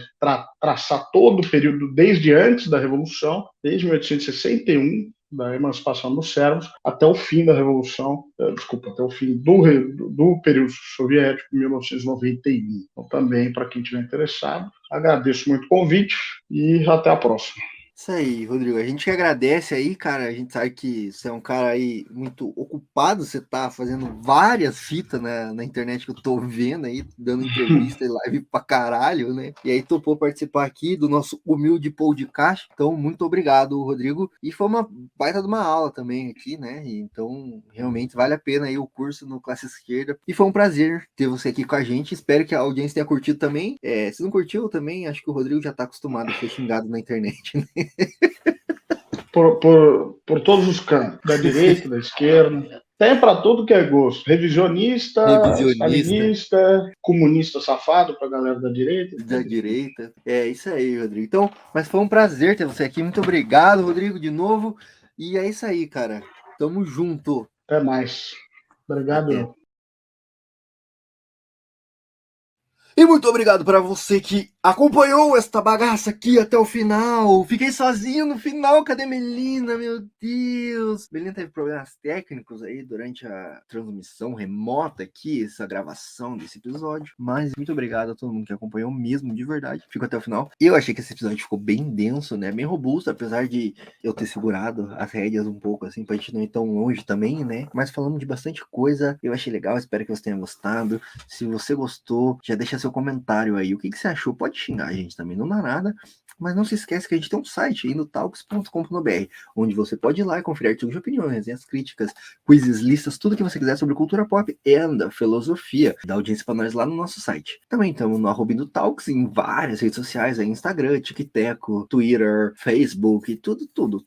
traçar todo o período desde antes da Revolução, desde 1861, da emancipação dos sérvios, até o fim da Revolução, até o fim do período soviético, em 1991. Então, também, para quem estiver interessado, agradeço muito o convite e até a próxima. Isso aí, Rodrigo. A gente que agradece aí, cara. A gente sabe que você é um cara aí muito ocupado. Você tá fazendo várias fitas na internet que eu tô vendo aí, dando entrevista e live pra caralho, né? E aí topou participar aqui do nosso humilde podcast. Então, muito obrigado, Rodrigo. E foi uma baita de uma aula também aqui, né? Então, realmente vale a pena aí o curso no Classe Esquerda. E foi um prazer ter você aqui com a gente. Espero que a audiência tenha curtido também. Se não curtiu também, acho que o Rodrigo já tá acostumado a ser xingado na internet, né? Por todos os cantos, da direita, da esquerda, tem para tudo que é gosto. Revisionista, stalinista, comunista safado para a galera da direita. Da direita. É isso aí, Rodrigo. Então, mas foi um prazer ter você aqui. Muito obrigado, Rodrigo, de novo. E é isso aí, cara. Tamo junto. Até mais. Obrigado. Até. E muito obrigado para você que acompanhou esta bagaça aqui até o final. Fiquei sozinho no final. Cadê Melina? Meu Deus. Melina teve problemas técnicos aí durante a transmissão remota aqui, essa gravação desse episódio. Mas muito obrigado a todo mundo que acompanhou mesmo, de verdade. Fico até o final. Eu achei que esse episódio ficou bem denso, né? Bem robusto, apesar de eu ter segurado as rédeas um pouco, assim, pra gente não ir tão longe também, né? Mas falando de bastante coisa, eu achei legal. Espero que você tenha gostado. Se você gostou, já deixa seu comentário aí. O que você achou? Pode xingar a gente também, não dá nada. Mas não se esquece que a gente tem um site aí no talks.com.br, onde você pode ir lá e conferir artigos de opinião, resenhas críticas, quizzes, listas, tudo que você quiser sobre cultura pop e filosofia. Dá audiência para nós lá no nosso site. Também estamos no @talks em várias redes sociais, aí Instagram, TikTok, Twitter, Facebook, tudo.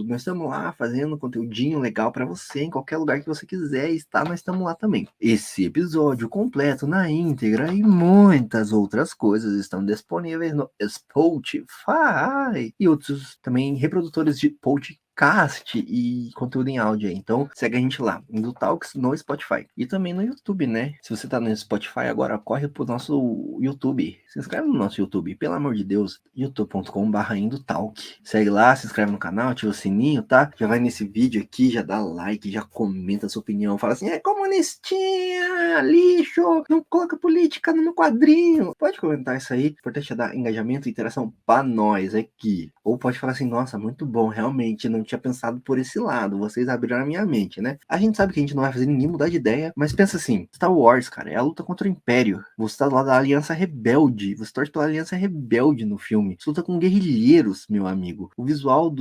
Nós estamos lá fazendo conteúdinho legal para você em qualquer lugar que você quiser estar, nós estamos lá também. Esse episódio completo na íntegra e muitas outras coisas estão disponíveis no Spotify e outros também reprodutores de podcast podcast e conteúdo em áudio aí. Então, segue a gente lá, Indutalks no Spotify. E também no YouTube, né? Se você tá no Spotify agora, corre pro nosso YouTube. Se inscreve no nosso YouTube, pelo amor de Deus. youtube.com/Indutalk. Segue lá, se inscreve no canal, ativa o sininho, tá? Já vai nesse vídeo aqui, já dá like, já comenta a sua opinião. Fala assim, é comunistinha, lixo, não coloca política no meu quadrinho. Pode comentar isso aí. O importante é dar engajamento e interação pra nós aqui. Ou pode falar assim, nossa, muito bom, realmente, não tinha pensado por esse lado. Vocês abriram a minha mente, né? A gente sabe que a gente não vai fazer ninguém mudar de ideia, mas pensa assim, Star Wars, cara, é a luta contra o Império. Você tá do lado da Aliança Rebelde. Você torce pela Aliança Rebelde no filme. Você luta com guerrilheiros, meu amigo. O visual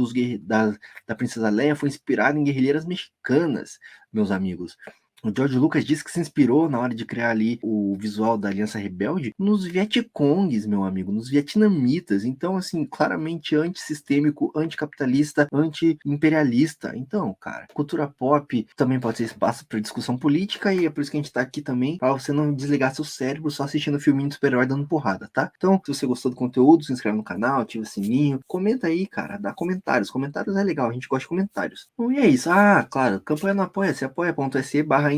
da Princesa Leia foi inspirado em guerrilheiras mexicanas, meus amigos. O George Lucas disse que se inspirou na hora de criar ali o visual da Aliança Rebelde nos Vietcongues, meu amigo, nos vietnamitas. Então, assim, claramente antissistêmico, anticapitalista, anti-imperialista. Então, cara, cultura pop também pode ser espaço para discussão política e é por isso que a gente tá aqui também, para você não desligar seu cérebro só assistindo filminho de super-herói dando porrada, tá? Então, se você gostou do conteúdo, se inscreve no canal, ativa o sininho, comenta aí, cara, dá comentários. Comentários é legal, a gente gosta de comentários. Bom, e é isso. Ah, claro, campanha no Apoia-se, apoia.se/Indutalks.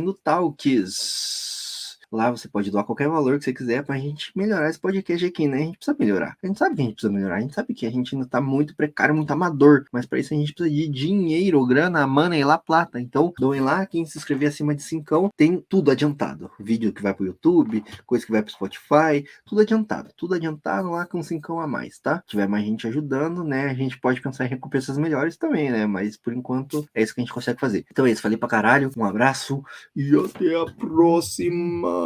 Lá você pode doar qualquer valor que você quiser pra gente melhorar esse podcast aqui, né? A gente precisa melhorar. A gente sabe que a gente precisa melhorar. A gente sabe que a gente ainda tá muito precário, muito amador. Mas pra isso a gente precisa de dinheiro, grana, money, la plata. Então, doem lá. Quem se inscrever acima de 5, tem tudo adiantado. Vídeo que vai pro YouTube, coisa que vai pro Spotify, tudo adiantado. Tudo adiantado lá com 5 a mais, tá? Se tiver mais gente ajudando, né? A gente pode pensar em recompensas melhores também, né? Mas por enquanto é isso que a gente consegue fazer. Então é isso. Falei pra caralho. Um abraço e até a próxima.